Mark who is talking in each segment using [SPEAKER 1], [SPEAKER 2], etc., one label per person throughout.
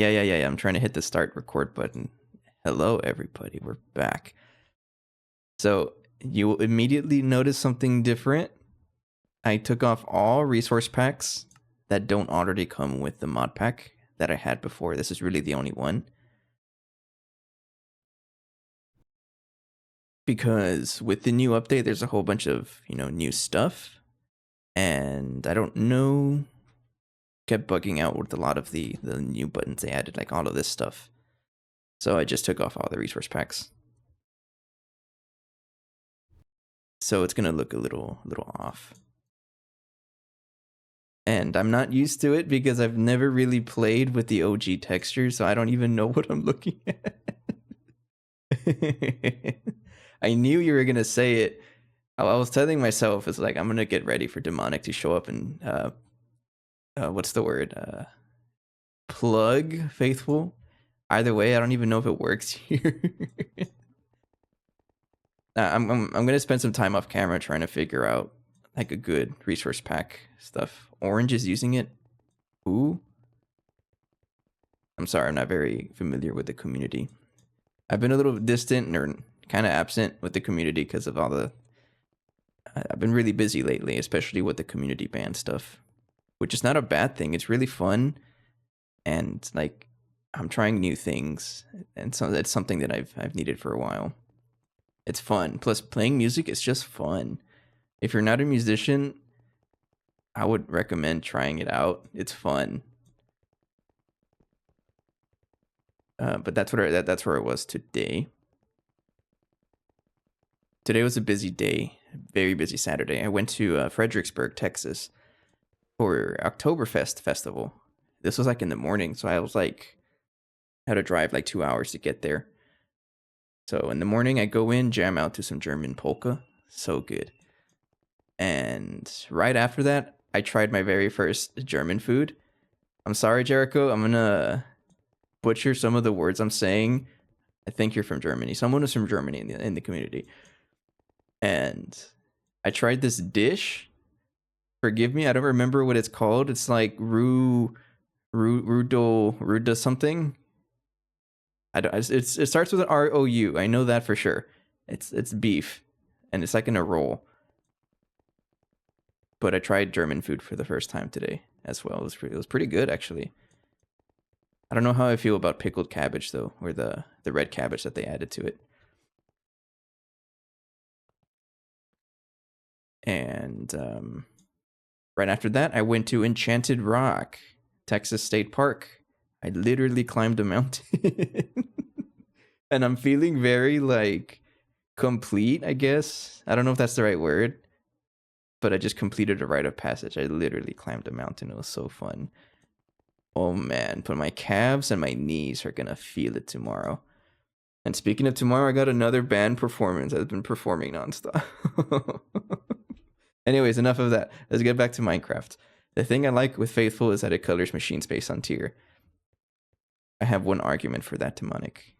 [SPEAKER 1] Yeah. I'm trying to hit the start record button. Hello, everybody. We're back. So you immediately notice something different. I took off all resource packs that don't already come with the mod pack that I had before. This is really the only one. Because with the new update, there's a whole bunch of, new stuff. And I don't know, kept bugging out with a lot of the new buttons they added, like all of this stuff. So I just took off all the resource packs. So it's gonna look a little off. And I'm not used to it because I've never really played with the OG texture, so I don't even know what I'm looking at. I knew you were gonna say it. I was telling myself, it's like I'm gonna get ready for demonic to show up and what's the word? Plug faithful. Either way, I don't even know if it works here. I'm gonna spend some time off camera trying to figure out like a good resource pack stuff. Orange is using it. Ooh. I'm sorry, I'm not very familiar with the community. I've been a little distant or kind of absent with the community because of all the... I've been really busy lately, especially with the community band stuff, which is not a bad thing. It's really fun, and like I'm trying new things, and so that's something that I've needed for a while. It's fun. Plus, playing music is just fun. If you're not a musician, I would recommend trying it out. It's fun. But that's where I was today. Today was a busy day, very busy Saturday. I went to Fredericksburg, Texas, for Oktoberfest festival. This was like in the morning, so I was like, had to drive like 2 hours to get there. So in the morning, I go in, jam out to some German polka, so good. And right after that, I tried my very first German food. I'm sorry, Jericho. I'm gonna butcher some of the words I'm saying. I think you're from Germany. Someone is from Germany in the community. And I tried this dish. Forgive me, I don't remember what it's called. It's like rudo something. I don't. It starts with an ROU. I know that for sure. It's beef, and it's like in a roll. But I tried German food for the first time today as well. It was pretty good actually. I don't know how I feel about pickled cabbage though, or the red cabbage that they added to it. And right after that, I went to Enchanted Rock, Texas State Park. I literally climbed a mountain. And I'm feeling very like complete, I guess. I don't know if that's the right word, but I just completed a rite of passage. I literally climbed a mountain. It was so fun. Oh man, but my calves and my knees are gonna feel it tomorrow. And speaking of tomorrow, I got another band performance. I've been performing nonstop. Anyways, enough of that. Let's get back to Minecraft. The thing I like with Faithful is that it colors machine space on tier. I have one argument for that, demonic.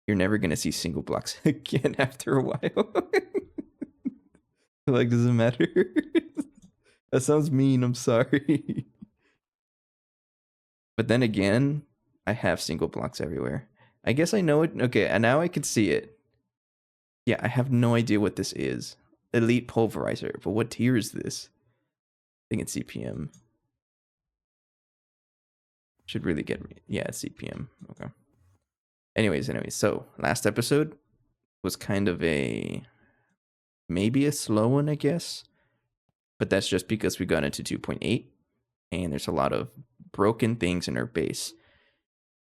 [SPEAKER 1] You're never gonna see single blocks again after a while. Like, does it matter? That sounds mean, I'm sorry. But then again, I have single blocks everywhere. I guess I know it. Okay, and now I can see it. Yeah, I have no idea what this is. Elite Pulverizer, but what tier is this? I think it's CPM. Should really get... Yeah, it's CPM. Okay. Anyways, so last episode was kind of maybe a slow one, I guess. But that's just because we got into 2.8 and there's a lot of broken things in our base.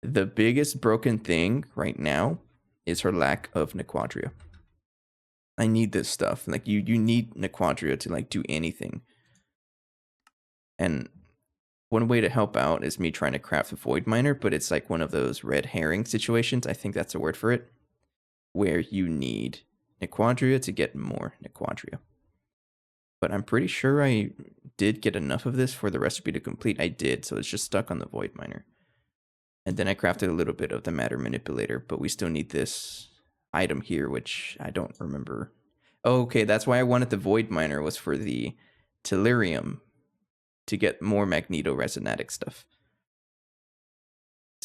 [SPEAKER 1] The biggest broken thing right now is her lack of Nequadria. I need this stuff. Like you need Nequadria to like do anything. And one way to help out is me trying to craft a void miner, but it's like one of those red herring situations. I think that's a word for it, where you need Nequadria to get more Nequadria. But I'm pretty sure I did get enough of this for the recipe to complete. I did, so it's just stuck on the void miner. And then I crafted a little bit of the matter manipulator, but we still need this item here, which I don't remember. Oh, okay, that's why I wanted the void miner, was for the tellurium to get more magneto resonatic stuff.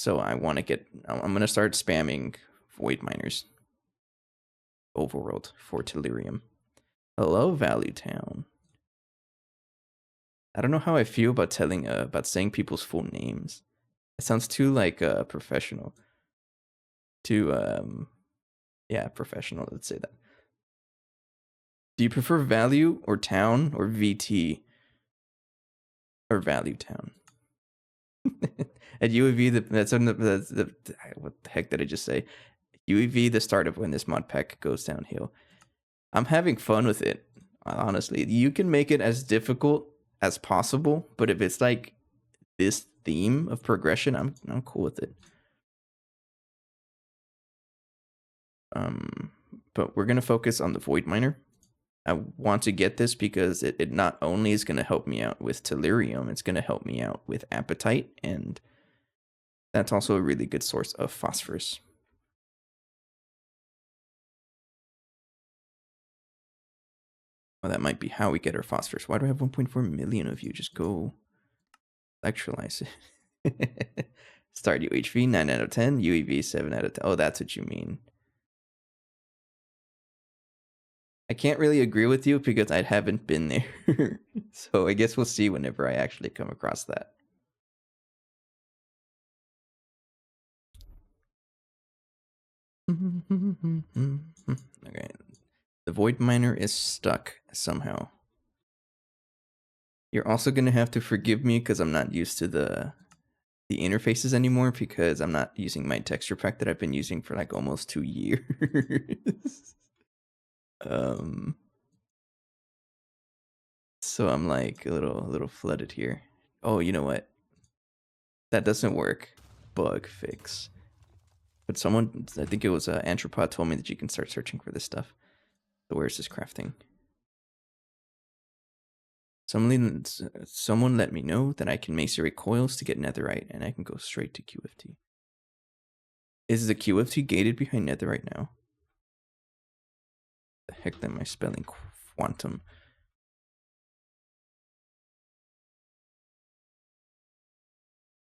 [SPEAKER 1] So I want to get. I'm gonna start spamming void miners. Overworld for Tellurium. Hello, Value Town. I don't know how I feel about saying people's full names. It sounds too like professional. Too yeah, professional. Let's say that. Do you prefer Value or Town or VT or Value Town? At UAV, that's what the heck did I just say? UAV, the start of when this mod pack goes downhill. I'm having fun with it. Honestly, you can make it as difficult as possible, but if it's like this theme of progression, I'm cool with it. But we're gonna focus on the Void Miner. I want to get this because it not only is gonna help me out with Tellurium, it's gonna help me out with Apatite, and that's also a really good source of phosphorus. Well, that might be how we get our phosphorus. Why do I have 1.4 million of you? Just go electrolyze it. Start UHV 9 out of 10, UEV 7 out of 10. Oh, that's what you mean. I can't really agree with you because I haven't been there. So I guess we'll see whenever I actually come across that. Okay. The void miner is stuck somehow. You're also going to have to forgive me because I'm not used to the interfaces anymore because I'm not using my texture pack that I've been using for like almost 2 years. So I'm like a little flooded here. Oh, you know what? That doesn't work. Bug fix. But someone, I think it was Anthropod, told me that you can start searching for this stuff. So where's this crafting? Someone let me know that I can masonry coils to get netherite, and I can go straight to QFT. Is the QFT gated behind netherite now? The heck am I spelling quantum?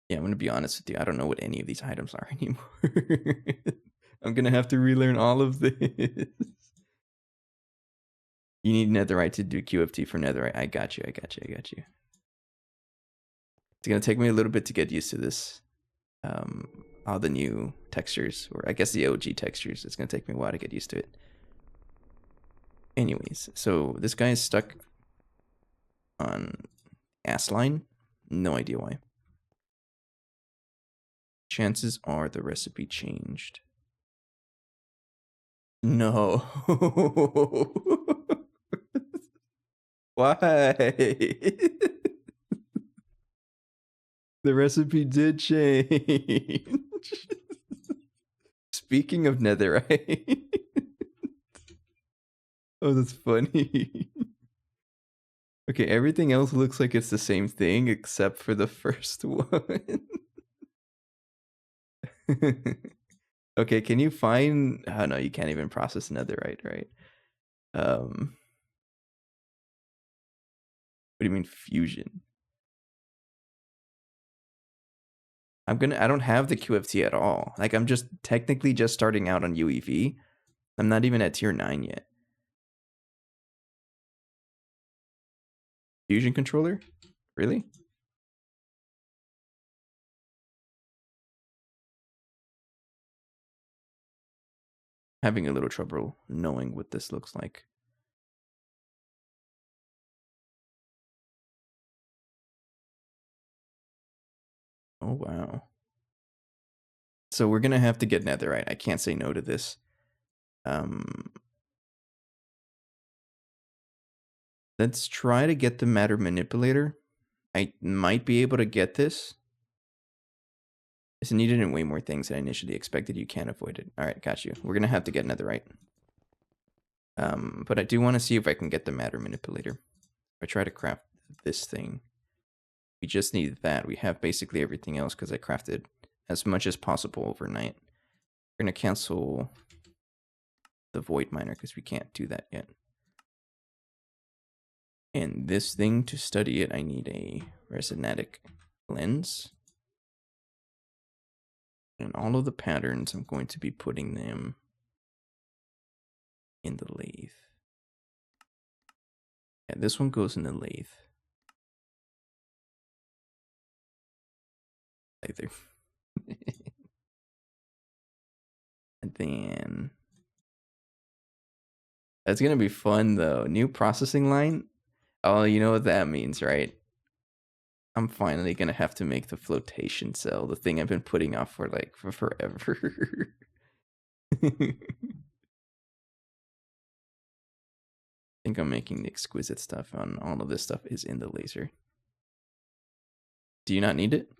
[SPEAKER 1] Yeah, I'm gonna be honest with you. I don't know what any of these items are anymore. I'm gonna have to relearn all of this. You need netherite to do QFT for netherite. I got you. It's gonna take me a little bit to get used to this. All the new textures, or I guess the OG textures. It's gonna take me a while to get used to it. Anyways, so this guy is stuck on ass line. No idea why. Chances are the recipe changed. No. Why? The recipe did change. Speaking of netherite. Oh, that's funny. Okay, everything else looks like it's the same thing except for the first one. Okay, can you find... Oh, no, you can't even process netherite, right? What do you mean fusion? I don't have the QFT at all. Like, I'm just technically just starting out on UEV. I'm not even at tier 9 yet. Fusion controller? Really? Having a little trouble knowing what this looks like. Oh, wow. So we're going to have to get netherite. I can't say no to this. Let's try to get the matter manipulator. I might be able to get this. It's needed in way more things than I initially expected. You can't avoid it. All right, got you. We're going to have to get netherite. But I do want to see if I can get the matter manipulator. If I try to craft this thing, we just need that. We have basically everything else because I crafted as much as possible overnight. We're going to cancel the void miner because we can't do that yet. And this thing, to study it, I need a resinatic lens. And all of the patterns, I'm going to be putting them in the lathe. Yeah, this one goes in the lathe. Either. And then that's gonna be fun though. New processing line. Oh, you know what that means, right? I'm finally gonna have to make the flotation cell, the thing I've been putting off for like for forever. I think I'm making the exquisite stuff on all of this stuff is in the laser. Do you not need it?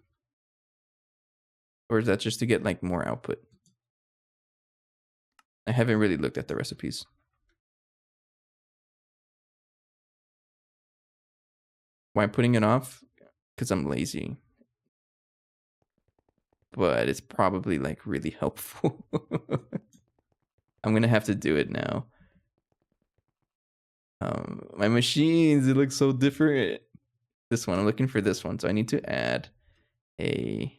[SPEAKER 1] Or is that just to get like more output? I haven't really looked at the recipes. Why I'm putting it off? Because I'm lazy. But it's probably like really helpful. I'm gonna have to do it now. My machines, it looks so different. This one, I'm looking for this one. So I need to add a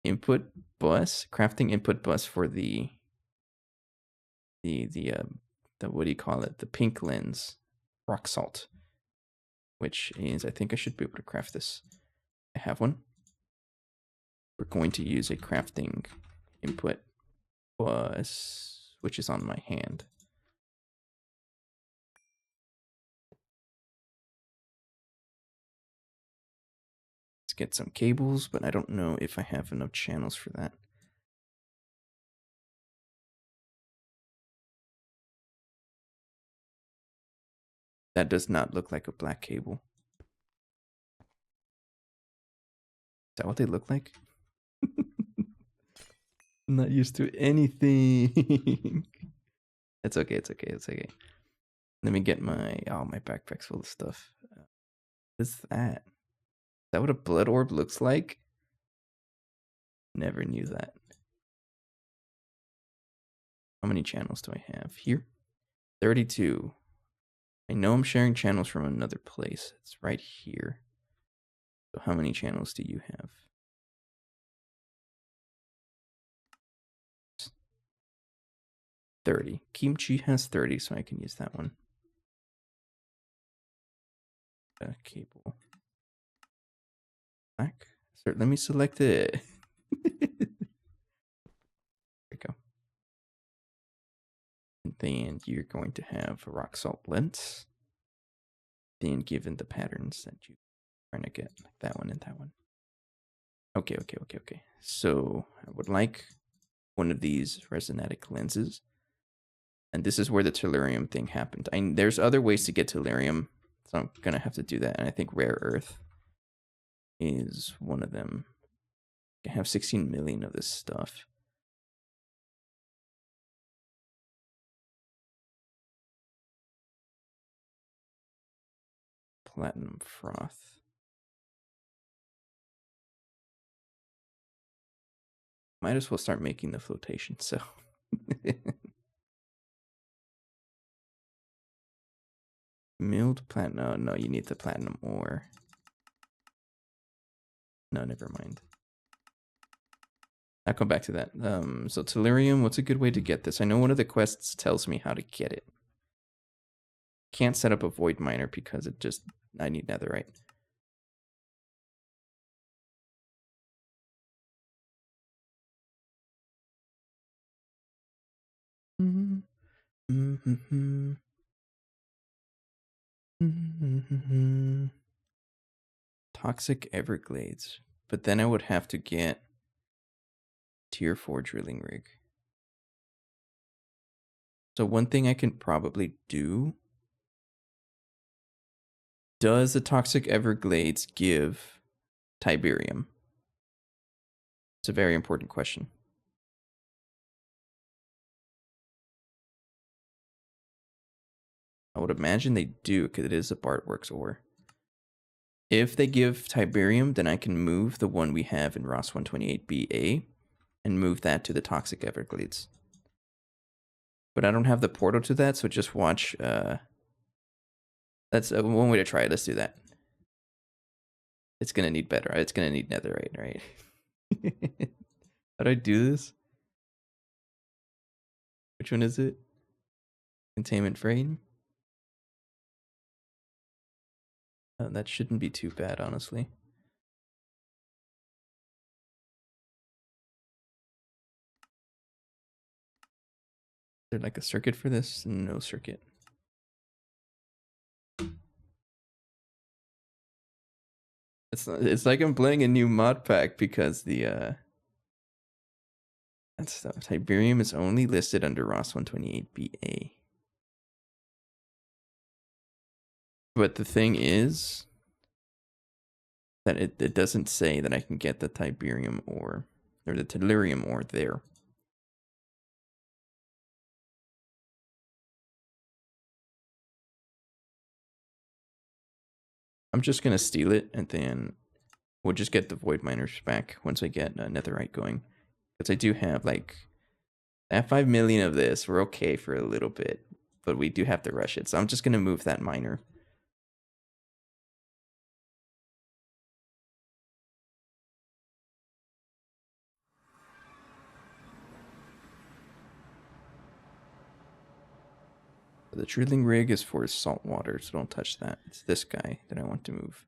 [SPEAKER 1] input bus, crafting input bus for the what do you call it? The pink lens, rock salt, which is, I think I should be able to craft this. I have one. We're going to use a crafting input bus, which is on my hand. Let's get some cables, but I don't know if I have enough channels for that. That does not look like a black cable. Is that what they look like? I'm not used to anything. It's okay, it's okay, it's okay. Let me get my backpack's full of stuff. What's that? Is that what a blood orb looks like? Never knew that. How many channels do I have here? 32. I know I'm sharing channels from another place. It's right here. So how many channels do you have? 30. Kimchi has 30, so I can use that one. Cable. Black. So let me select it. There we go. And then you're going to have a rock salt lens. Then given the patterns that you're trying to get, like that one and that one. Okay. So I would like one of these resinatic lenses. And this is where the tellurium thing happened. There's other ways to get tellurium, so I'm going to have to do that. And I think rare earth is one of them. I have 16 million of this stuff. Platinum froth. Might as well start making the flotation cell. Milled platinum. No, you need the platinum ore. No, never mind. I'll come back to that. So tellurium, what's a good way to get this? I know one of the quests tells me how to get it. Can't set up a void miner because I need netherite. Toxic Everglades. But then I would have to get tier 4 drilling rig. So one thing I can probably do. Does the Toxic Everglades give Tiberium? It's a very important question. I would imagine they do, because it is a Bartworks ore. If they give Tiberium, then I can move the one we have in Ross 128BA and move that to the Toxic Everglades. But I don't have the portal to that, so just watch. That's one way to try it. Let's do that. It's going to need better. It's going to need netherite, right? do I do this? Which one is it? Containment frame? That shouldn't be too bad, honestly. Is there like a circuit for this? No circuit. It's like I'm playing a new mod pack because the that stuff. Tiberium is only listed under ROS 128BA. But the thing is that it doesn't say that I can get the Tiberium ore or the Tellurium ore there. I'm just gonna steal it and then we'll just get the void miners back once I get netherite going. Because I do have like at 5 million of this, we're okay for a little bit, but we do have to rush it. So I'm just gonna move that miner. The drilling rig is for salt water, so don't touch that. It's this guy that I want to move.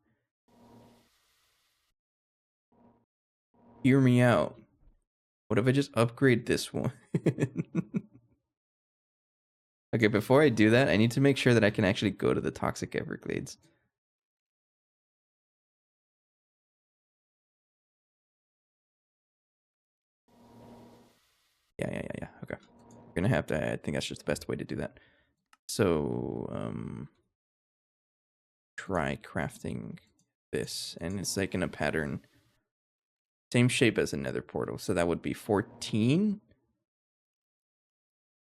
[SPEAKER 1] Hear me out. What if I just upgrade this one? Okay, before I do that, I need to make sure that I can actually go to the Toxic Everglades. Yeah. Okay. We're gonna have to, I think that's just the best way to do that. So, try crafting this, and it's like in a pattern. Same shape as a nether portal, so that would be 14.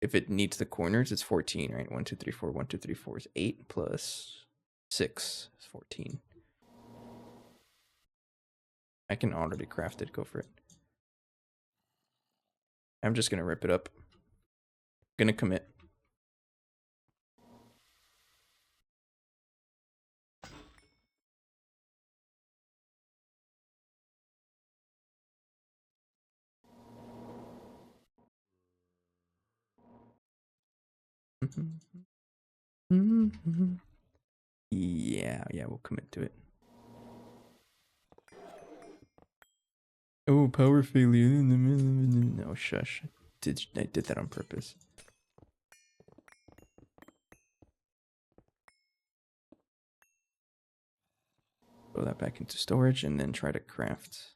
[SPEAKER 1] If it needs the corners, it's 14, right? 1, 2, 3, 4. 1, 2, 3, 4 is 8 plus 6 is 14. I can already craft it. Go for it. I'm just gonna rip it up. Gonna commit. Yeah, we'll commit to it. Oh, power failure. No, shush. I did that on purpose. Throw that back into storage and then try to craft.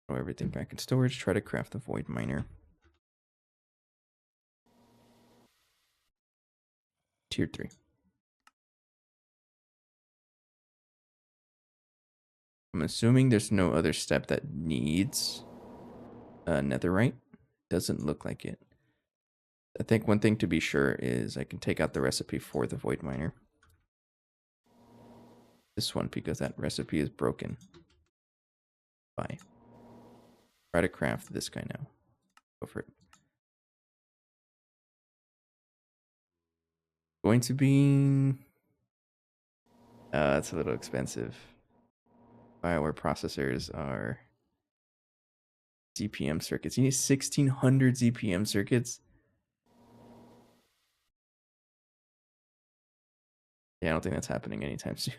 [SPEAKER 1] Throw everything back in storage. Try to craft the void miner. Tier 3. I'm assuming there's no other step that needs netherite. Doesn't look like it. I think one thing to be sure is I can take out the recipe for the void miner. This one, because that recipe is broken. Bye. Try to craft this guy now. Go for it. Going to be... it's a little expensive. BioWare processors are... ZPM circuits. You need 1600 ZPM circuits? Yeah, I don't think that's happening anytime soon.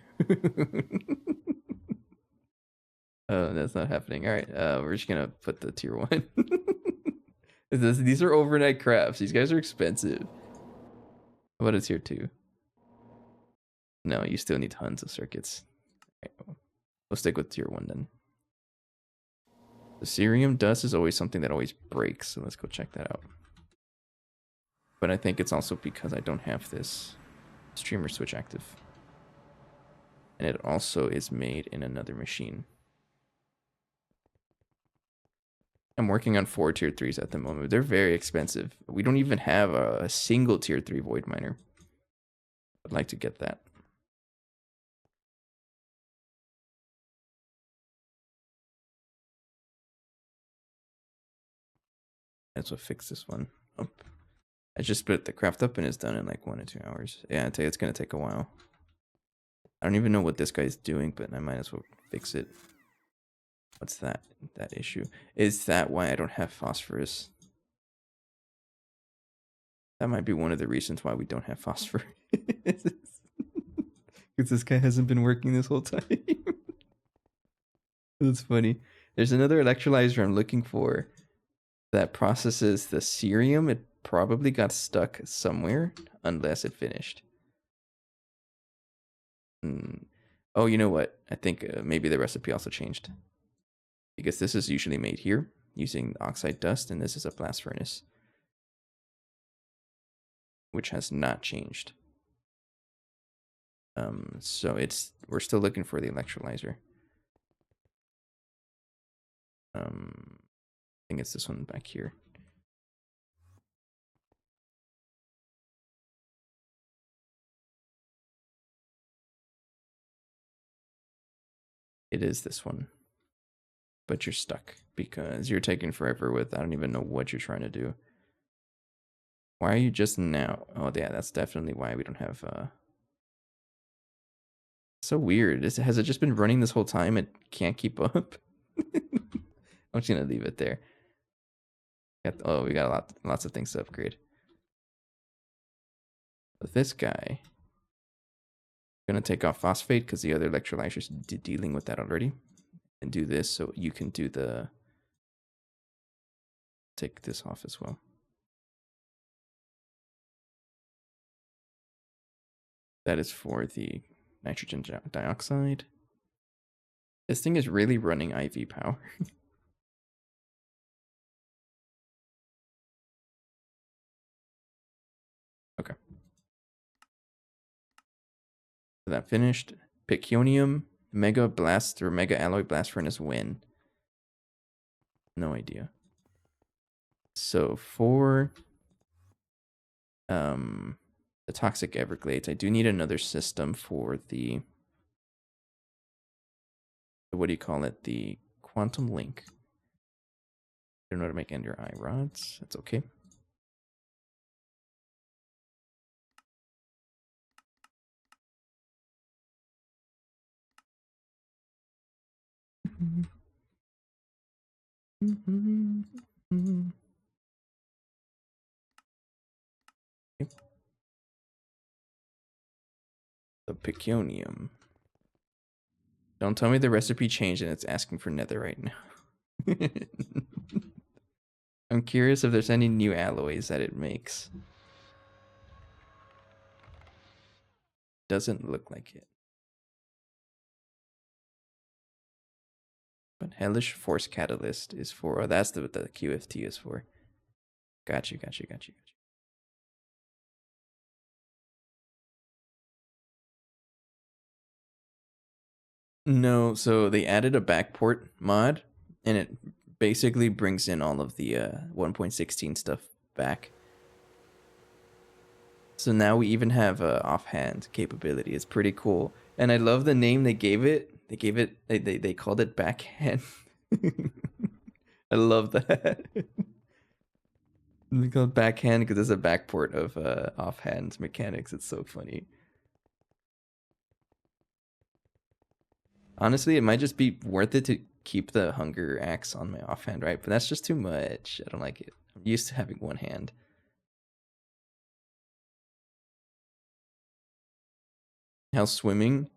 [SPEAKER 1] Oh, that's not happening. All right, we're just gonna put the tier 1. These are overnight crafts. These guys are expensive. How about a tier 2? No, you still need tons of circuits. Right, we'll stick with tier 1 then. The cerium dust is always something that always breaks, so let's go check that out. But I think it's also because I don't have this streamer switch active. And it also is made in another machine. I'm working on 4 tier 3s at the moment. They're very expensive. We don't even have a single tier 3 void miner. I'd like to get that. That's what fixed this one. Oh. I just split the craft up and it's done in like 1 or 2 hours. Yeah, I'd say it's gonna take a while. I don't even know what this guy's doing, but I might as well fix it. What's that issue? Is that why I don't have phosphorus? That might be one of the reasons why we don't have phosphorus. Because this guy hasn't been working this whole time. That's funny. There's another electrolyzer I'm looking for that processes the cerium. It probably got stuck somewhere unless it finished. Oh, you know what? I think maybe the recipe also changed. Because this is usually made here using oxide dust, and this is a blast furnace, which has not changed. So we're still looking for the electrolyzer. I think it's this one back here. It is this one. But you're stuck because you're taking forever with, I don't even know what you're trying to do. Why are you just now? Oh, yeah, that's definitely why we don't have, so weird. Has it just been running this whole time? It can't keep up. I'm just gonna leave it there. Oh, we got lots of things to upgrade. With this guy, I'm gonna take off phosphate because the other electrolyzer's dealing with that already. And do this so you can do the... Take this off as well. That is for the nitrogen dioxide. This thing is really running IV power. Okay. That finished. Piconium, Mega Blast or Mega Alloy Blast Furnace win. No idea. So for the Toxic Everglades, I do need another system for the... What do you call it? The Quantum Link. I don't know how to make ender eye rods. That's okay. Yep. The Piconium. Don't tell me the recipe changed and it's asking for netherite now. I'm curious if there's any new alloys that it makes. Doesn't look like it. But Hellish Force Catalyst is for... Oh, that's what the QFT is for. Got you. No, so they added a backport mod, and it basically brings in all of the 1.16 stuff back. So now we even have offhand capability. It's pretty cool, and I love the name they gave it. They called it backhand. I love that. They call it backhand because it's a backport of offhand mechanics. It's so funny. Honestly, it might just be worth it to keep the hunger axe on my offhand, right? But that's just too much. I don't like it. I'm used to having one hand. How swimming?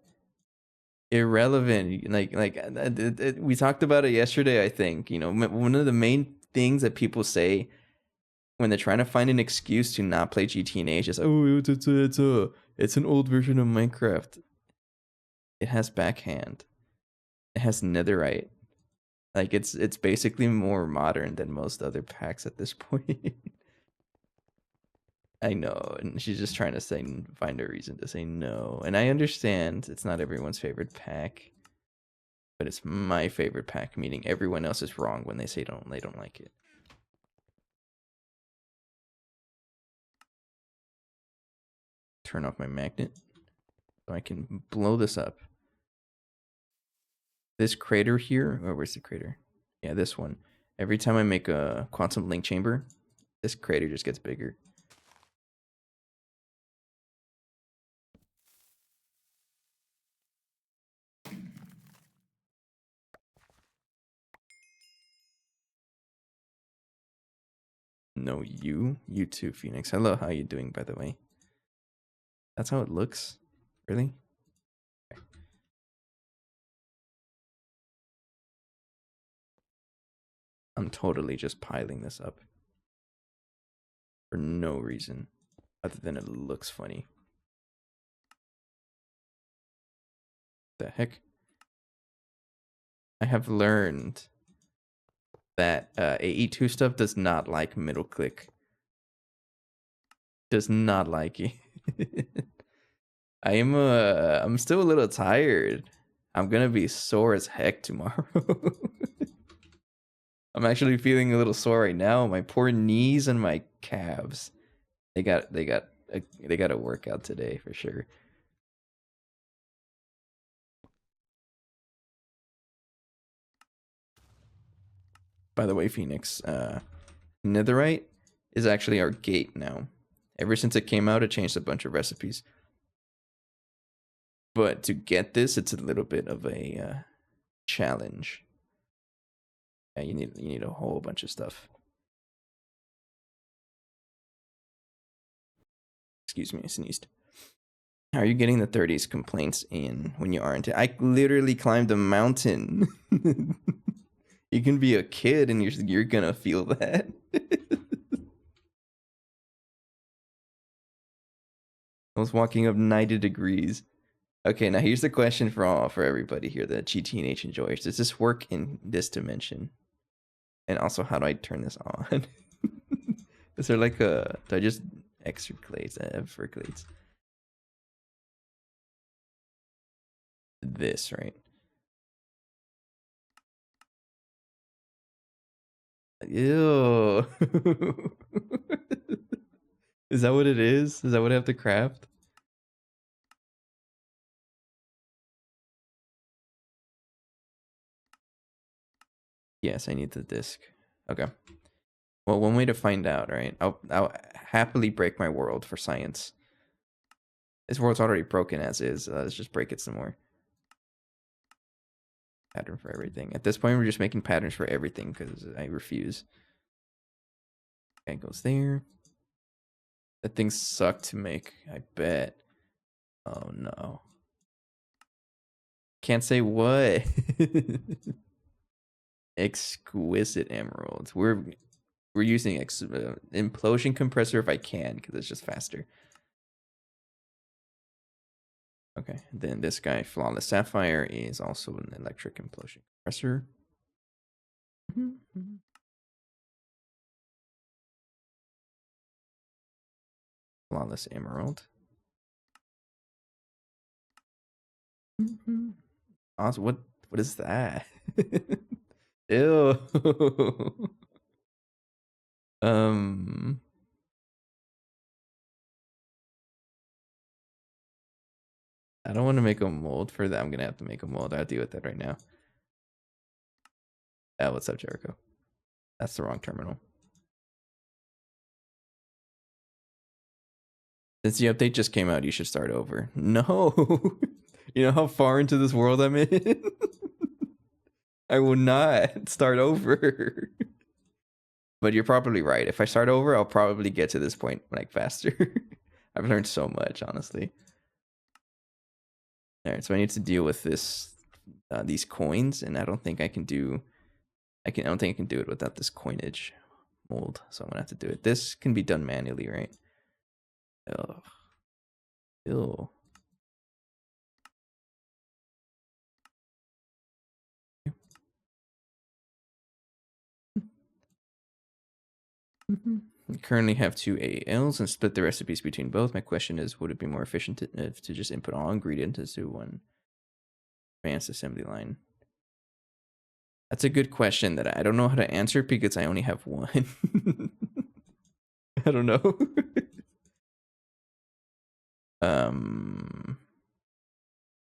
[SPEAKER 1] Irrelevant. We talked about it yesterday, I think. You know, one of the main things that people say when they're trying to find an excuse to not play GTNH is, oh, it's an old version of Minecraft. It has backhand. It has netherite. Like it's basically more modern than most other packs at this point. I know, and she's just trying to find a reason to say no. And I understand it's not everyone's favorite pack, but it's my favorite pack, meaning everyone else is wrong when they say they don't like it. Turn off my magnet so I can blow this up. This crater here, oh, where's the crater? Yeah, this one. Every time I make a quantum link chamber, this crater just gets bigger. No, you? You too, Phoenix. Hello, how you doing, by the way? That's how it looks? Really? Okay. I'm totally just piling this up. For no reason. Other than it looks funny. The heck? I have learned that AE2 stuff does not like middle click. Does not like it. I'm still a little tired. I'm gonna be sore as heck tomorrow. I'm actually feeling a little sore right now. My poor knees and my calves. They got a workout today for sure. By the way, Phoenix, netherite is actually our gate now. Ever since it came out, it changed a bunch of recipes. But to get this, it's a little bit of a challenge. Yeah, you need a whole bunch of stuff. Excuse me, I sneezed. How are you getting the 30s complaints in when you aren't? I literally climbed a mountain. You can be a kid and you're gonna feel that. I was walking up 90 degrees. Okay, now here's the question for everybody here, the GTNH enjoyers. Does this work in this dimension? And also, how do I turn this on? Is there like a... Do I just extricate? Everglades? This, right? Ew. Is that what it is? Is that what I have to craft? Yes, I need the disc. Okay. Well, one way to find out, right? I'll happily break my world for science. This world's already broken as is. Let's just break it some more. Pattern for everything. At this point, we're just making patterns for everything because I refuse. Okay, goes there. That thing sucked to make, I bet. Oh no. Can't say what. Exquisite emeralds. We're using implosion compressor if I can because it's just faster. Okay, then this guy, Flawless Sapphire, is also an electric implosion compressor. Flawless Emerald. Also, what is that? Ew. I don't want to make a mold for that. I'm gonna have to make a mold. I'll deal with that right now. Oh, what's up, Jericho? That's the wrong terminal. Since the update just came out, you should start over. No. You know how far into this world I'm in? I will not start over. But you're probably right. If I start over, I'll probably get to this point like faster. I've learned so much, honestly. All right, so I need to deal with this, these coins, and I don't think I can do. I don't think I can do it without this coinage mold. So I'm gonna have to do it. This can be done manually, right? Ugh. Ew. We currently have 2 ALs and split the recipes between both. My question is, would it be more efficient to just input all ingredients into one advanced assembly line? That's a good question that I don't know how to answer because I only have one. I don't know.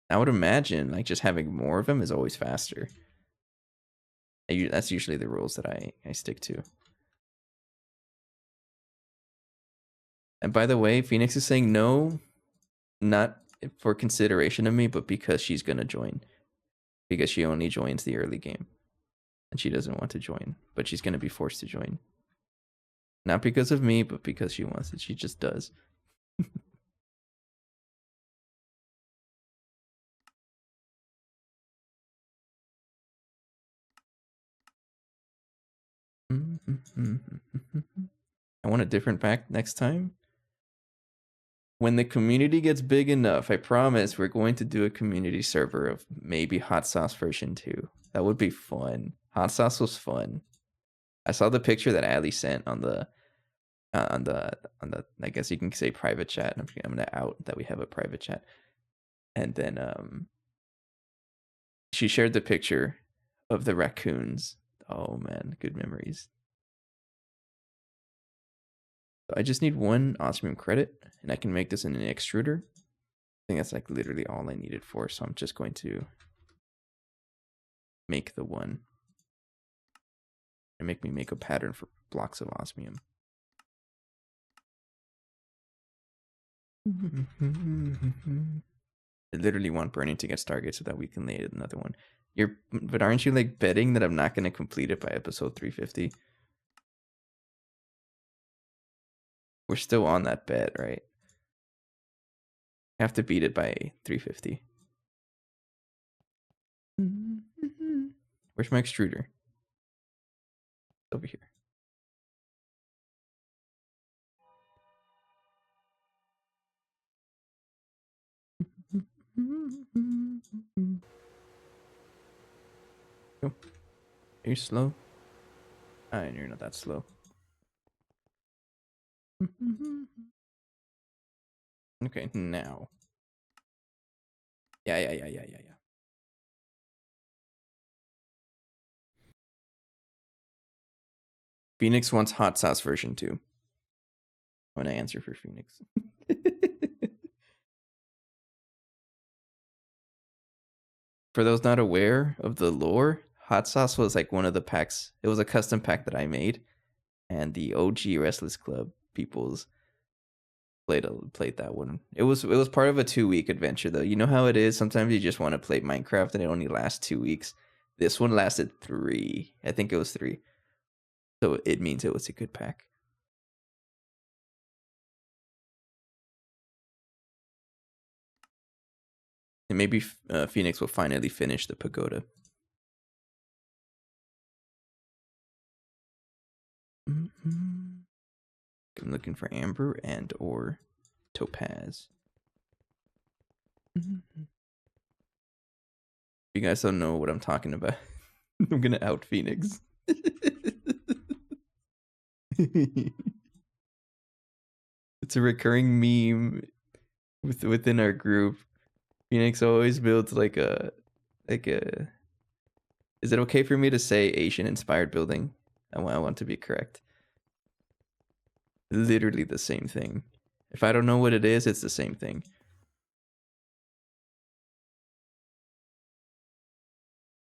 [SPEAKER 1] I would imagine like just having more of them is always faster. That's usually the rules that I stick to. And by the way, Phoenix is saying no, not for consideration of me, but because she's gonna join. Because she only joins the early game. And she doesn't want to join, but she's gonna be forced to join. Not because of me, but because she wants it. She just does. I want a different pack next time. When the community gets big enough, I promise we're going to do a community server of maybe Hot Sauce version 2. That would be fun. Hot Sauce was fun. I saw the picture that Ali sent on the I guess you can say private chat. I'm gonna out that we have a private chat. And then she shared the picture of the raccoons. Oh man, good memories. So I just need one osmium credit and I can make this in an extruder. I think that's like literally all I needed for, so I'm just going to make the one and make me make a pattern for blocks of osmium. I literally want burning to get Stargate so that we can lay another one. But aren't you like betting that I'm not going to complete it by episode 350? We're still on that bet, right? I have to beat it by 350. Where's my extruder? Over here. Are you slow? You're not that slow. Okay, now. Yeah. Phoenix wants hot sauce version 2. When I answer for Phoenix. For those not aware of the lore, hot sauce was like one of the packs. It was a custom pack that I made, and the OG Restless Club peoples played that one. It was part of a 2-week adventure though. You know how it is. Sometimes you just want to play Minecraft and it only lasts 2 weeks. This one lasted 3. I think it was 3. So it means it was a good pack. And maybe Phoenix will finally finish the pagoda. I'm looking for amber and or topaz. If you guys don't know what I'm talking about, I'm gonna out Phoenix. It's a recurring meme within our group. Phoenix always builds like a. Is it okay for me to say Asian inspired building? I want to be correct. Literally the same thing. If I don't know what it is, it's the same thing.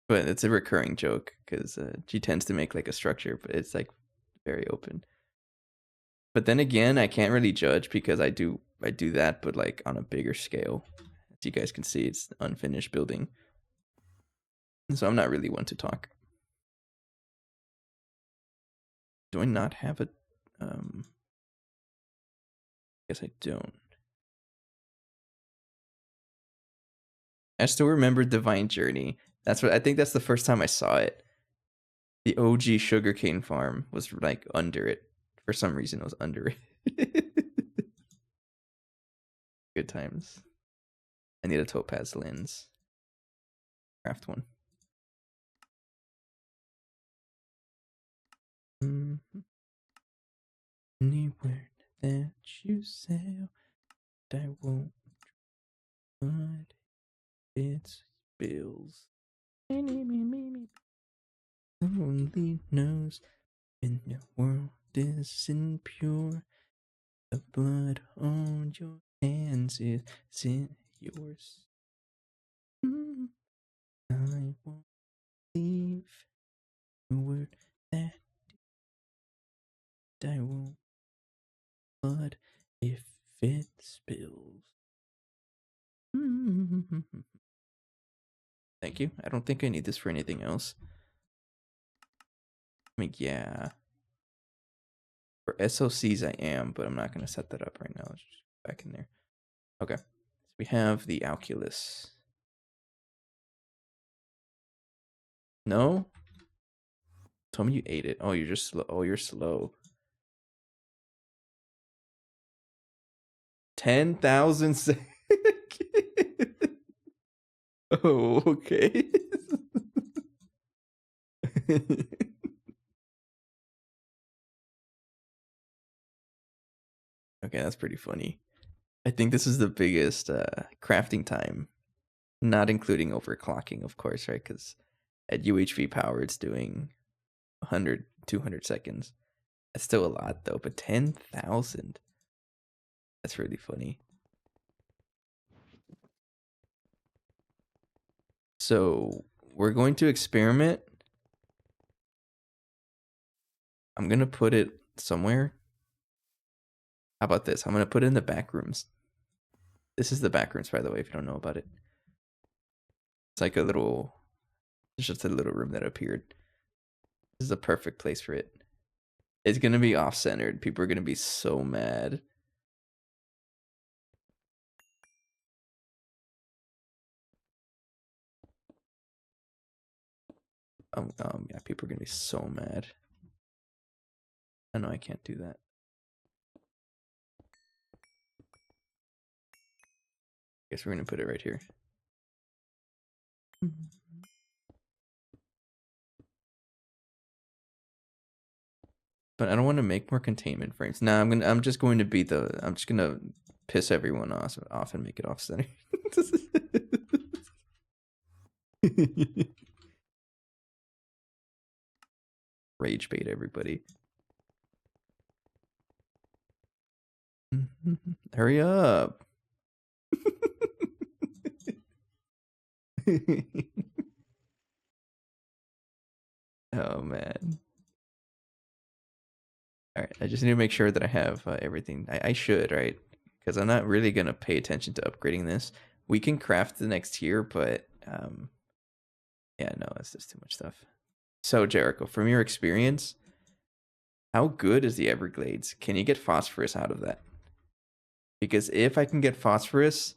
[SPEAKER 1] But it's a recurring joke because she tends to make like a structure, but it's like very open. But then again, I can't really judge because I do that, but like on a bigger scale. As you guys can see, it's unfinished building. So I'm not really one to talk. Do I not have a guess I don't. I still remember Divine Journey. That's what I think that's the first time I saw it. The OG sugarcane farm was like under it. For some reason it was under it. Good times. I need a topaz lens. Craft one. Anywhere that you sail, I won't but it spills. Only knows when the world is impure. The blood on your hands is yours. I won't leave the word that I won't blood if it spills. Thank you. I don't think I need this for anything else. I mean, yeah. For SOCs, I am, but I'm not going to set that up right now. Let's just go back in there. Okay. So we have the Oculus. No? Tell me you ate it. Oh, you're just slow. Oh, you're slow. 10,000 seconds. Oh, okay. Okay, that's pretty funny. I think this is the biggest crafting time, not including overclocking, of course, right? Because at UHV power, it's doing 100, 200 seconds. That's still a lot, though, but 10,000. That's really funny. So we're going to experiment. I'm going to put it somewhere. How about this? I'm going to put it in the back rooms. This is the back rooms, by the way, if you don't know about it. It's like a little, it's just a little room that appeared. This is a perfect place for it. It's going to be off-centered. People are going to be so mad. Yeah, people are going to be so mad. I know I can't do that. Guess we're going to put it right here. But I don't want to make more containment frames. Nah, I'm just going to piss everyone off and make it off center. Rage bait everybody. Hurry up. Oh man. All right, I just need to make sure that I have everything. I should, right? Because I'm not really gonna pay attention to upgrading this. We can craft the next tier, but yeah, no, that's just too much stuff. So Jericho, from your experience, how good is the Everglades? Can you get phosphorus out of that? Because if I can get phosphorus,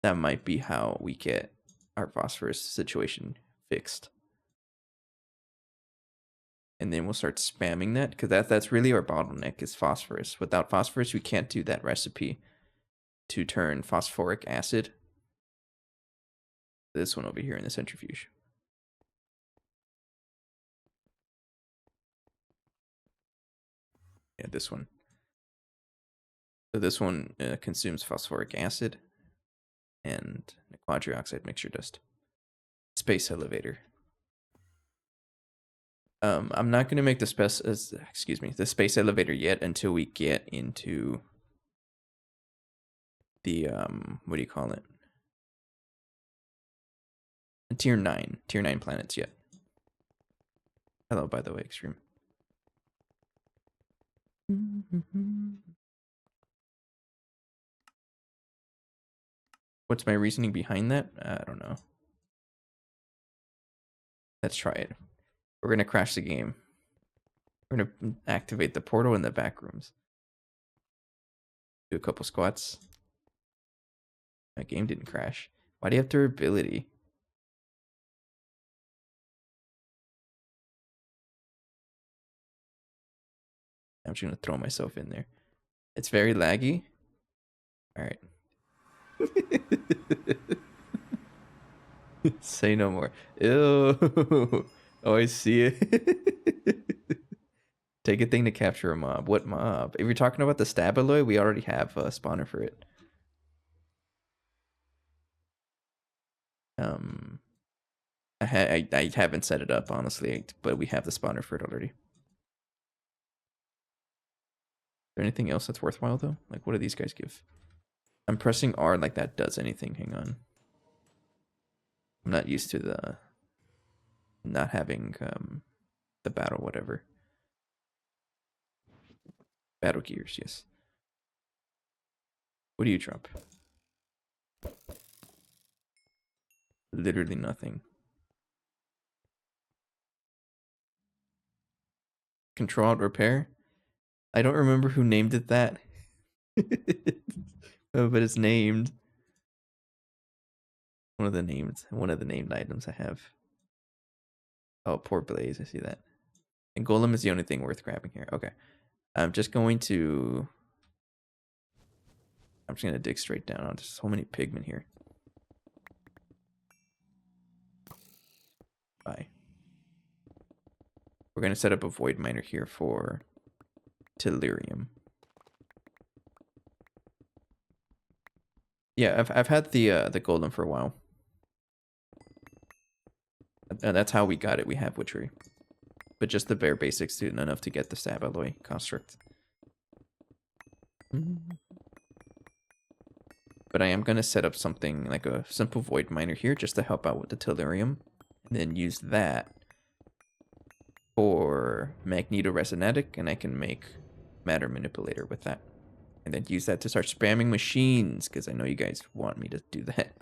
[SPEAKER 1] that might be how we get our phosphorus situation fixed. And then we'll start spamming that, because that's really our bottleneck is phosphorus. Without phosphorus, we can't do that recipe to turn phosphoric acid. This one over here in the centrifuge. Yeah, this one. So this one consumes phosphoric acid and a quadrioxide mixture dust. Space elevator. I'm not gonna make the space elevator yet until we get into the what do you call it? Tier 9 planets yet. Hello, by the way, Extreme. What's my reasoning behind that? I don't know. Let's try it. We're gonna crash the game. We're gonna activate the portal in the back rooms. Do a couple squats. My game didn't crash. Why do you have durability? I'm just gonna throw myself in there. It's very laggy. All right. Say no more. Ew. Oh, I see it. Take a thing to capture a mob. What mob? If you're talking about the Stabaloy, we already have a spawner for it. I haven't set it up honestly, but we have the spawner for it already. Is there anything else that's worthwhile though? Like, what do these guys give? I'm pressing R like that does anything. Hang on. I'm not used to the not having the battle whatever. Battle gears, yes. What do you drop? Literally nothing. Control alt repair. I don't remember who named it that. Oh, but it's named. One of the named items I have. Oh, poor Blaze, I see that. And Golem is the only thing worth grabbing here. Okay. I'm just going to dig straight down. Oh, there's so many pigmen here. Bye. We're gonna set up a void miner here for Tellurium. Yeah, I've had the golem for a while. And that's how we got it. We have witchery. But just the bare basics didn't enough to get the stab alloy construct. But I am gonna set up something like a simple void miner here just to help out with the Tellurium. And then use that for magnetoresonatic, and I can make matter manipulator with that. And then use that to start spamming machines, because I know you guys want me to do that.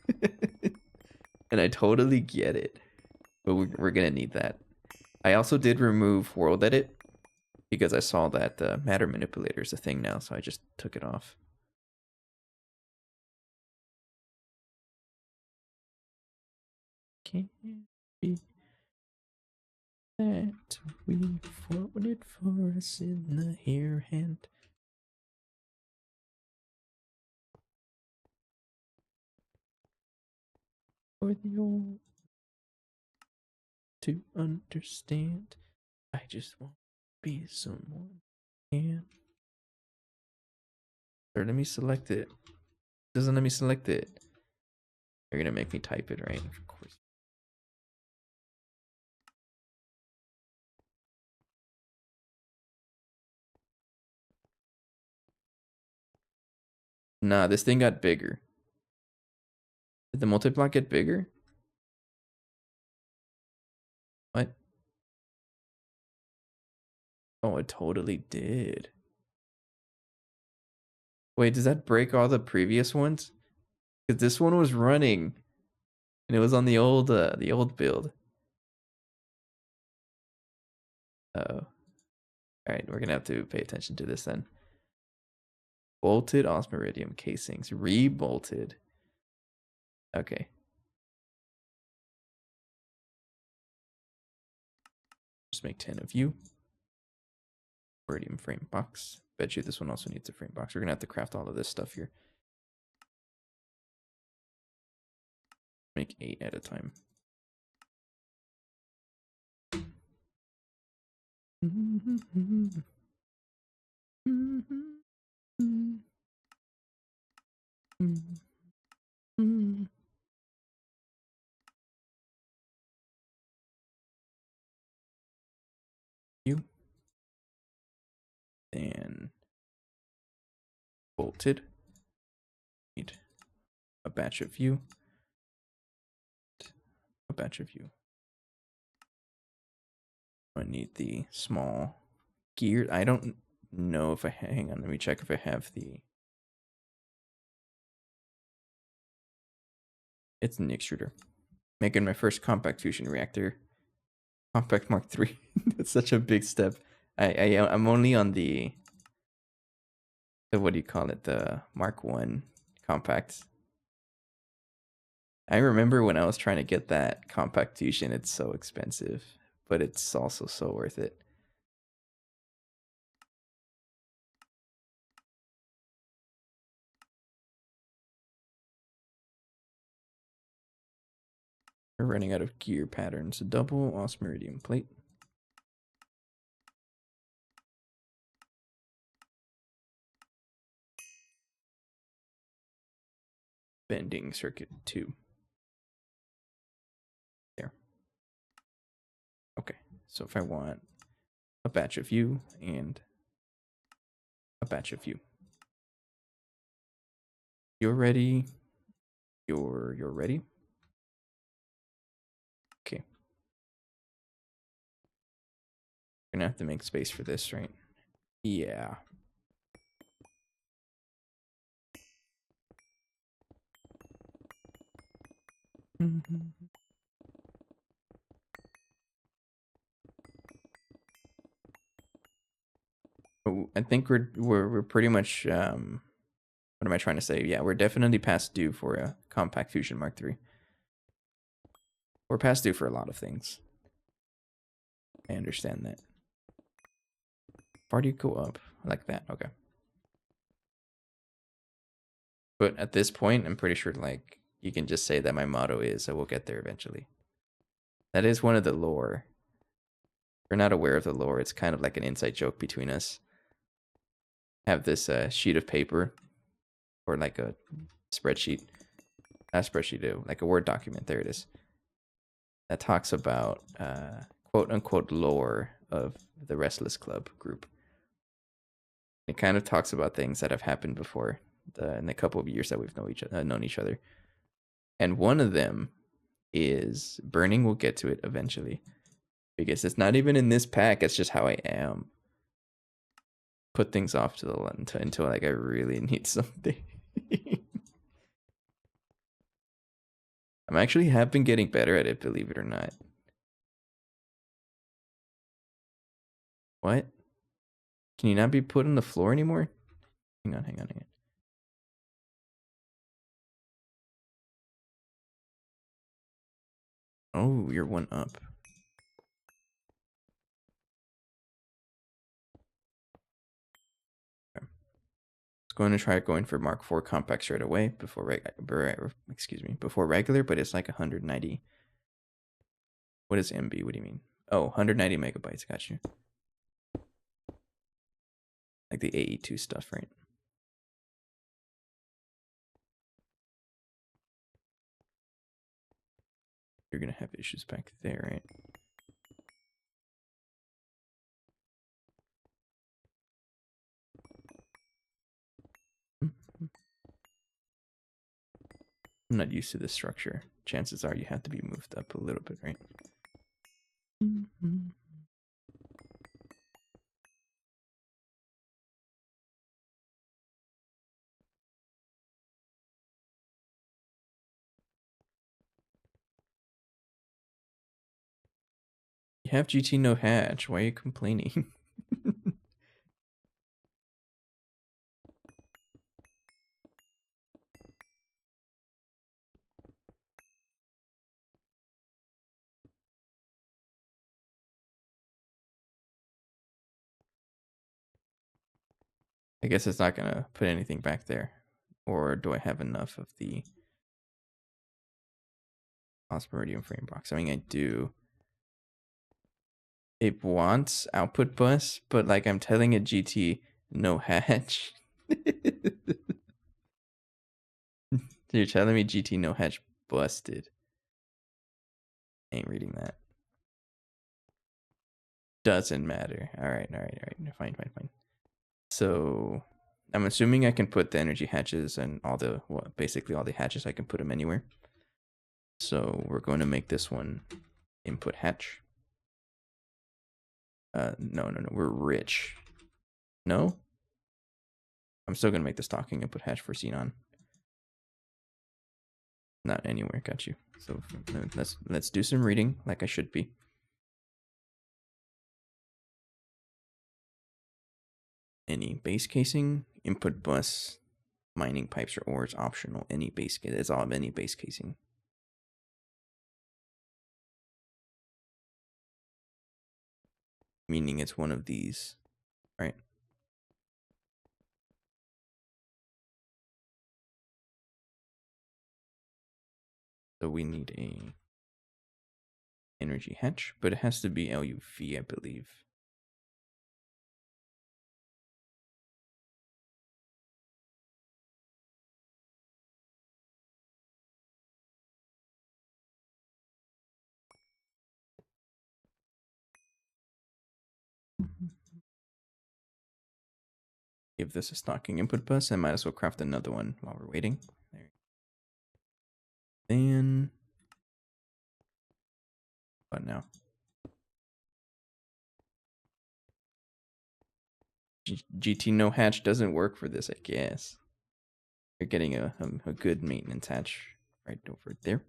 [SPEAKER 1] And I totally get it. But we're going to need that. I also did remove World Edit, because I saw that matter manipulator is a thing now, so I just took it off. Can't be that we forwarded for us in the here hand. For the old to understand. I just want to be someone. And or let me select it. Doesn't let me select it. You're gonna make me type it, right? Of course. Nah, this thing got bigger. Did the multi-block get bigger? What? Oh, it totally did. Wait, does that break all the previous ones? Because this one was running, and it was on the old build. Oh. Alright, we're gonna have to pay attention to this then. Bolted osmiridium casings. Re-bolted. Okay. Just make 10 of you. Iridium frame box. Bet you this one also needs a frame box. We're gonna have to craft all of this stuff here. Make 8 at a time. You. Then bolted. Need a batch of you. A batch of you. I need the small gear. I don't know if I hang on. Let me check if I have the. It's an extruder. Making my first compact fusion reactor. Compact Mark III. That's such a big step. I'm only on the what do you call it? The Mark I compact. I remember when I was trying to get that compact fusion, it's so expensive, but it's also so worth it. We're running out of gear patterns. Double osmiridium plate. Bending circuit 2. There. Okay, so if I want a batch of you and a batch of you. You're ready. You're ready. Okay. We're gonna have to make space for this, right? Yeah. I think we're pretty much what am I trying to say? Yeah, we're definitely past due for a Compact Fusion Mark III. We're past due for a lot of things. I understand that. Far do you go up? Like that, okay. But at this point, I'm pretty sure like you can just say that my motto is I will get there eventually. That is one of the lore. If you're not aware of the lore, it's kind of like an inside joke between us. I have this sheet of paper or like a spreadsheet. Not a spreadsheet, like a Word document. There it is. That talks about quote unquote lore of the Restless Club group. It kind of talks about things that have happened before in the couple of years that we've known each other. And one of them is burning. We'll get to it eventually. Because it's not even in this pack, it's just how I am. Put things off to the until like I really need something. have been getting better at it, believe it or not. What? Can you not be put on the floor anymore? Hang on. Oh, you're one up. Okay. I was going to try going for Mark IV compact straight away before before regular, but it's like 190. What is MB? What do you mean? Oh, 190 megabytes. Got you. Like the AE2 stuff, right? You're gonna have issues back there, right? I'm not used to this structure. Chances are you have to be moved up a little bit, right? You have GT no hatch. Why are you complaining? I guess it's not gonna put anything back there. Or do I have enough of the Osmeridium frame box? I mean, I do. It wants output bus, but like I'm telling it GT no hatch. You're telling me GT no hatch busted. I ain't reading that. Doesn't matter. All right. Fine. So I'm assuming I can put the energy hatches and basically all the hatches, I can put them anywhere. So we're going to make this one input hatch. No, we're rich. No? I'm still going to make this talking input hatch for Xenon. Not anywhere, got you. So let's do some reading like I should be. Any base casing, input bus, mining pipes or ores optional. Any base case. It's all any base casing. Meaning it's one of these, right? So we need a energy hatch, but it has to be LUV, I believe. Give this a stocking input bus. I might as well craft another one while we're waiting. There. Then what now? GT no hatch doesn't work for this, I guess. You're getting a good maintenance hatch right over there.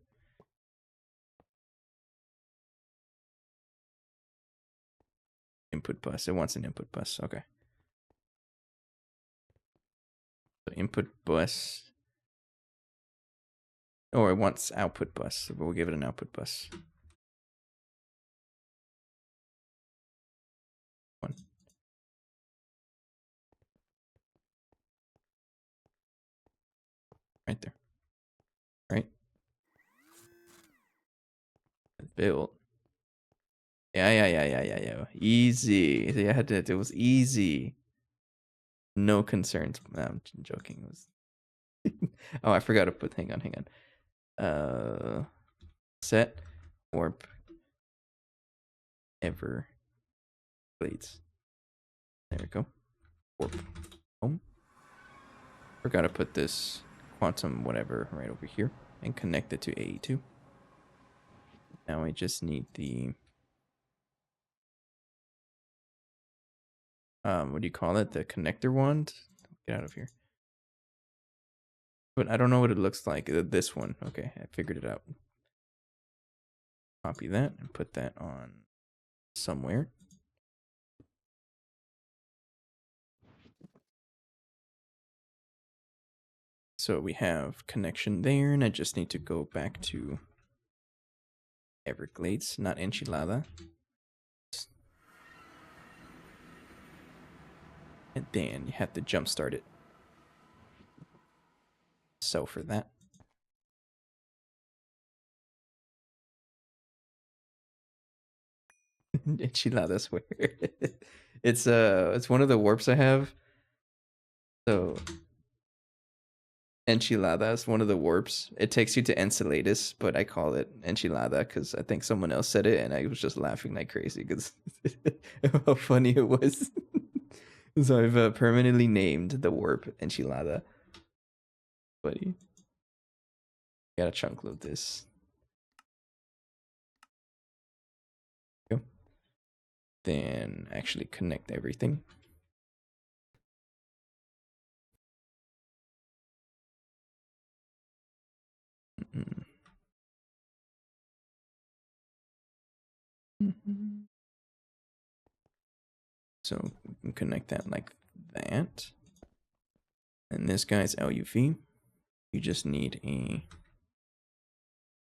[SPEAKER 1] Input bus. It wants an input bus. Okay. input bus. Or it wants output bus, but we'll give it an output bus. One. Right there. Right? Built. Yeah. Easy. See, I had to. It was easy. No concerns. No, I'm joking. It was. Oh, I forgot to put. Hang on. Set warp Everglades. There we go. Warp home. Forgot to put this quantum whatever right over here and connect it to AE2. Now I just need the what do you call it? The connector wand? Get out of here. But I don't know what it looks like. This one. Okay, I figured it out. Copy that and put that on somewhere. So we have connection there, and I just need to go back to Everglades, not Enchilada. And then you have to jump start it. So for that. Enchiladas where it's one of the warps I have. So enchiladas, one of the warps. It takes you to Enceladus, but I call it enchilada because I think someone else said it, and I was just laughing like crazy because how funny it was. So I've permanently named the warp enchilada. Buddy, gotta chunk load this. Go. Then actually connect everything. So we can connect that like that. And this guy's LUV. You just need a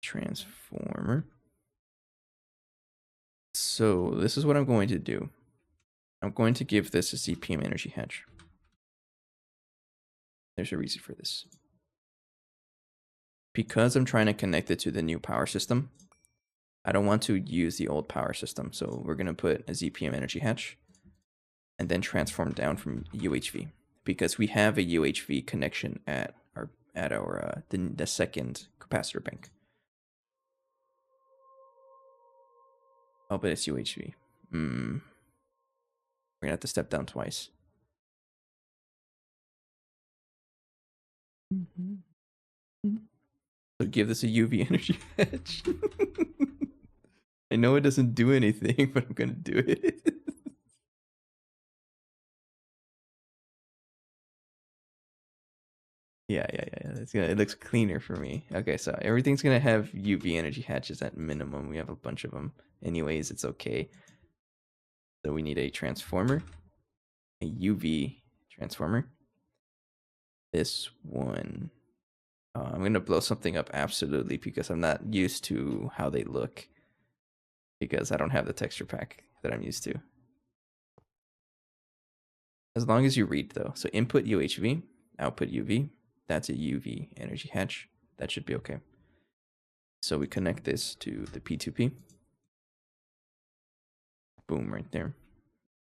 [SPEAKER 1] transformer. So this is what I'm going to do. I'm going to give this a CPM energy hatch. There's a reason for this. Because I'm trying to connect it to the new power system, I don't want to use the old power system. So we're going to put a ZPM energy hatch and then transform down from UHV. Because we have a UHV connection at our the second capacitor bank. Oh, but it's UHV. We're gonna have to step down twice. So give this a UV energy hatch. I know it doesn't do anything, but I'm gonna do it. Yeah. It looks cleaner for me. Okay, so everything's gonna have UV energy hatches at minimum. We have a bunch of them. Anyways, it's okay. So we need a transformer, a UV transformer. This one, I'm gonna blow something up absolutely because I'm not used to how they look. Because I don't have the texture pack that I'm used to. As long as you read though. So input UHV, output UV. That's a UV energy hatch. That should be okay. So we connect this to the P2P. Boom, right there.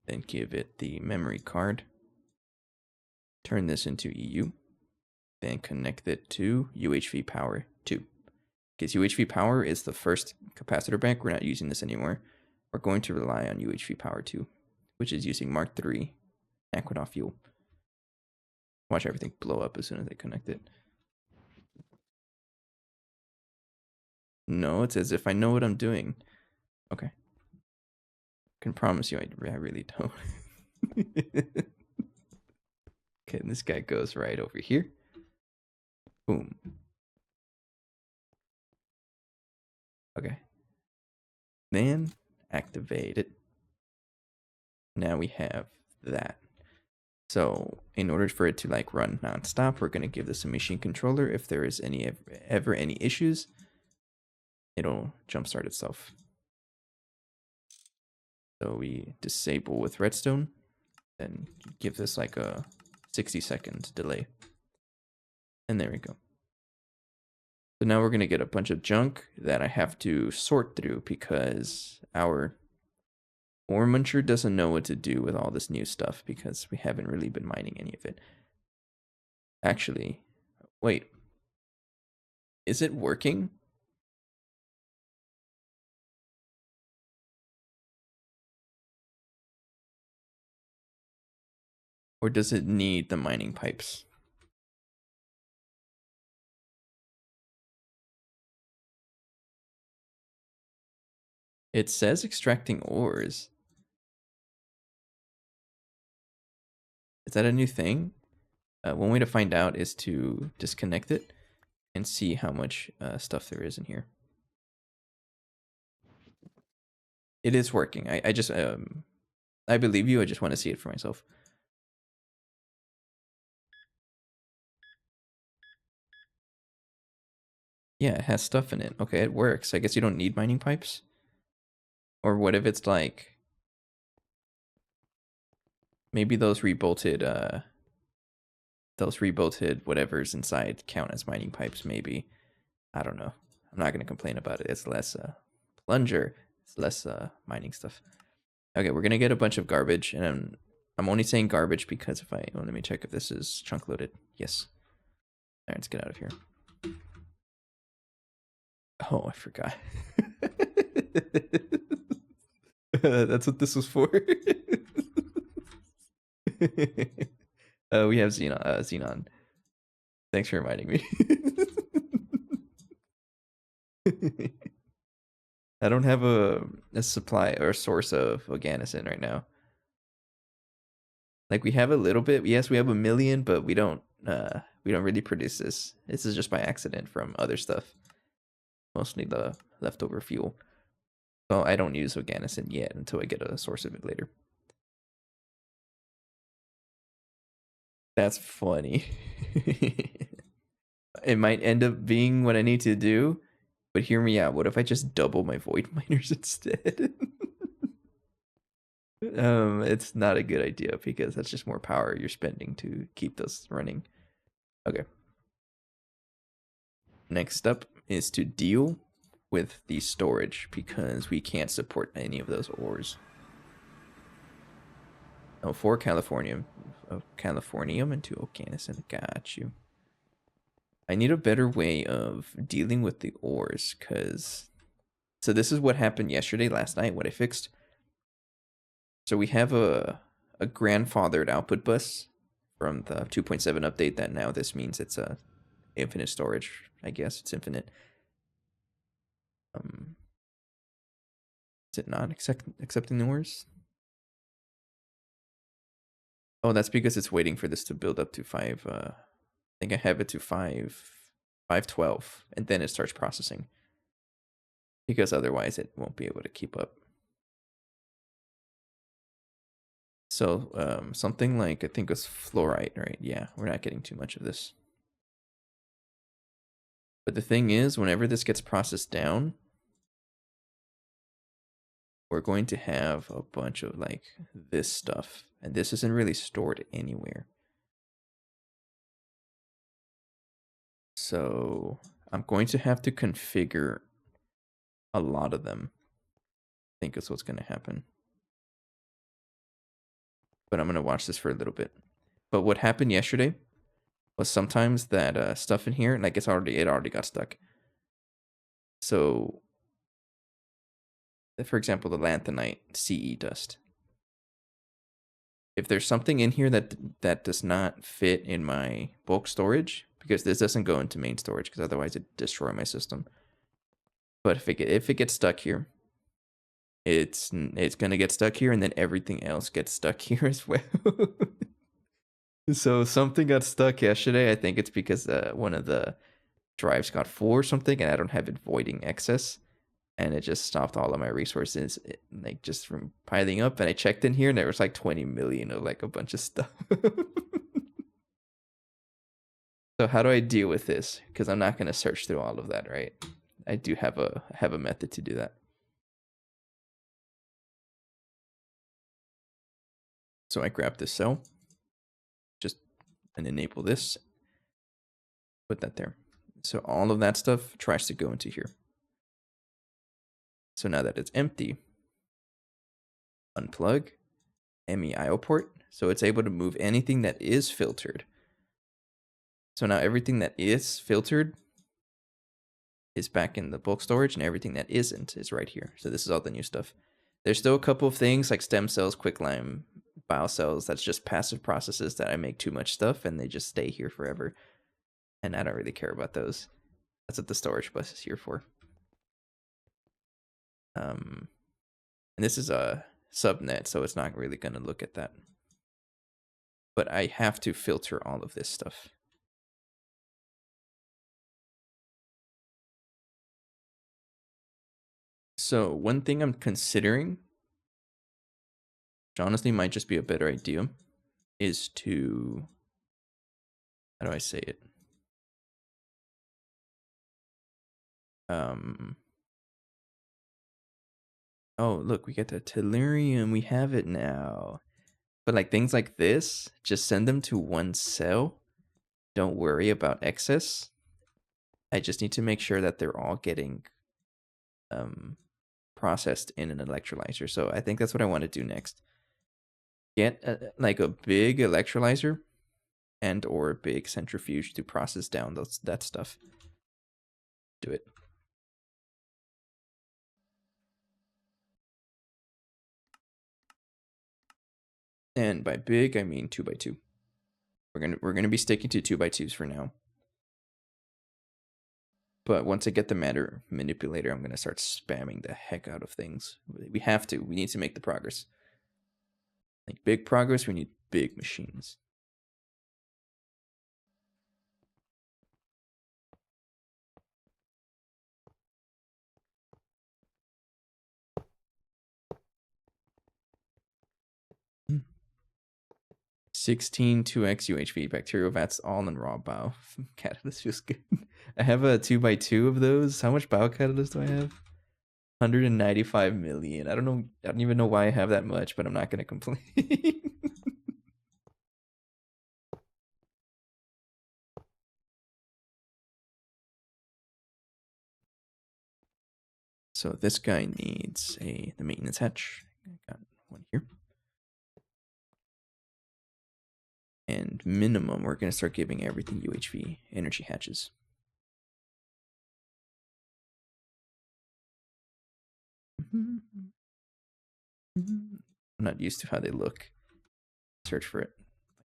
[SPEAKER 1] Then give it the memory card. Turn this into EU. Then connect it to UHV power 2. Because UHV power is the first capacitor bank. We're not using this anymore. We're going to rely on UHV power 2, which is using Mark III Aquanaut fuel. Watch everything blow up as soon as they connect it. No, it's as if I know what I'm doing. Okay. Can promise you I really don't. Okay, and this guy goes right over here. Boom. Okay. Then activate it. Now we have that. So in order for it to like run nonstop, we're gonna give this a machine controller. If there is ever any issues, it'll jumpstart itself. So we disable with redstone, then give this like a 60-second delay. And there we go. So now we're gonna get a bunch of junk that I have to sort through because our ore muncher doesn't know what to do with all this new stuff because we haven't really been mining any of it. Actually, wait. Is it working? Or does it need the mining pipes? It says extracting ores. Is that a new thing? One way to find out is to disconnect it and see how much stuff there is in here. It is working. I just, I believe you. I just want to see it for myself. Yeah, it has stuff in it. Okay, it works. I guess you don't need mining pipes. Or what if it's like, maybe those rebolted whatever's inside count as mining pipes, maybe. I don't know. I'm not gonna complain about it. It's less plunger. It's less mining stuff. Okay, we're gonna get a bunch of garbage, and I'm only saying garbage because if let me check if this is chunk loaded. Yes. All right, let's get out of here. Oh, I forgot. That's what this was for. We have Xenon. Thanks for reminding me. I don't have a supply or source of Organicin right now. Like we have a little bit. Yes, we have 1 million, but we don't really produce this. This is just by accident from other stuff. Mostly the leftover fuel. So I don't use Organicin yet until I get a source of it later. That's funny. It might end up being what I need to do, but hear me out. What if I just double my void miners instead? It's not a good idea because that's just more power you're spending to keep this running. Okay. Next up is to deal with the storage because we can't support any of those ores. Oh, 4 Californium into Organicin. Got you. I need a better way of dealing with the ores because... So this is what happened last night, what I fixed. So we have a grandfathered output bus from the 2.7 update that now this means it's a infinite storage. I guess it's infinite. Is it not accepting the ores? Oh, that's because it's waiting for this to build up to 5. I think I have it to 512, and then it starts processing. Because otherwise it won't be able to keep up. So something like, I think it's fluorite, right? Yeah, we're not getting too much of this. But the thing is, whenever this gets processed down, we're going to have a bunch of like this stuff. And this isn't really stored anywhere. So I'm going to have to configure a lot of them. I think is what's going to happen. But I'm going to watch this for a little bit. But what happened yesterday was sometimes that stuff in here, like it already got stuck. So, for example, the lanthanite CE dust. If there's something in here that does not fit in my bulk storage, because this doesn't go into main storage, because otherwise it'd destroy my system. But if it gets stuck here, it's gonna get stuck here, and then everything else gets stuck here as well. So something got stuck yesterday. I think it's because one of the drives got full or something, and I don't have it voiding excess. and it just stopped all of my resources, like just from piling up. And I checked in here, and there was like 20 million of like a bunch of stuff. So how do I deal with this? Because I'm not going to search through all of that, right? I do have a method to do that. So I grab this cell, just and enable this, put that there. So all of that stuff tries to go into here. So now that it's empty, unplug MEIO port. So it's able to move anything that is filtered. So now everything that is filtered is back in the bulk storage, and everything that isn't is right here. So this is all the new stuff. There's still a couple of things like stem cells, quicklime, bio cells. That's just passive processes that I make too much stuff and they just stay here forever. And I don't really care about those. That's what the storage bus is here for. And this is a subnet, so it's not really going to look at that. But I have to filter all of this stuff. So one thing I'm considering, which honestly might just be a better idea, is to, how do I say it? Oh, look, we get the tellurium. We have it now. But like things like this, just send them to one cell. Don't worry about excess. I just need to make sure that they're all getting processed in an electrolyzer. So I think that's what I want to do next. Get like a big electrolyzer and or a big centrifuge to process down that stuff. Do it. And by big, I mean 2x2. We're gonna be sticking to 2x2s for now. But once I get the matter manipulator, I'm gonna start spamming the heck out of things. We have to. We need to make the progress. Like big progress, we need big machines. Mm. 16 2x UHV bacterial vats all in raw bio. Catalyst feels good. I have a 2x2 of those. How much bio catalyst do I have? 195 million. I don't even know why I have that much, but I'm not gonna complain. So this guy needs the maintenance hatch. I got one here. And minimum, we're going to start giving everything UHV energy hatches. I'm not used to how they look. Search for it.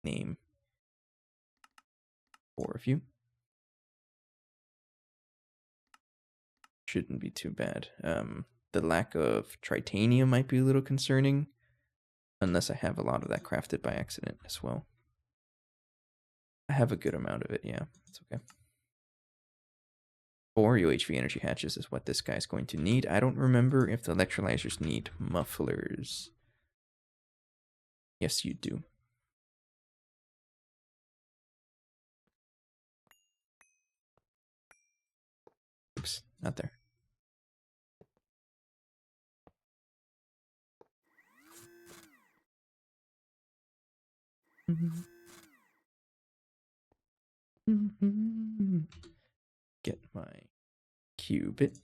[SPEAKER 1] Name. 4 of you. Shouldn't be too bad. The lack of tritanium might be a little concerning. Unless I have a lot of that crafted by accident as well. I have a good amount of it, yeah. It's okay. 4 UHV energy hatches is what this guy's going to need. I don't remember if the electrolyzers need mufflers. Yes, you do. Oops, not there. Get my qubit.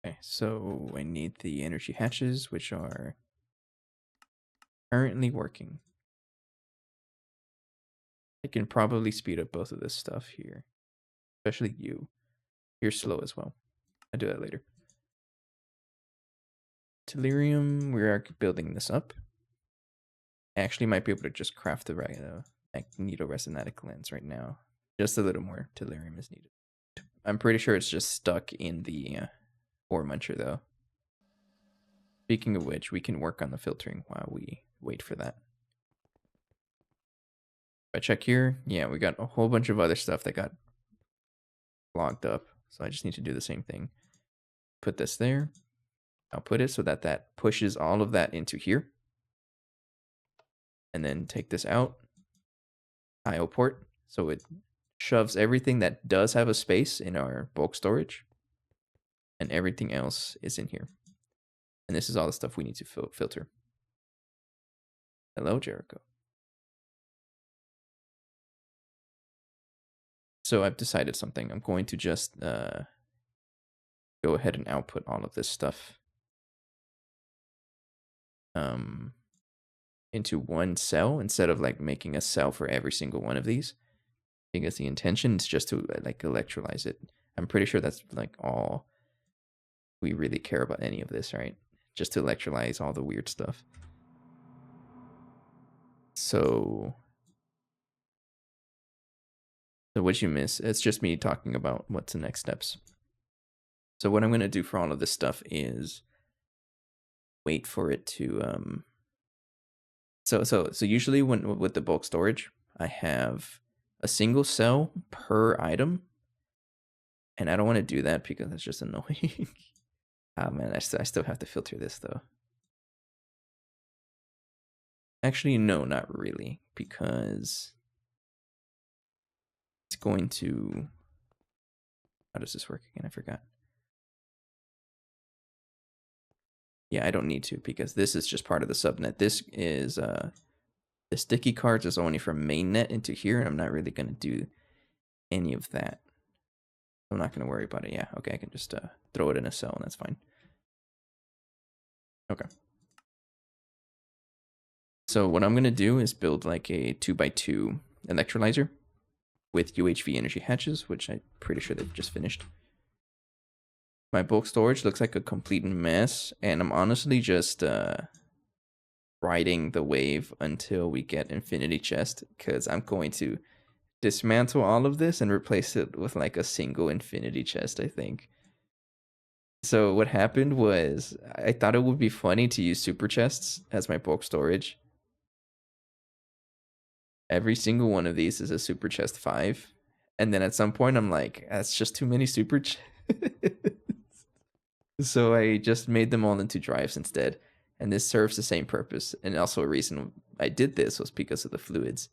[SPEAKER 1] Okay, so I need the energy hatches, which are currently working. I can probably speed up both of this stuff here, especially you. You're slow as well. I'll do that later. Tellurium, we are building this up. I actually might be able to just craft the magnetoresonatic lens right now. Just a little more tellurium is needed. I'm pretty sure it's just stuck in the ore muncher though. Speaking of which, we can work on the filtering while we wait for that. If I check here, yeah, we got a whole bunch of other stuff that got logged up. So I just need to do the same thing. Put this there. I'll put it so that that pushes all of that into here. And then take this out. IO port. So it shoves everything that does have a space in our bulk storage. And everything else is in here. And this is all the stuff we need to filter. Hello, Jericho. So I've decided something. I'm going to just go ahead and output all of this stuff into one cell instead of like making a cell for every single one of these. Because the intention is just to like electrolyze it. I'm pretty sure that's like all we really care about any of this, right? Just to electrolyze all the weird stuff. So what you miss, it's just me talking about what's the next steps. So what I'm going to do for all of this stuff is wait for it to so usually when with the bulk storage, I have a single cell per item, and I don't want to do that because that's just annoying. Ah man, I still have to filter this though. Actually, no, not really, because it's going to. How does this work again? I forgot. Yeah, I don't need to because this is just part of the subnet. This is the sticky cards is only from mainnet into here, and I'm not really going to do any of that. I'm not going to worry about it. Yeah, okay, I can just throw it in a cell, and that's fine. Okay. So what I'm going to do is build like a 2x2 electrolyzer with UHV energy hatches, which I'm pretty sure they've just finished. My bulk storage looks like a complete mess, and I'm honestly just riding the wave until we get infinity chest, because I'm going to dismantle all of this and replace it with like a single infinity chest, I think. So what happened was I thought it would be funny to use super chests as my bulk storage. Every single one of these is a super chest 5. And then at some point I'm like, that's just too many super chests. So I just made them all into drives instead. And this serves the same purpose. And also a reason I did this was because of the fluids.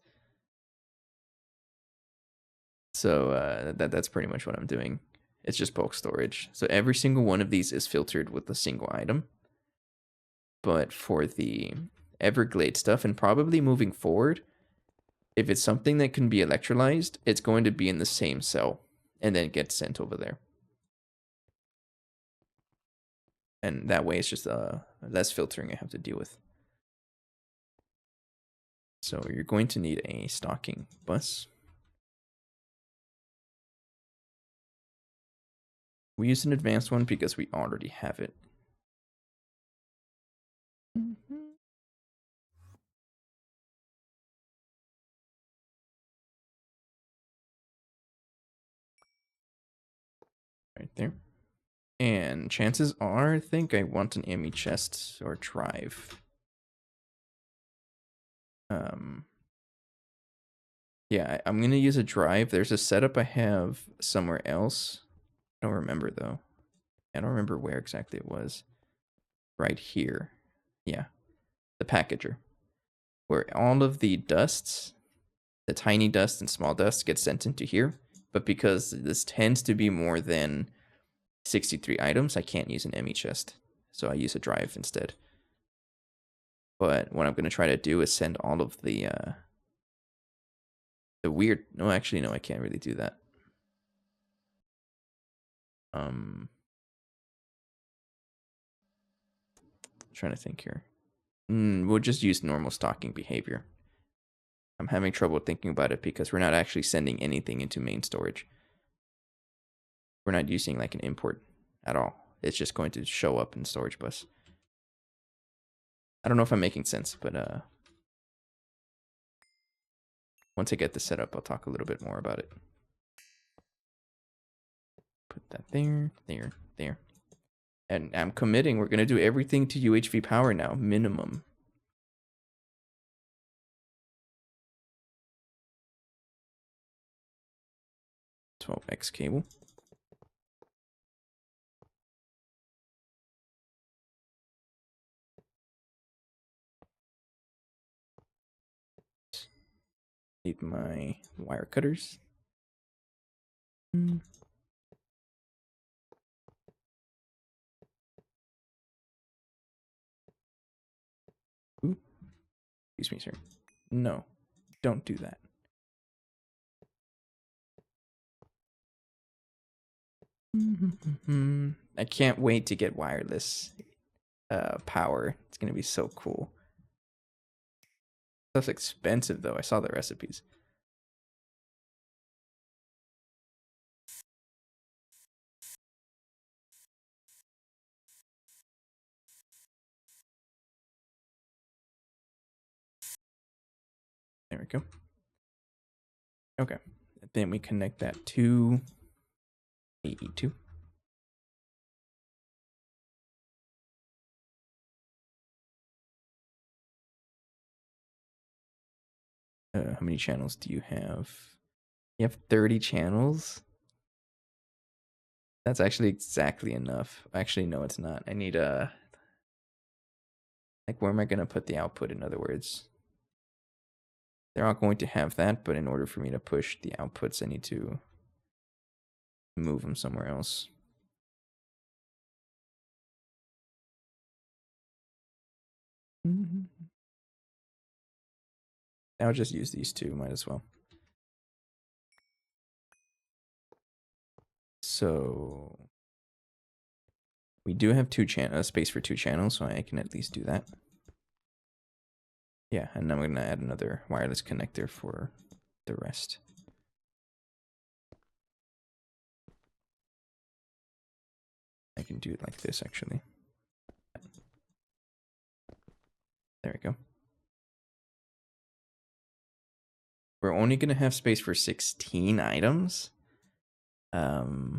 [SPEAKER 1] So that's pretty much what I'm doing. It's just bulk storage. So every single one of these is filtered with a single item. But for the Everglade stuff, and probably moving forward, if it's something that can be electrolyzed, it's going to be in the same cell and then get sent over there. And that way it's just less filtering I have to deal with. So you're going to need a stocking bus. We use an advanced one because we already have it. Right there. And chances are, I think I want an ME chest or drive. Yeah, I'm going to use a drive. There's a setup I have somewhere else. I don't remember, though. I don't remember where exactly it was. Right here. Yeah. The packager. Where all of the dusts, the tiny dust and small dust, get sent into here. But because this tends to be more than 63 items, I can't use an ME chest. So I use a drive instead. But what I'm going to try to do is send all of the weird... No, actually, no, I can't really do that. Trying to think here. We'll just use normal stocking behavior. I'm having trouble thinking about it because we're not actually sending anything into main storage. We're not using like an import at all. It's just going to show up in storage bus. I don't know if I'm making sense, but once I get this set up, I'll talk a little bit more about it. Put that there, there, there. And I'm committing, we're going to do everything to UHV power now, minimum. .12x cable. Need my wire cutters. Ooh. Excuse me, sir. No, don't do that. I can't wait to get wireless power. It's gonna be so cool. Stuff's expensive though. I saw the recipes. There we go. Okay. And then we connect that to AE2. How many channels do you have? You have 30 channels? That's actually exactly enough. Actually, no, it's not. I need a... Like, where am I going to put the output, in other words? They're not going to have that, but in order for me to push the outputs, I need to move them somewhere else. I'll just use these two, might as well. So we do have space for 2 channels, so I can at least do that. Yeah, and I'm going to add another wireless connector for the rest. I can do it like this, actually. There we go. We're only going to have space for 16 items. I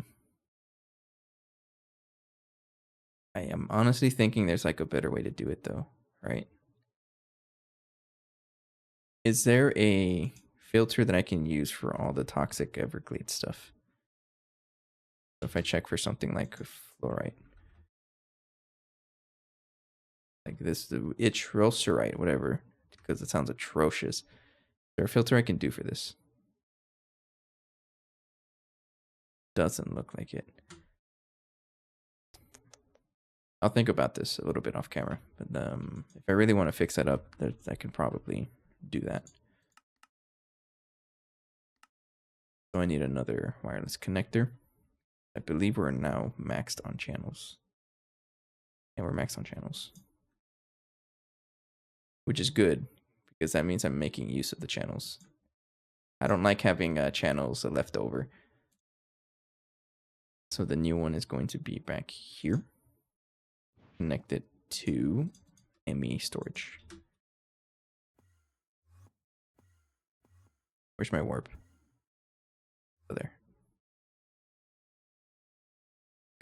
[SPEAKER 1] am honestly thinking there's like a better way to do it though, right? Is there a filter that I can use for all the toxic Everglades stuff? If I check for something like fluorite. Like this, the ichrocerite, whatever, because it sounds atrocious. Is there a filter I can do for this? Doesn't look like it. I'll think about this a little bit off camera, but if I really want to fix that up, I can probably do that. So I need another wireless connector. I believe we're now maxed on channels. Yeah, we're maxed on channels. Which is good, because that means I'm making use of the channels. I don't like having channels left over. So the new one is going to be back here. Connected to ME storage. Where's my warp? Oh, there.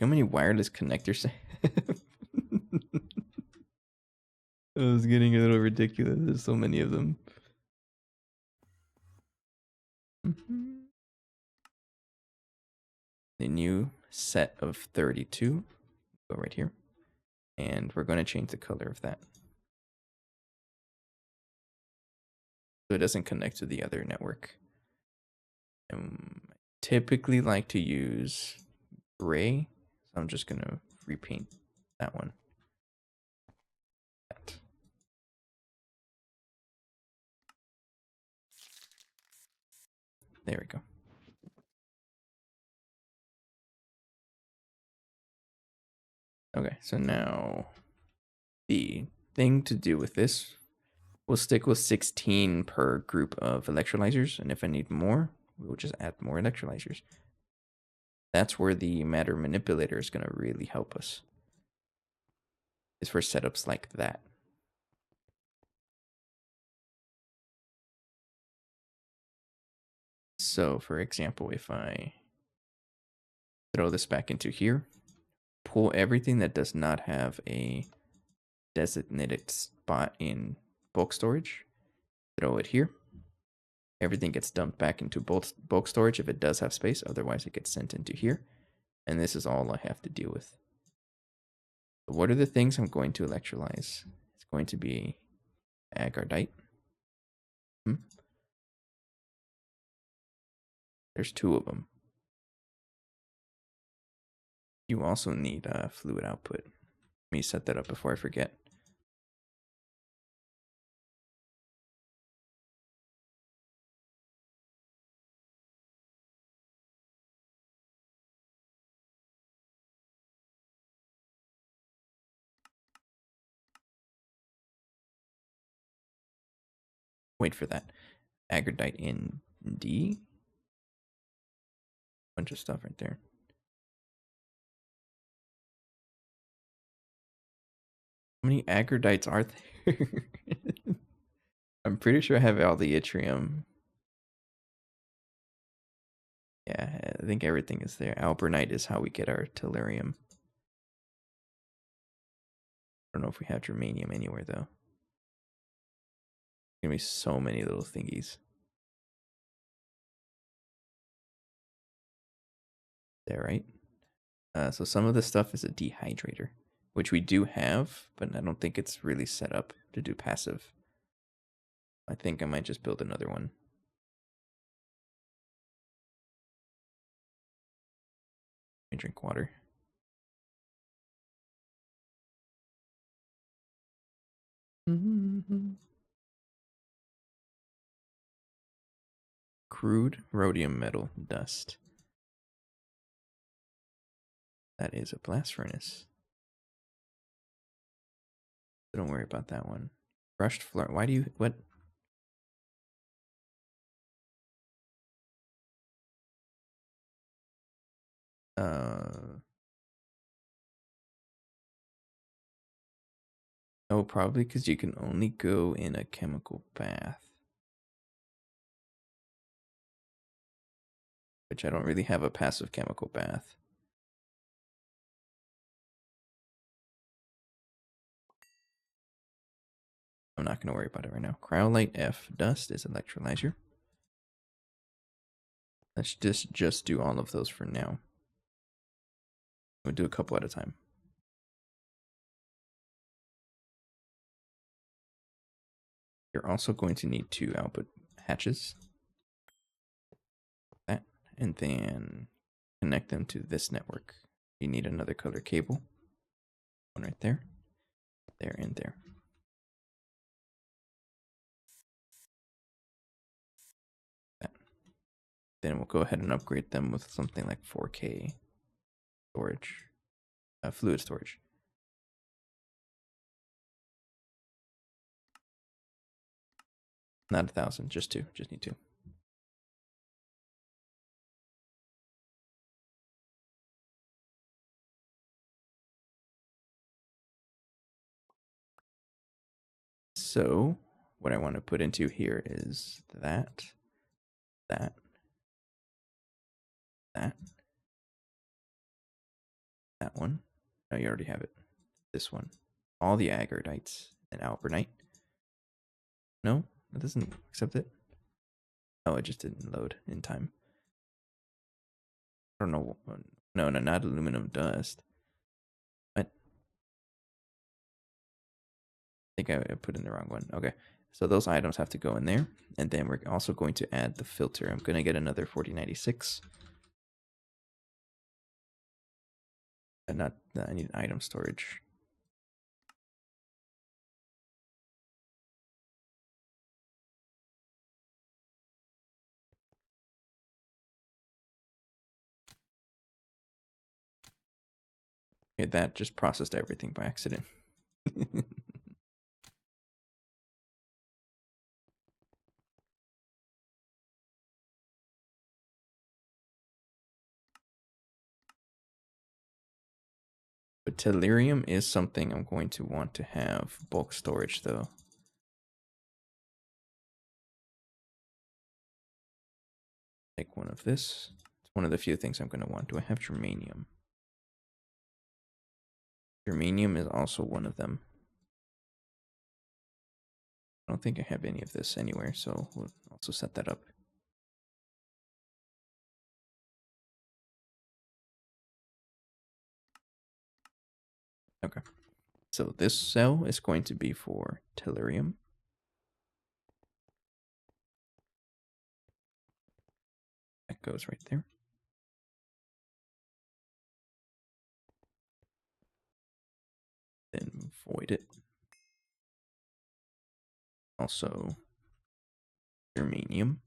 [SPEAKER 1] How many wireless connectors? It was getting a little ridiculous. There's so many of them. The new set of 32. Go right here. And we're going to change the color of that. So it doesn't connect to the other network. I typically like to use gray. So I'm just going to repaint that one. There we go. Okay, so now the thing to do with this We'll stick with 16 per group of electrolyzers, and if I need more, we'll just add more electrolyzers. That's where the matter manipulator is going to really help us. Is for setups like that. So, for example, if I throw this back into here, pull everything that does not have a designated spot in bulk storage, throw it here. Everything gets dumped back into bulk storage if it does have space, otherwise it gets sent into here. And this is all I have to deal with. But what are the things I'm going to electrolyze? It's going to be agardite. There's 2 of them. You also need fluid output. Let me set that up before I forget. Wait for that. Agardite in D. Bunch of stuff right there. How many agardites are there? I'm pretty sure I have all the yttrium. Yeah, I think everything is there. Albernite is how we get our tellurium. I don't know if we have germanium anywhere though. There's gonna be so many little thingies. There, right? So some of the stuff is a dehydrator, which we do have, but I don't think it's really set up to do passive. I think I might just build another one. I drink water. Crude rhodium metal dust. That is a blast furnace. So don't worry about that one. Brushed floor. Why do you what? Oh, probably because you can only go in a chemical bath. Which I don't really have a passive chemical bath. I'm not going to worry about it right now. Cryolite F dust is electrolyzer. Let's just do all of those for now. We'll do a couple at a time. You're also going to need 2 output hatches. That, and then connect them to this network. You need another color cable. One right there, there, and there. That. Then we'll go ahead and upgrade them with something like 4K storage, fluid storage. Not 1,000, just 2. Just need 2. So what I want to put into here is that, that, that one. No, you already have it. This one. All the agardites and albernite. No, it doesn't accept it. Oh, it just didn't load in time. I don't know. No, not aluminum dust. What? I think I put in the wrong one. Okay. So those items have to go in there. And then we're also going to add the filter. I'm going to get another 4096. And I need item storage. Okay, that just processed everything by accident. But tellurium is something I'm going to want to have bulk storage, though. Take one of this. It's one of the few things I'm going to want. Do I have germanium? Germanium is also one of them. I don't think I have any of this anywhere, so we'll also set that up. Okay. So this cell is going to be for tellurium. That goes right there. Then void it. Also germanium.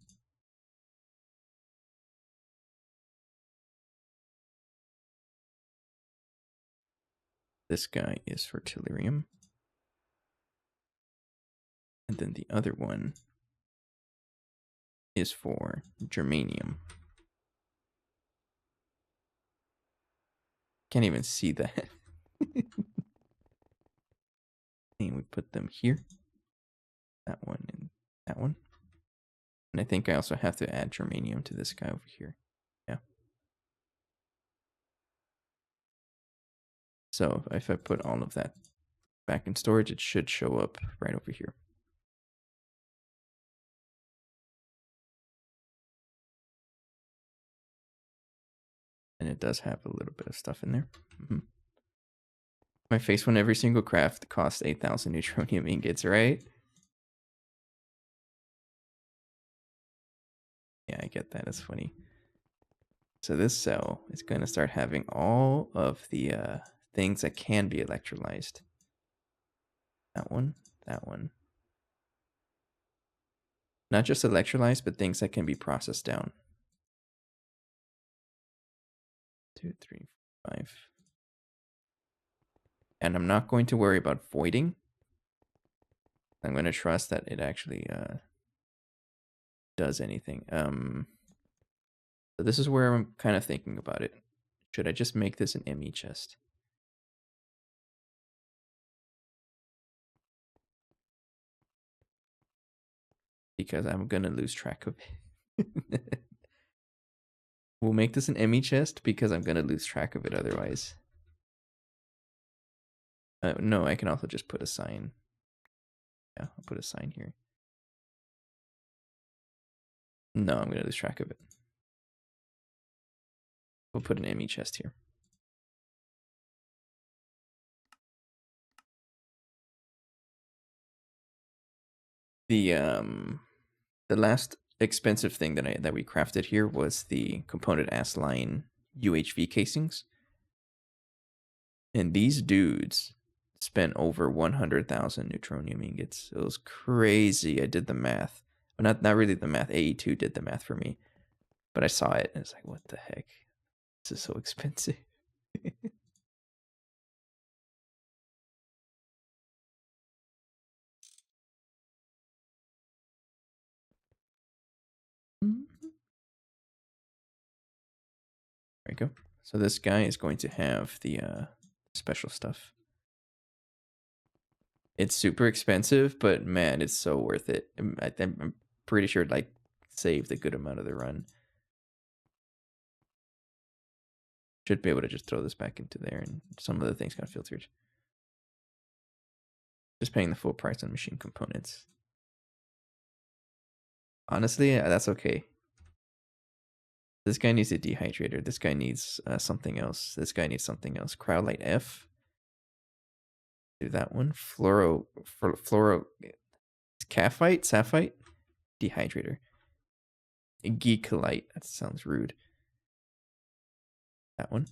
[SPEAKER 1] This guy is for tellurium. And then the other one is for germanium. Can't even see that. And we put them here. That one and that one. And I think I also have to add germanium to this guy over here. Yeah. So if I put all of that back in storage, it should show up right over here. And it does have a little bit of stuff in there. My face when every single craft costs 8,000 neutronium ingots, right? Yeah, I get that. It's funny. So this cell is going to start having all of the things that can be electrolyzed. That one, that one. Not just electrolyzed, but things that can be processed down. 2, 3, 5. And I'm not going to worry about voiding. I'm going to trust that it actually does anything. So this is where I'm kind of thinking about it. Should I just make this an ME chest? Because I'm going to lose track of it. We'll make this an ME chest because I'm going to lose track of it otherwise. No, I can also just put a sign. Yeah, I'll put a sign here. No, I'm going to lose track of it. We'll put an ME chest here. The last expensive thing that we crafted here was the component ass line UHV casings. And these dudes spent over 100,000 neutronium ingots. It was crazy. I did the math. Well, not really the math. AE2 did the math for me. But I saw it and it's like, what the heck? This is so expensive. There we go. So this guy is going to have the special stuff. It's super expensive, but man, it's so worth it. I'm pretty sure it like saved a good amount of the run. Should be able to just throw this back into there, and some of the things got filtered. Just paying the full price on machine components. Honestly, that's okay. This guy needs a dehydrator. This guy needs something else. This guy needs something else. Crowdlight F. Do that one. Fluoro. Sapphite? Dehydrator. Geekolite. That sounds rude. That one.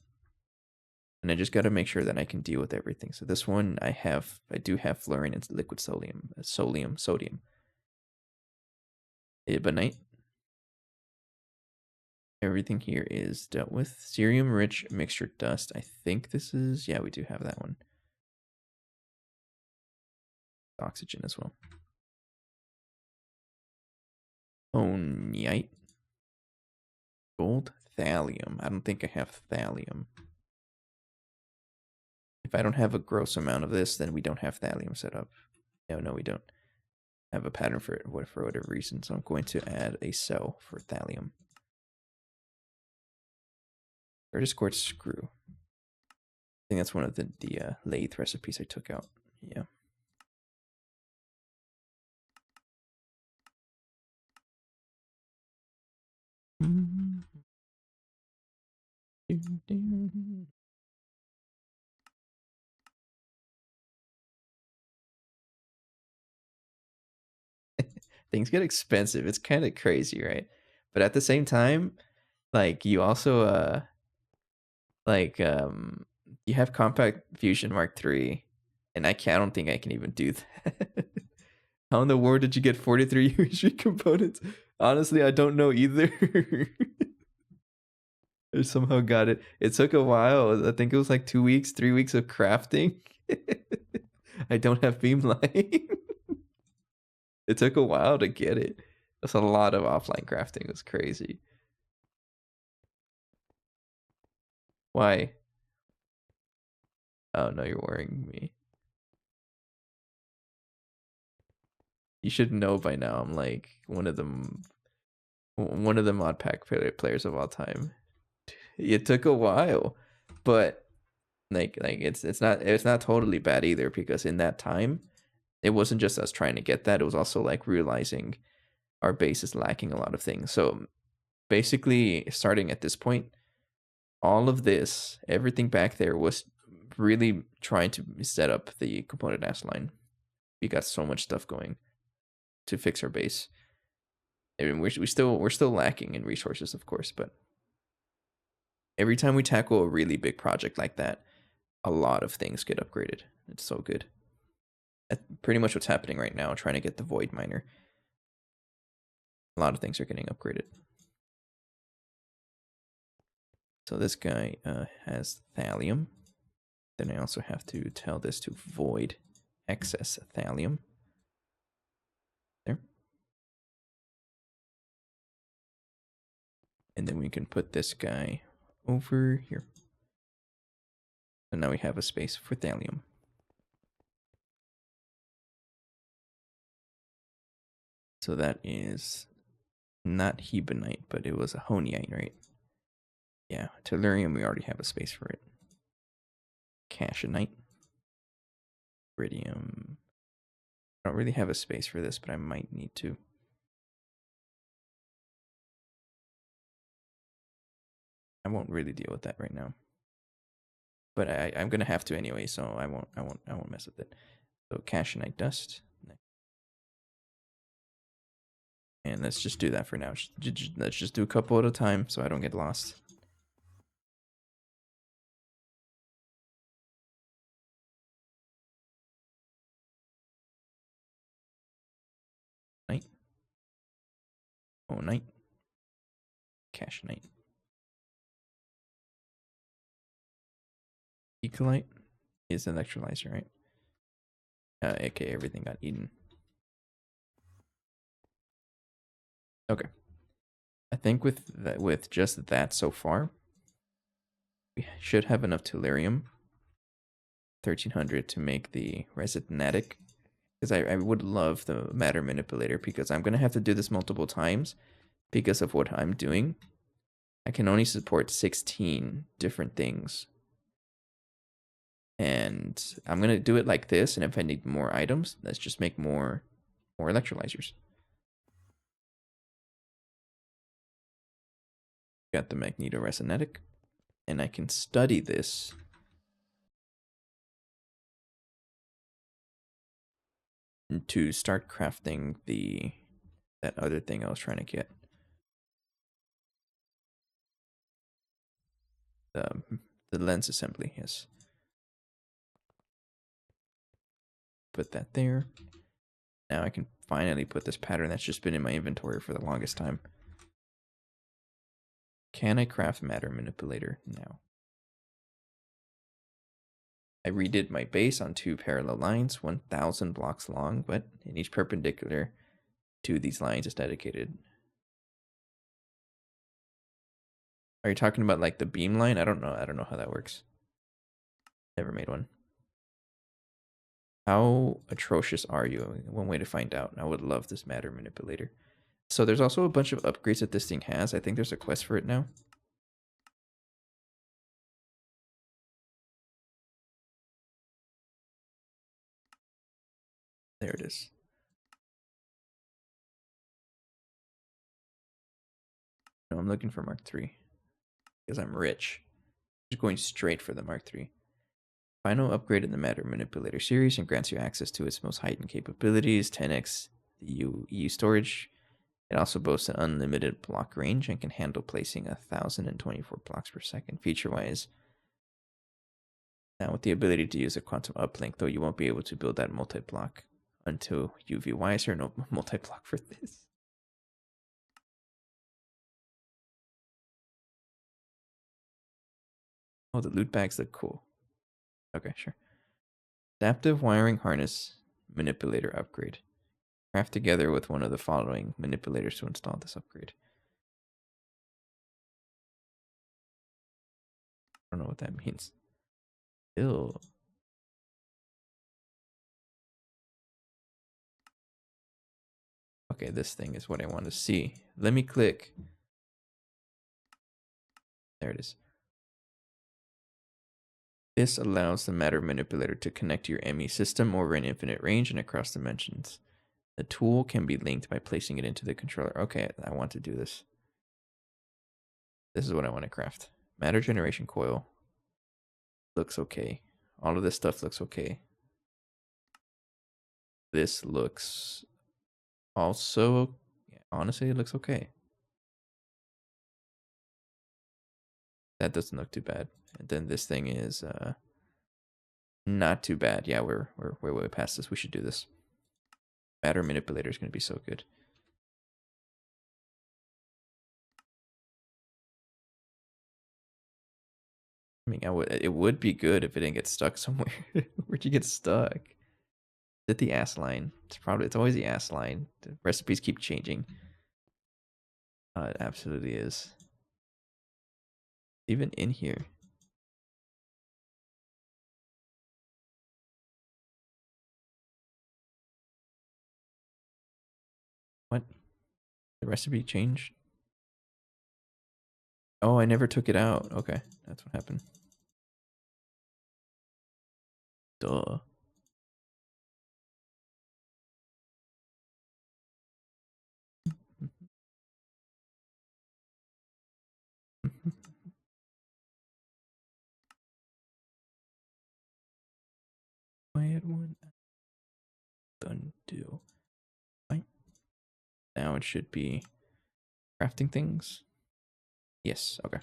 [SPEAKER 1] And I just got to make sure that I can deal with everything. So this one, I do have fluorine and liquid sodium. Ebonite. Everything here is dealt with. Cerium-rich mixture dust. I think this is... Yeah, we do have that one. Oxygen as well. Onite. Gold. Thallium. I don't think I have thallium. If I don't have a gross amount of this, then we don't have thallium set up. No, we don't have a pattern for it for whatever reason. So I'm going to add a cell for thallium. Curtis quartz screw. I think that's one of the lathe recipes I took out. Yeah. Things get expensive. It's kind of crazy, right? But at the same time, like you also like you have compact fusion mark 3 and I don't think I can even do that. How in the world did you get 43 UHV components? Honestly, I don't know either. I somehow got it. It took a while. I think it was like 2 weeks, 3 weeks of crafting. I don't have beamline. It took a while to get it. That's a lot of offline crafting. It was crazy. Why? Oh no, you're worrying me. You should know by now. I'm like one of the mod pack players of all time. It took a while, but like it's not totally bad either, because in that time it wasn't just us trying to get that, it was also like realizing our base is lacking a lot of things. So basically starting at this point, all of this, everything back there was really trying to set up the component ass line. We got so much stuff going to fix our base. I mean, we're still lacking in resources, of course, but every time we tackle a really big project like that, a lot of things get upgraded. It's so good. That's pretty much what's happening right now, trying to get the void miner. A lot of things are getting upgraded. So this guy has thallium. Then I also have to tell this to void excess thallium. There. And then we can put this guy over here. So now we have a space for thallium. So that is not hebonite, but it was a honeyite, right? Yeah, tellurium, we already have a space for it. Cashinite. Iridium. I don't really have a space for this, but I might need to. I won't really deal with that right now. But I'm gonna have to anyway, so I won't mess with it. So cashinite dust. And let's just do that for now. Let's just do a couple at a time so I don't get lost. Night. Oh, night. Cashinite. Ecolite is an electrolyzer, right? Okay, everything got eaten. Okay. I think with just that so far, we should have enough tellurium. 1300 to make the resinatic. Because I would love the matter manipulator, because I'm going to have to do this multiple times because of what I'm doing. I can only support 16 different things. And I'm going to do it like this, and if I need more items, let's just make more electrolyzers. Got the magnetoresinatic, and I can study this to start crafting that other thing I was trying to get. The lens assembly, yes. Put that there. Now I can finally put this pattern that's just been in my inventory for the longest time. Can I craft matter manipulator now? I redid my base on 2 parallel lines, 1,000 blocks long, but in each perpendicular to these lines is dedicated. Are you talking about like the beam line? I don't know how that works. Never made one. How atrocious are you? One way to find out. I would love this matter manipulator. So there's also a bunch of upgrades that this thing has. I think there's a quest for it now. There it is. No, I'm looking for Mark III because I'm rich. Just going straight for the Mark III. Final upgrade in the Matter Manipulator series and grants you access to its most heightened capabilities, 10x the EU storage. It also boasts an unlimited block range and can handle placing 1,024 blocks per second. Feature-wise, now with the ability to use a quantum uplink, though you won't be able to build that multi-block until UV. Why is there no multi-block for this? Oh, the loot bags look cool. Okay, sure. Adaptive wiring harness manipulator upgrade. Craft together with one of the following manipulators to install this upgrade. I don't know what that means. Ew. Okay, this thing is what I want to see. Let me click. There it is. This allows the matter manipulator to connect to your ME system over an infinite range and across dimensions. The tool can be linked by placing it into the controller. Okay, I want to do this. This is what I want to craft. Matter generation coil. Looks okay. All of this stuff looks okay. This looks also, yeah, honestly, it looks okay. That doesn't look too bad. And then this thing is not too bad. Yeah, we're way past this. We should do this. Matter manipulator is going to be so good. I mean, it would be good if it didn't get stuck somewhere. Where'd you get stuck? Is it the ass line? It's always the ass line. The recipes keep changing. It absolutely is. Even in here. What? The recipe changed? Oh, I never took it out. Okay, that's what happened. Duh. Quiet one. Undo. Right. Now it should be crafting things. Yes, okay.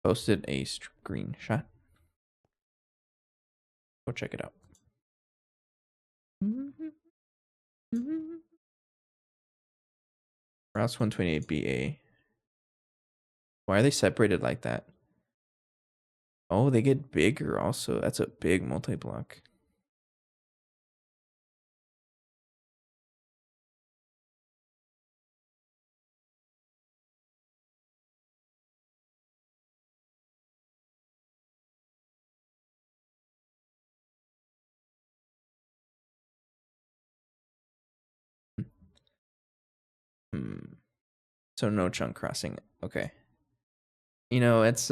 [SPEAKER 1] Posted a screenshot. Go check it out. Routes 128BA. Why are they separated like that? Oh, they get bigger also. That's a big multi-block. Hmm. So no chunk crossing. Okay. You know, it's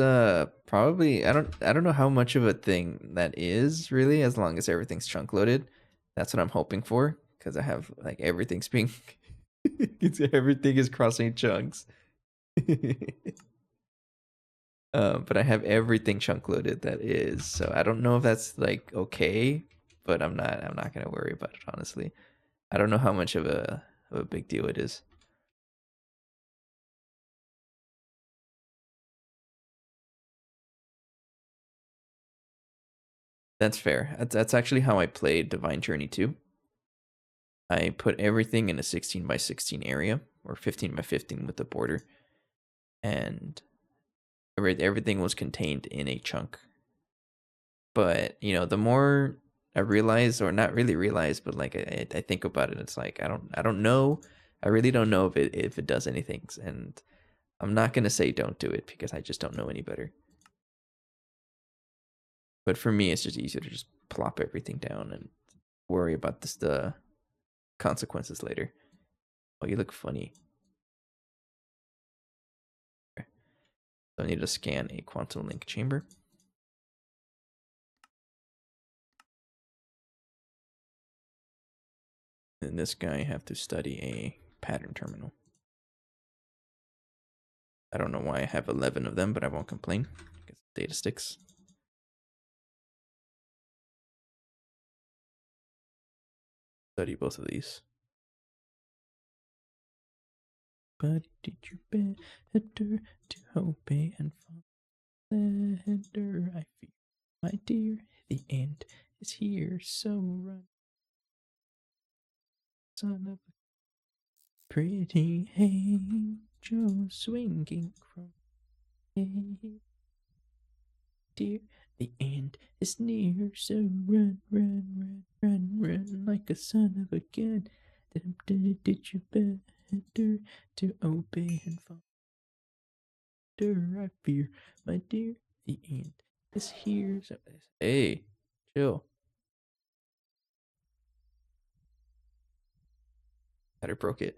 [SPEAKER 1] probably I don't know how much of a thing that is really, as long as everything's chunk loaded. That's what I'm hoping for, because I have like everything's being everything is crossing chunks. But I have everything chunk loaded that is. So I don't know if that's like okay, but I'm not gonna worry about it, honestly. I don't know how much of a big deal it is. That's fair. That's actually how I played Divine Journey 2. I put everything in a 16 by 16 area, or 15 by 15 with the border, and everything was contained in a chunk. But you know, the more I realize, or not really realize, but like I think about it, it's like I don't know. I really don't know if it does anything, and I'm not gonna say don't do it because I just don't know any better. But for me, it's just easier to just plop everything down and worry about the consequences later. Oh, you look funny. Okay. So I need to scan a quantum link chamber. And this guy have to study a pattern terminal. I don't know why I have 11 of them, but I won't complain. Because data sticks. Study both of these. But did you better to obey and follow the header? I fear, my dear, the end is here, so run. Son of a pretty angel swinging from a dear, the end is near, so run, run, run, run, run like a son of a gun. Did you better to obey and follow? I fear, my dear, the end is here. So, hey, chill. Better broke it.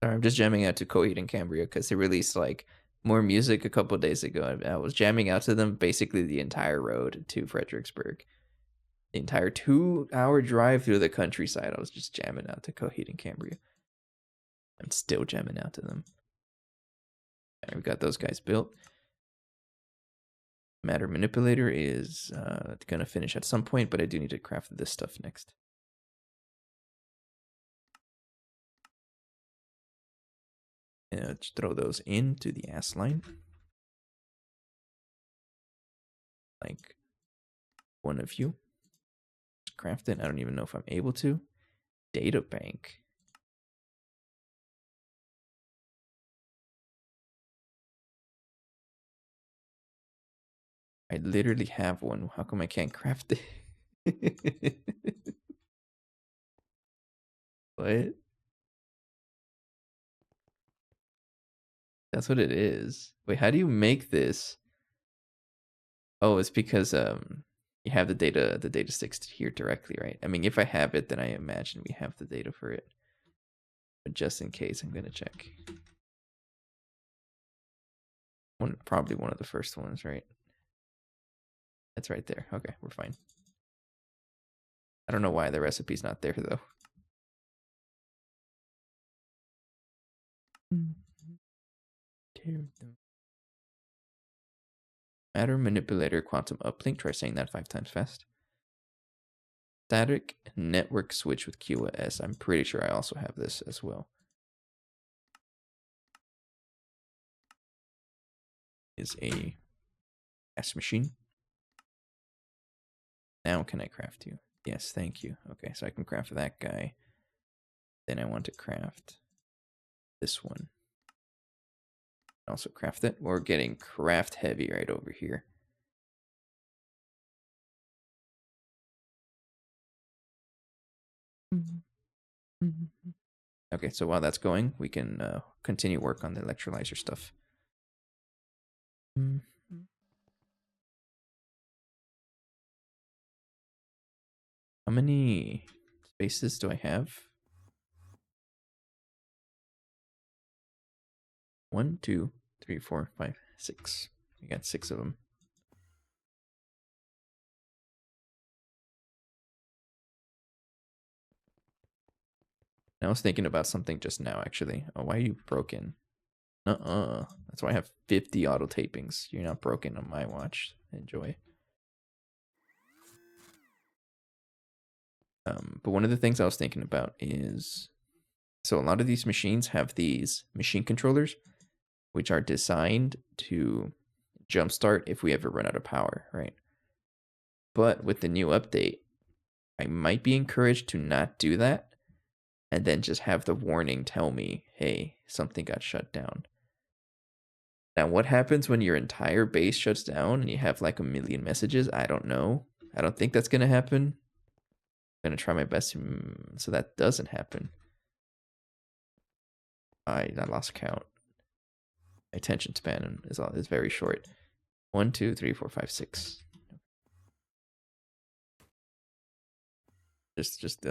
[SPEAKER 1] Sorry, I'm just jamming out to Coheed and Cambria because they released like more music a couple days ago. And I was jamming out to them basically the entire road to Fredericksburg. The entire 2-hour drive through the countryside. I was just jamming out to Coheed and Cambria. I'm still jamming out to them. And we've got those guys built. Matter manipulator is gonna finish at some point, but I do need to craft this stuff next. And let's throw those into the ass line. Like one of you. Craft it. I don't even know if I'm able to. Data bank. I literally have one. How come I can't craft it? What? That's what it is. Wait, how do you make this? Oh, it's because you have the data sticks here directly, right? I mean, if I have it, then I imagine we have the data for it. But just in case, I'm gonna check. Probably one of the first ones, right? That's right there. Okay, we're fine. I don't know why the recipe's not there though. Matter manipulator quantum uplink. Try saying that 5 times fast. Static network switch with QoS. I'm pretty sure I also have this as well. Is a gas machine. Now can I craft you? Yes, thank you. Okay, so I can craft that guy. Then I want to craft this one. Also craft it. We're getting craft heavy right over here. Okay, so while that's going, we can continue work on the electrolyzer stuff. How many spaces do I have? 1, 2, 3, 4, 5, 6. We got 6 of them. I was thinking about something just now, actually. Oh, why are you broken? That's why I have 50 auto tapings. You're not broken on my watch. Enjoy. But one of the things I was thinking about is, so a lot of these machines have these machine controllers, which are designed to jumpstart if we ever run out of power, right? But with the new update, I might be encouraged to not do that and then just have the warning tell me, hey, something got shut down. Now, what happens when your entire base shuts down and you have like a million messages? I don't know. I don't think that's going to happen. I'm going to try my best so that doesn't happen. I lost count. My attention span is very short. 1, 2, 3, 4, 5, 6. Just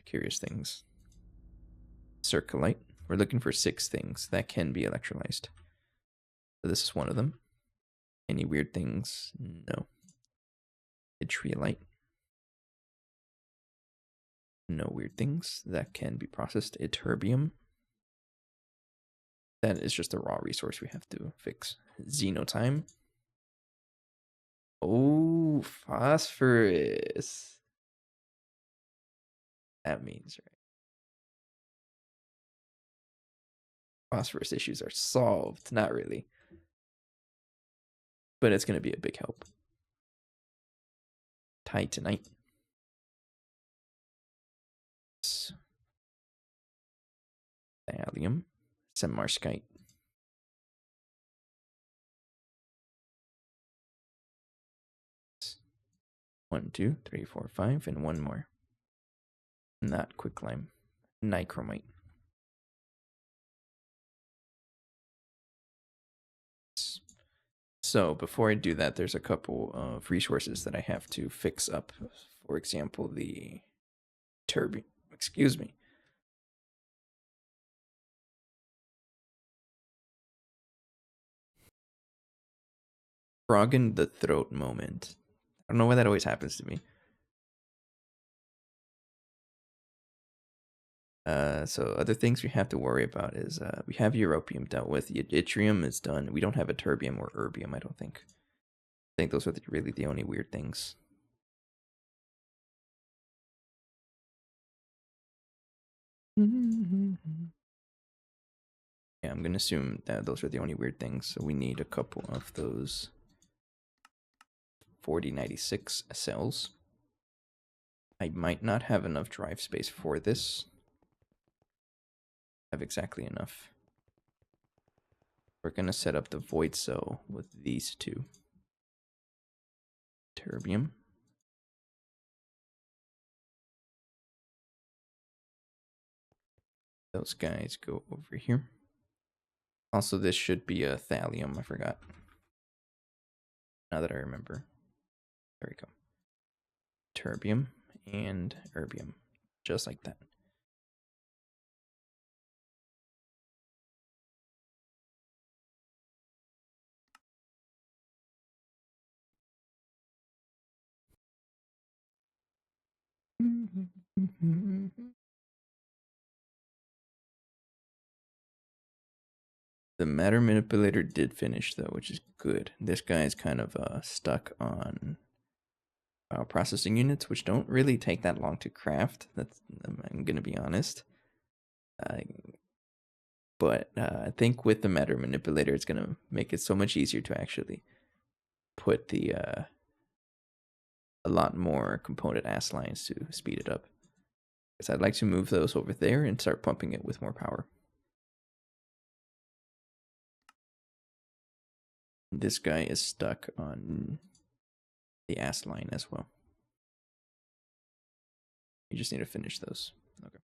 [SPEAKER 1] curious things. Circulite. We're looking for 6 things that can be electrolyzed. So this is one of them. Any weird things? No. Yttriolite. No weird things that can be processed. Ytterbium. That is just a raw resource we have to fix. Xenotime. Oh, phosphorus. That means, right? Phosphorus issues are solved. Not really. But it's going to be a big help. Titanite. Thallium. Samarskite. 1, 2, 3, 4, 5, and one more. Not quicklime. Nichromite. So before I do that, there's a couple of resources that I have to fix up. For example, the turbine. Excuse me. Frog in the throat moment. I don't know why that always happens to me. So other things we have to worry about is we have europium dealt with. Yttrium is done. We don't have a terbium or erbium, I don't think. I think those are really the only weird things. Yeah, I'm going to assume that those are the only weird things. So we need a couple of those 4096 cells. I might not have enough drive space for this. I have exactly enough. We're going to set up the void cell with these two. Terbium. Those guys go over here. Also, this should be a thallium. I forgot. Now that I remember. There we go. Terbium and erbium. Just like that. The matter manipulator did finish though, which is good. This guy is kind of stuck on processing units, which don't really take that long to craft. I'm gonna be honest. But I think with the matter manipulator, it's gonna make it so much easier to actually put the a lot more component ass lines to speed it up. Because I'd like to move those over there and start pumping it with more power. This guy is stuck on the ass line as well. You just need to finish those. Okay.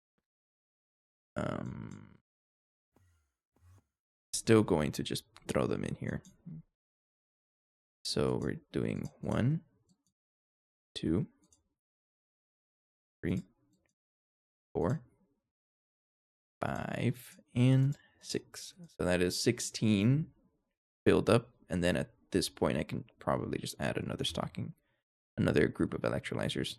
[SPEAKER 1] Still going to just throw them in here. So we're doing 1, 2, 3, 4, 5, and 6. So that is 16 filled up, and then at this point I can probably just add another group of electrolyzers.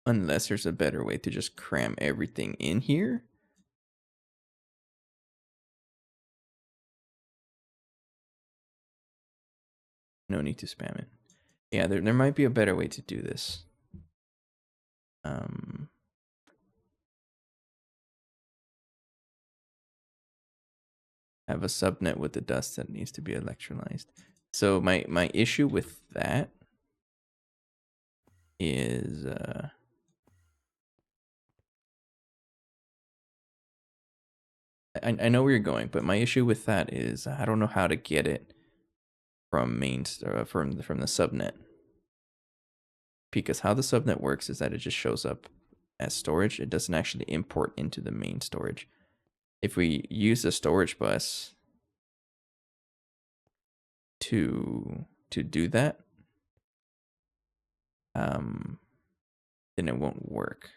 [SPEAKER 1] Unless there's a better way to just cram everything in here. No need to spam it. Yeah, there might be a better way to do this. Have a subnet with the dust that needs to be electrolyzed. So my issue with that is I know where you're going, but my issue with that is I don't know how to get it from from the subnet. Because how the subnet works is that it just shows up as storage. It doesn't actually import into the main storage. If we use a storage bus to do that, then it won't work.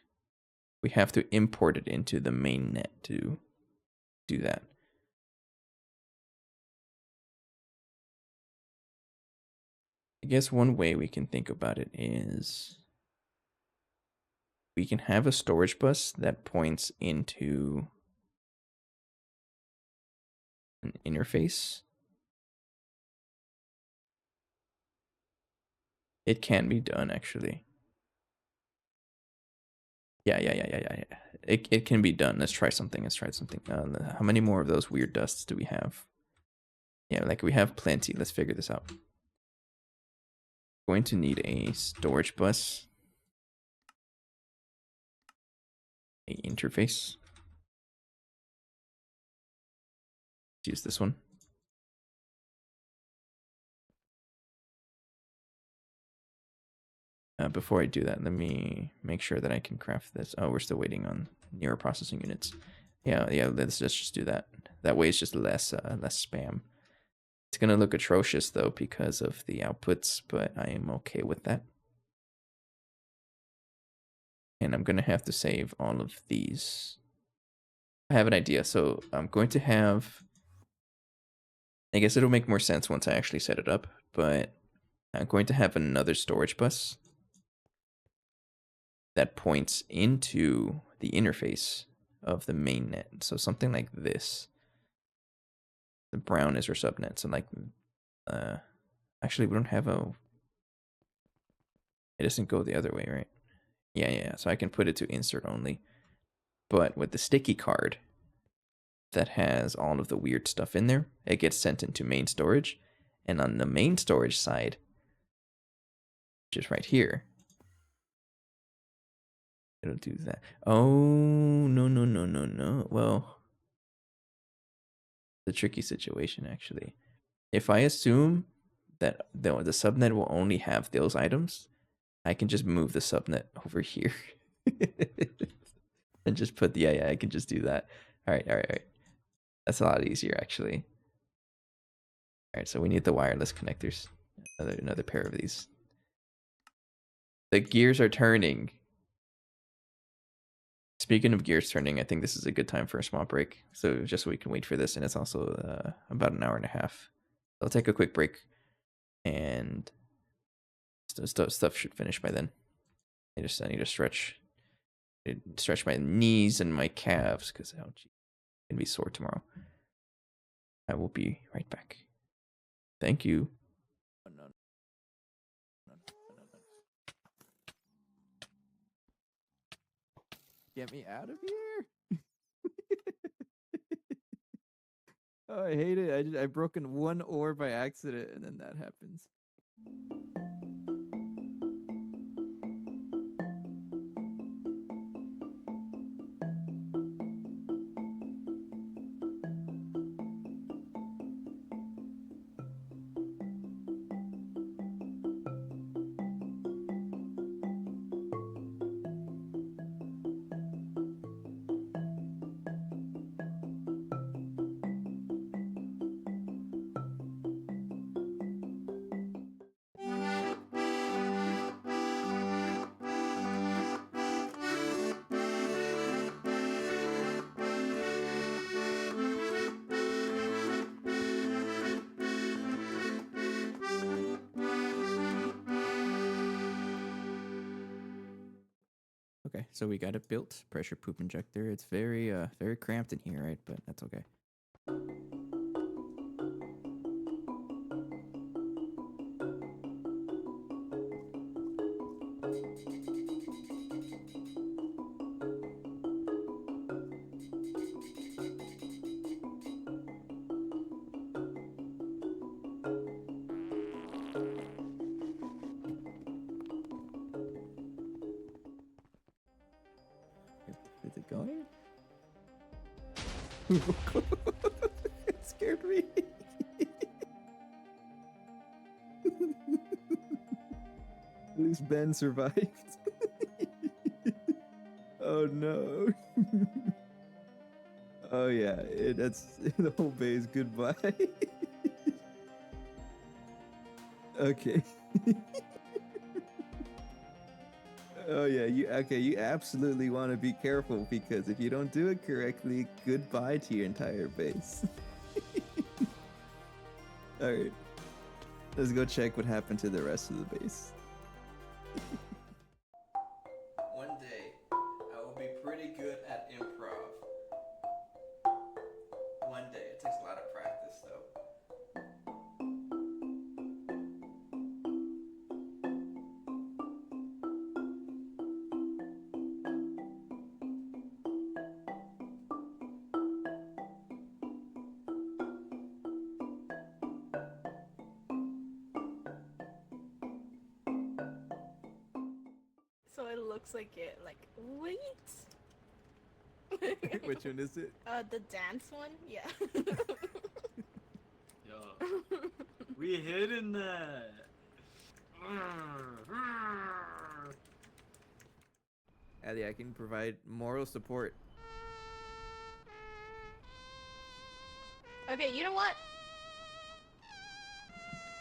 [SPEAKER 1] We have to import it into the main net to do that. I guess one way we can think about it is we can have a storage bus that points into an interface. It can be done, actually. Yeah. It can be done. Let's try something. How many more of those weird dusts do we have? Yeah, like we have plenty. Let's figure this out. Going to need a storage bus, a interface. Let's use this one. Before I do that, let me make sure that I can craft this. Oh, we're still waiting on neural processing units. Yeah. Let's just do that. That way, it's just less spam. It's gonna look atrocious though because of the outputs, but I am okay with that. And I'm gonna have to save all of these. I have an idea, so I'm going to have. I guess it'll make more sense once I actually set it up, but I'm going to have another storage bus that points into the interface of the main net. So something like this. The brown is our subnet. So like, actually we don't have a, it doesn't go the other way, right? Yeah. So I can put it to insert only. But with the sticky card that has all of the weird stuff in there, it gets sent into main storage. And on the main storage side, which is right here, it'll do that. Oh, no. Well, it's a tricky situation, actually. If I assume that the subnet will only have those items, I can just move the subnet over here. And just put the, I can just do that. All right. That's a lot easier, actually. All right, so we need the wireless connectors. Another pair of these. The gears are turning. Speaking of gears turning, I think this is a good time for a small break. So just so we can wait for this, and it's also about an hour and a half. I'll take a quick break, and stuff should finish by then. I need to stretch my knees and my calves because I'm gonna be sore tomorrow. I will be right back. Thank you. Get me out of here. Oh, I hate it. I broken one ore by accident, and then that happens. Okay, so we got it built. Pressure poop injector. It's very cramped in here, right? But that's okay. Is it going? It scared me. At least Ben survived. Oh no. Oh yeah, that's the whole base. Goodbye. Okay. Oh yeah, you absolutely want to be careful because if you don't do it correctly, goodbye to your entire base. All right. Let's go check what happened to the rest of the base. One day, I will be pretty good at improv. One day. It takes a lot of practice, though.
[SPEAKER 2] So it looks like it. Like, wait.
[SPEAKER 1] Which one is it?
[SPEAKER 2] The dance one? Yeah.
[SPEAKER 3] Yo, we hitting that.
[SPEAKER 1] Addy, I can provide moral support.
[SPEAKER 2] Okay, you know what?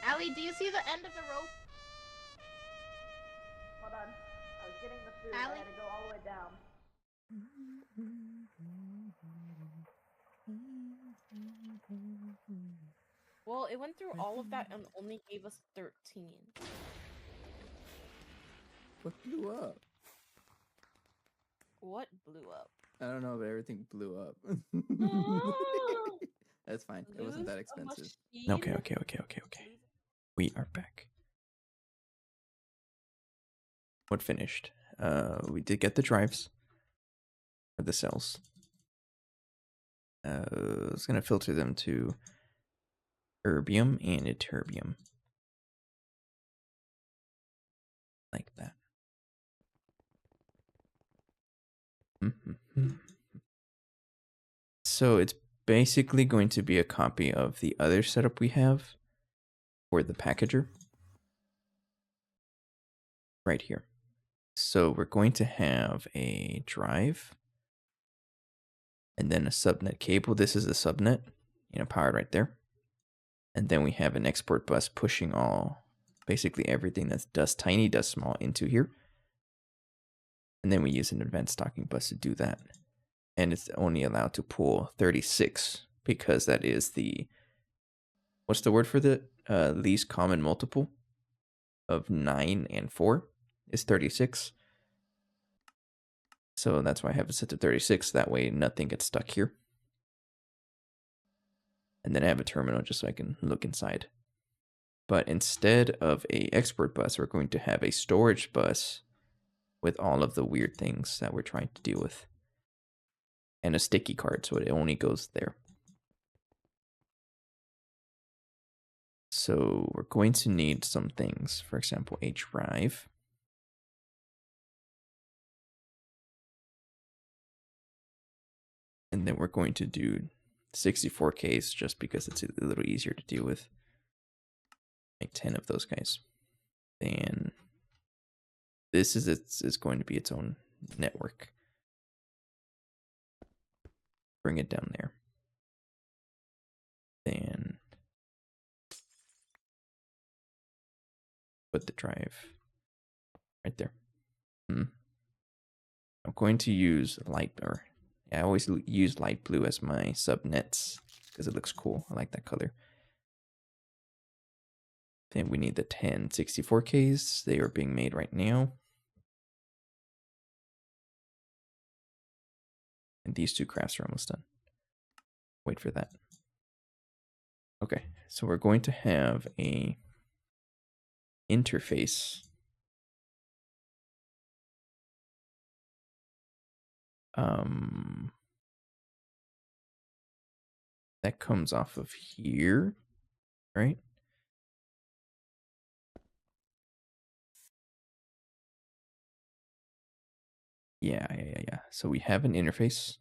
[SPEAKER 2] Allie, do you see the end of the rope?
[SPEAKER 4] Hold on. I was getting the food.
[SPEAKER 2] Allie?
[SPEAKER 4] I had to go all the way down.
[SPEAKER 2] Well, it went through all of that and only gave us 13.
[SPEAKER 1] What blew up?
[SPEAKER 2] What blew up?
[SPEAKER 1] I don't know, but everything blew up. That's fine. It wasn't that expensive. Okay. We are back. What finished? We did get the drives for the cells. I was gonna filter them to erbium and ytterbium. Like that. So it's basically going to be a copy of the other setup we have for the packager. Right here. So we're going to have a drive and then a subnet cable. This is the subnet, powered right there. And then we have an export bus pushing basically everything that's dust tiny, dust small into here. And then we use an advanced stocking bus to do that. And it's only allowed to pull 36 because that is what's the word for the least common multiple of 9 and 4 is 36. So that's why I have it set to 36. That way nothing gets stuck here. And then I have a terminal just so I can look inside. But instead of a export bus, we're going to have a storage bus with all of the weird things that we're trying to deal with. And a sticky card, so it only goes there. So we're going to need some things. For example, a drive. And then we're going to do 64Ks just because it's a little easier to deal with. Make 10 of those guys. Then this is going to be its own network. Bring it down there. Then put the drive right there. I'm going to use I always use light blue as my subnets because it looks cool. I like that color. Then we need the 10 64Ks. They are being made right now. And these two crafts are almost done. Wait for that. Okay, so we're going to have a interface. That comes off of here, right? Yeah. So we have an interface.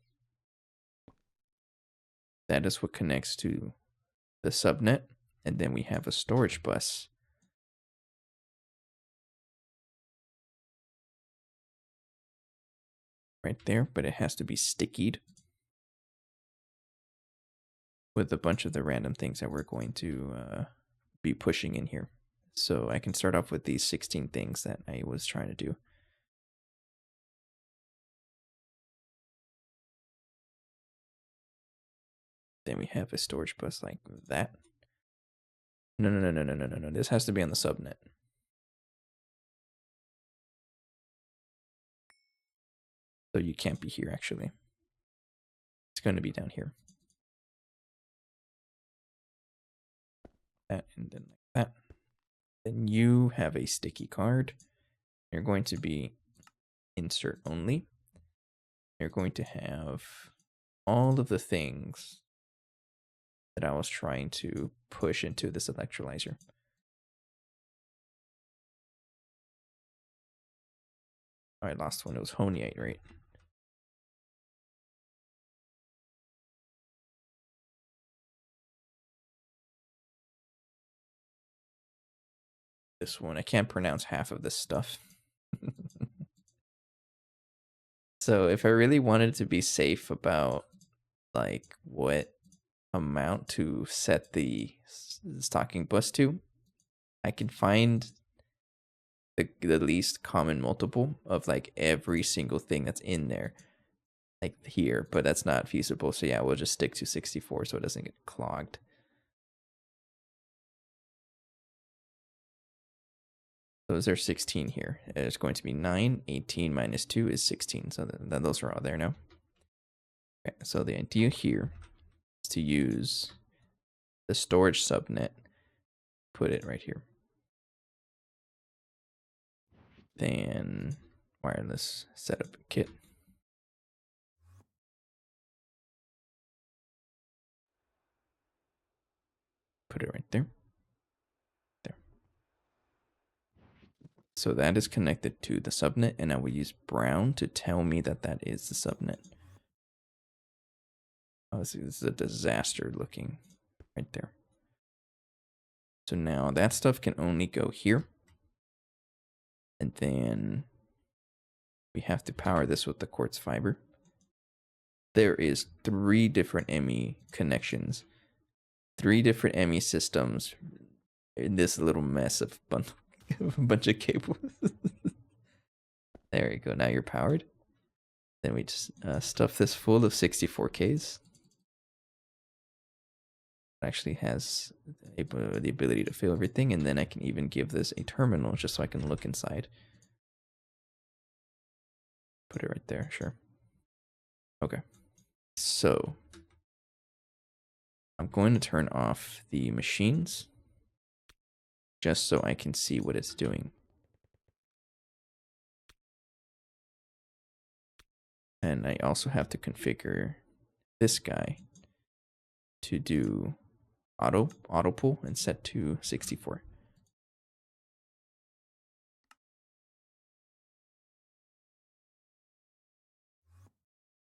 [SPEAKER 1] That is what connects to the subnet. And then we have a storage bus right there, but it has to be stickied with a bunch of the random things that we're going to be pushing in here. So I can start off with these 16 things that I was trying to do. Then we have a storage bus like that. No. This has to be on the subnet. So you can't be here, actually. It's going to be down here. That and then like that. Then you have a sticky card. You're going to be insert only. You're going to have all of the things that I was trying to push into this electrolyzer. All right, last one. It was Honiite, right? This one. I can't pronounce half of this stuff. So if I really wanted to be safe about like what amount to set the stocking bus to, I can find the least common multiple of like every single thing that's in there, like here, but that's not feasible. So yeah, we'll just stick to 64 so it doesn't get clogged. So is there 16 here? There's going to be 9. 18 minus 2 is 16. So then those are all there now. Okay, so the idea here is to use the storage subnet, put it right here. Then wireless setup kit. Put it right there. There. So that is connected to the subnet, and I will use brown to tell me that that is the subnet. Oh, see, this is a disaster looking right there. So now that stuff can only go here. And then we have to power this with the quartz fiber. There is 3 different ME connections. 3 different ME systems in this little mess of a bunch of cables. There you go. Now you're powered. Then we just stuff this full of 64Ks. It actually has the ability to fill everything, and then I can even give this a terminal just so I can look inside. Put it right there, sure. Okay. So I'm going to turn off the machines just so I can see what it's doing. And I also have to configure this guy to do auto pull and set to 64.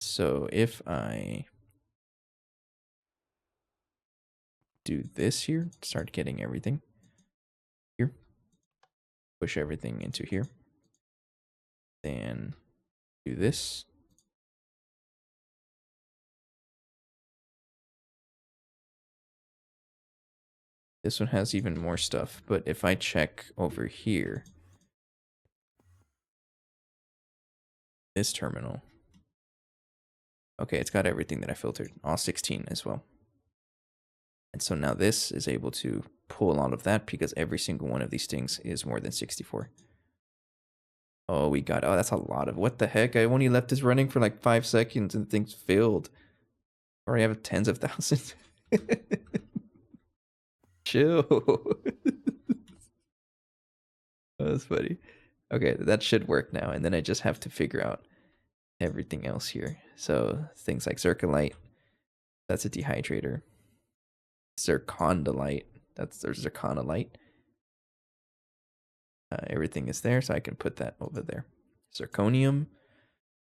[SPEAKER 1] So if I do this here, start getting everything here, push everything into here, then do this. This one has even more stuff, but if I check over here, this terminal, okay, it's got everything that I filtered, all 16 as well. And so now this is able to pull all of that because every single one of these things is more than 64. Oh, we got, oh, that's a lot of, what the heck? I only left this running for like 5 seconds and the thing's filled. I already have tens of thousands. Chill. That's funny. Okay, that should work now. And then I just have to figure out everything else here. So things like zirconite, that's a dehydrator. Zirconolite, that's there's zirconolite. Everything is there, so I can put that over there. Zirconium.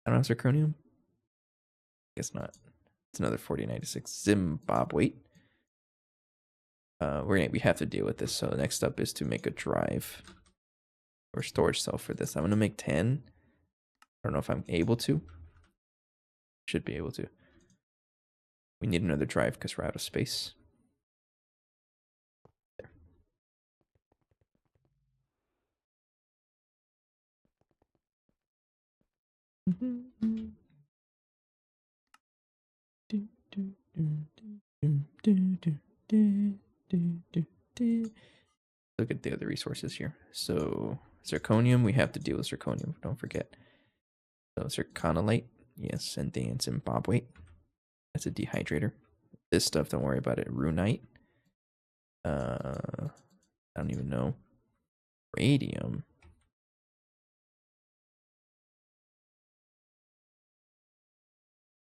[SPEAKER 1] I don't have zirconium. Guess not. It's another 4096. Zimbabwe. We have to deal with this. So next up is to make a drive or storage cell for this. I'm gonna make 10. I don't know if I'm able to. Should be able to. We need another drive because we're out of space. There. Look at the other resources here. So zirconium, we have to deal with zirconium. Don't forget. So zirconolite, yes, and then Zimbabwe. That's a dehydrator. This stuff, don't worry about it. Runite. I don't even know. Radium.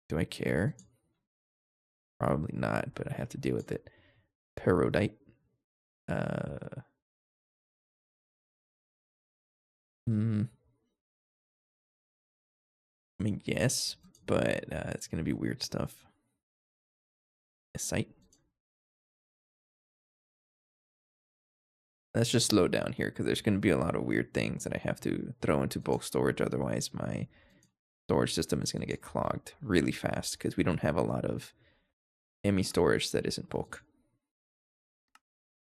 [SPEAKER 1] Do I care? Probably not, but I have to deal with it. Perodite. I mean, yes, but it's gonna be weird stuff. A site. Let's just slow down here because there's gonna be a lot of weird things that I have to throw into bulk storage. Otherwise, my storage system is gonna get clogged really fast because we don't have a lot of ME storage that isn't bulk.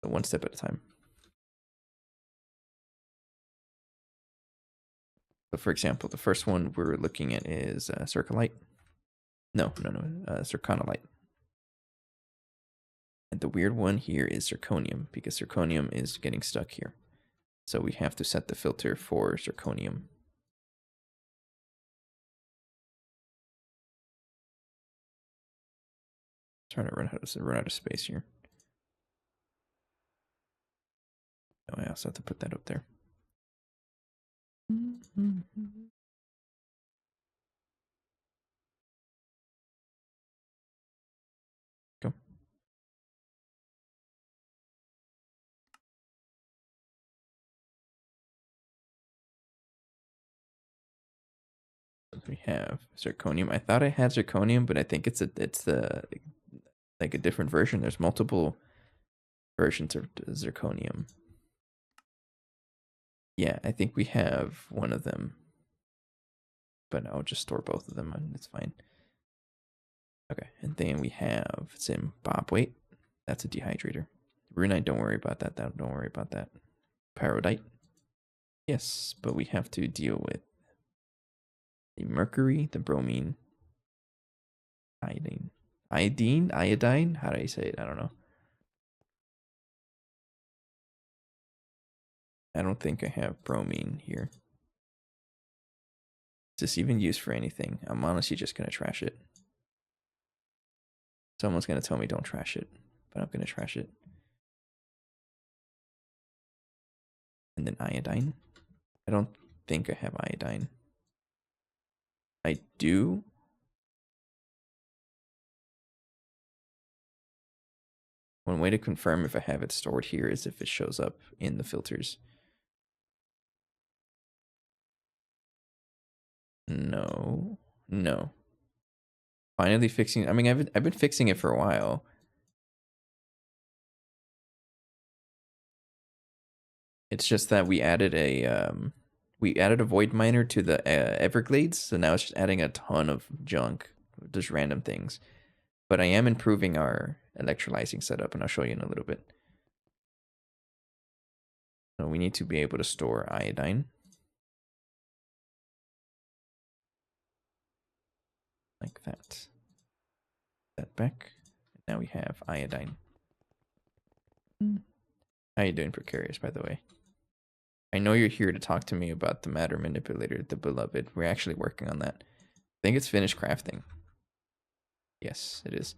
[SPEAKER 1] So one step at a time. So for example, the first one we're looking at is circolite. No, zirconolite. And the weird one here is zirconium because zirconium is getting stuck here. So we have to set the filter for zirconium. Trying to run out of space here. Oh, I also have to put that up there. Go. We have zirconium. I thought I had zirconium, but I think it's like a different version. There's multiple versions of zirconium. Yeah, I think we have one of them, but I'll just store both of them and it's fine. Okay, and then we have Zimbabwe. That's a dehydrator. Runite, don't worry about that. Don't worry about that. Perodite. Yes, but we have to deal with the mercury, the bromine, iodine. How do I say it? I don't know. I don't think I have bromine here. Is this even used for anything? I'm honestly just gonna trash it. Someone's gonna tell me don't trash it, but I'm gonna trash it. And then iodine. I don't think I have iodine. I do. One way to confirm if I have it stored here is if it shows up in the filters. No. Finally fixing. I mean, I've been fixing it for a while. It's just that we added a void miner to the Everglades, so now it's just adding a ton of junk, just random things. But I am improving our electrolyzing setup, and I'll show you in a little bit. So we need to be able to store iodine. Like that. That back. Now we have iodine. How you doing, Precarious, by the way? I know you're here to talk to me about the matter manipulator, the beloved. We're actually working on that. I think it's finished crafting. Yes, it is.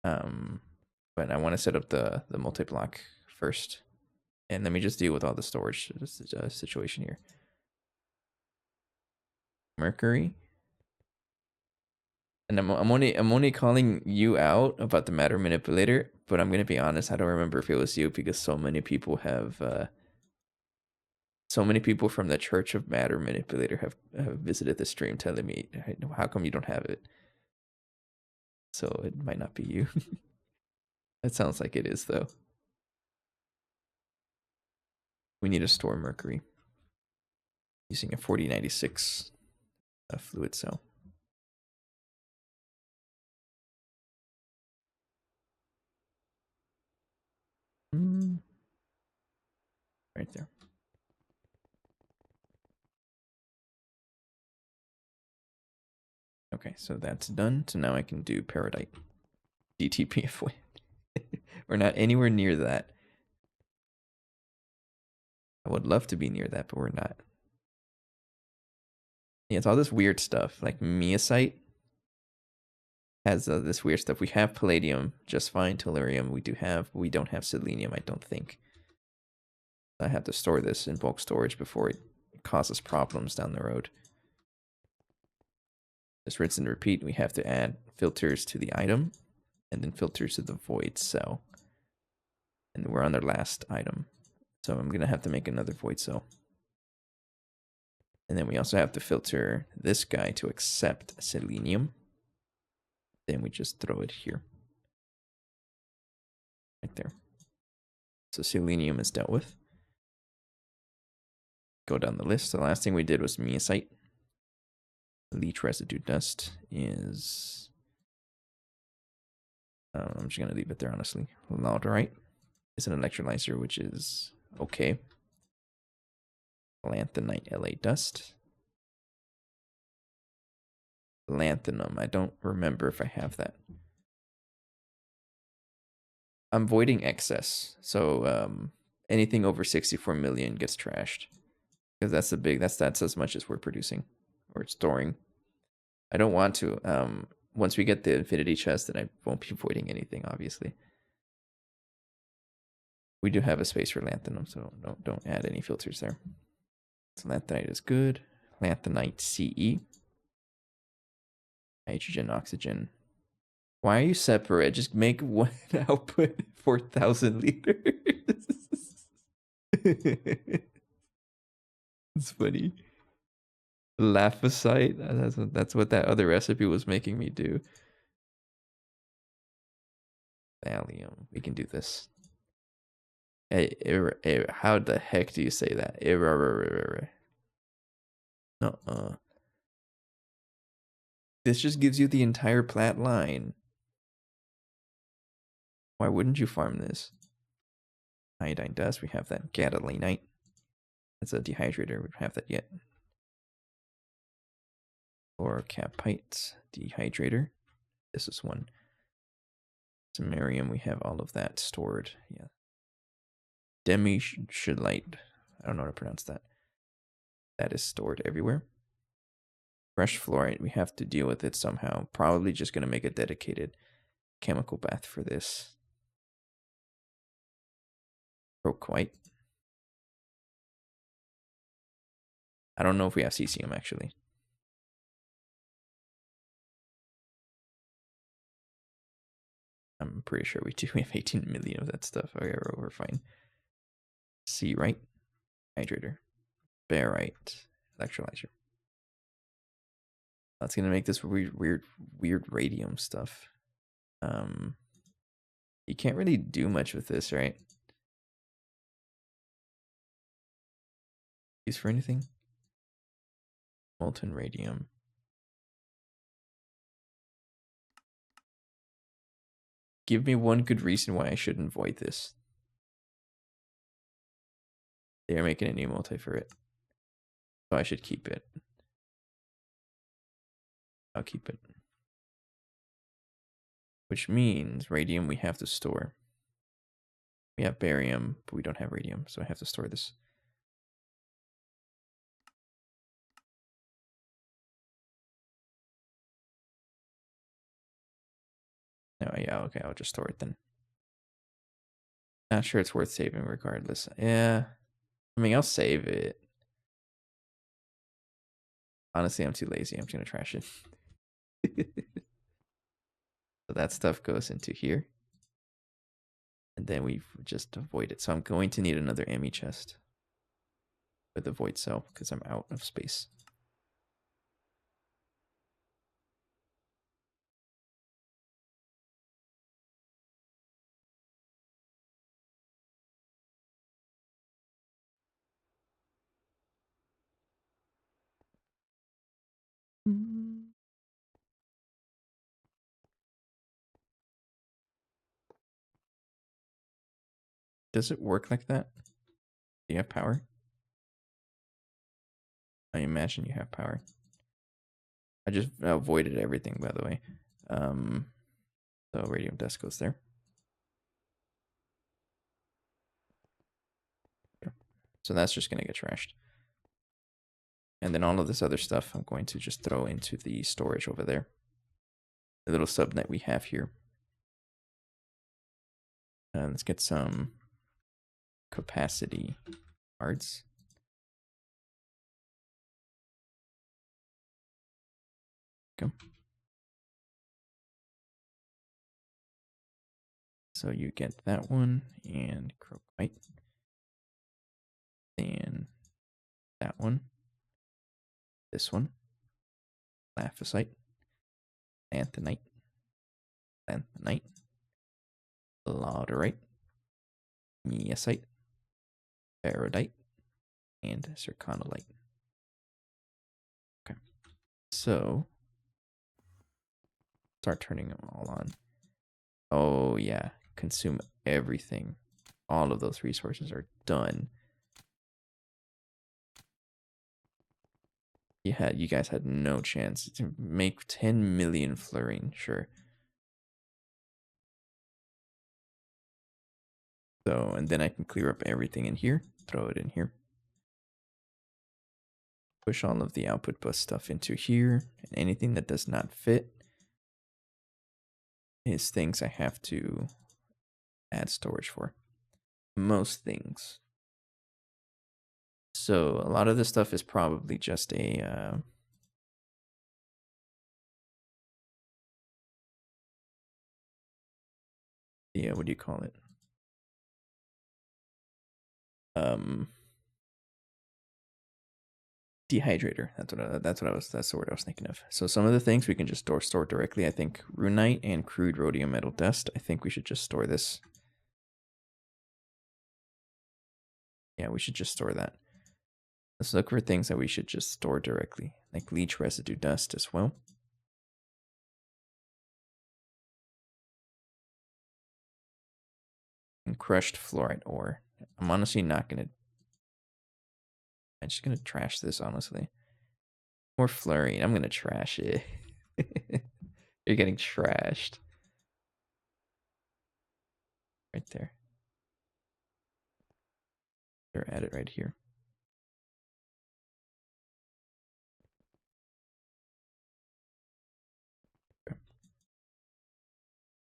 [SPEAKER 1] But I want to set up the multi-block first. And let me just deal with all the storage situation here. Mercury. And I'm only calling you out about the matter manipulator, but I'm gonna be honest, I don't remember if it was you because so many people have so many people from the Church of Matter Manipulator have visited the stream telling me, how come you don't have it? So it might not be you. It sounds like it is though. We need to store mercury using a 4096 fluid cell. Right there. Okay, so that's done. So now I can do Paradite. DTPF. We're not anywhere near that. I would love to be near that, but we're not. Yeah, it's all this weird stuff. Like Miasite has this weird stuff. We have palladium just fine. Tellurium we don't have selenium, I don't think. I have to store this in bulk storage before it causes problems down the road. Just rinse and repeat. We have to add filters to the item and then filters to the void cell. And we're on our last item. So I'm going to have to make another void cell. And then we also have to filter this guy to accept selenium. Then we just throw it here. Right there. So selenium is dealt with. Go down the list. The last thing we did was Miasite. Leech residue dust is... I'm just going to leave it there, honestly. Laudrite is an electrolyzer, which is okay. Lanthanite LA dust. Lanthanum. I don't remember if I have that. I'm voiding excess. So anything over 64 million gets trashed. Because that's as much as we're producing or storing. I don't want to. Once we get the infinity chest, then I won't be voiding anything, obviously. We do have a space for lanthanum, so don't add any filters there. So lanthanite is good. Lanthanite CE. Hydrogen, oxygen. Why are you separate? Just make one output 4,000 liters. It's funny. Laphosite. That's what that other recipe was making me do. Thallium. We can do this. How the heck do you say that? Uh-uh. This just gives you the entire plat line. Why wouldn't you farm this? Iodine dust. We have that. Gadalenite. That's a dehydrator. We don't have that yet. Or capite dehydrator. This is one. Samarium. We have all of that stored. Yeah. Demi-shadlite. I don't know how to pronounce that. That is stored everywhere. Fresh fluorite. We have to deal with it somehow. Probably just going to make a dedicated chemical bath for this. Croquite. I don't know if we have cesium actually. I'm pretty sure we do. We have 18 million of that stuff. Okay, we're fine. Cerite. Hydrator. Barite. Electrolyzer. That's gonna make this weird radium stuff. You can't really do much with this, right? Use for anything? Molten radium. Give me one good reason why I shouldn't void this. They are making a new multi for it. So I should keep it. I'll keep it. Which means radium we have to store. We have barium, but we don't have radium, so I have to store this. No, yeah, okay, I'll just store it then. Not sure it's worth saving regardless. Yeah. I mean, I'll save it. Honestly, I'm too lazy. I'm just gonna trash it. So that stuff goes into here. And then we just avoid it. So I'm going to need another ME chest with a void cell because I'm out of space. Does it work like that? Do you have power? I imagine you have power. I just avoided everything, by the way. So radium dust goes there. So that's just going to get trashed. And then all of this other stuff I'm going to just throw into the storage over there. The little subnet we have here. Let's get some capacity cards. Go. So you get that one and crocite. Then that one. This one. Laphicite. Lanthanite. Lanthanite. Lauderite. Miasite. Ferrodite. And zirconolite. Okay. So start turning them all on. Oh yeah. Consume everything. All of those resources are done. You guys had no chance to make 10 million fluorine, sure. So, and then I can clear up everything in here, throw it in here. Push all of the output bus stuff into here, and anything that does not fit is things I have to add storage for. Most things. So a lot of this stuff is probably just a yeah, what do you call it? Dehydrator. That's the word I was thinking of. So some of the things we can just store directly. I think runite and crude rhodium metal dust. I think we should just store this. Yeah, we should just store that. Let's look for things that we should just store directly, like leech residue dust as well. And crushed fluorite ore. I'm honestly not gonna. I'm just gonna trash this, honestly. More fluorine. I'm gonna trash it. You're getting trashed. Right there. Or add it right here. Okay.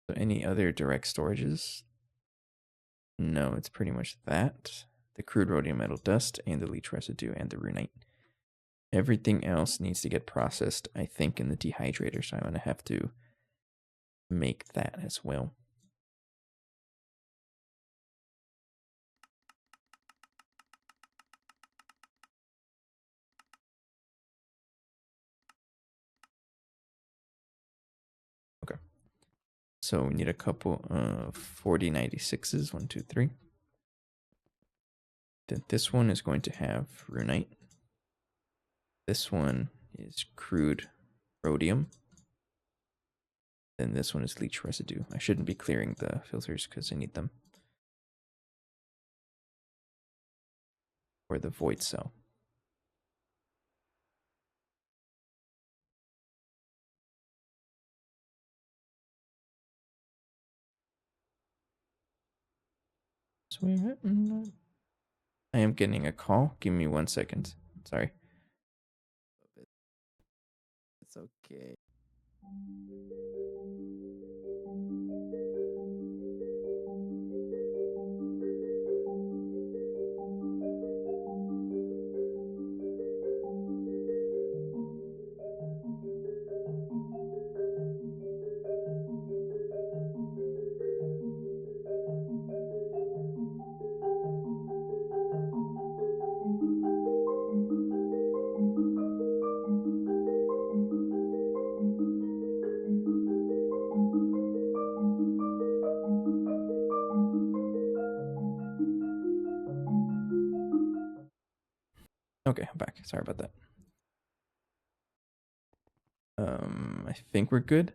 [SPEAKER 1] So any other direct storages? No, it's pretty much that. The crude rhodium metal dust and the leech residue and the runite. Everything else needs to get processed, I think, in the dehydrator, so I'm going to have to make that as well. Okay. So we need a couple of 4096s. 1, 2, 3. Then this one is going to have runite. This one is crude rhodium. Then this one is leech residue. I shouldn't be clearing the filters because I need them for the void cell. I am getting a call. Give me 1 second. Sorry. It's okay. Okay, I'm back. Sorry about that. I think we're good.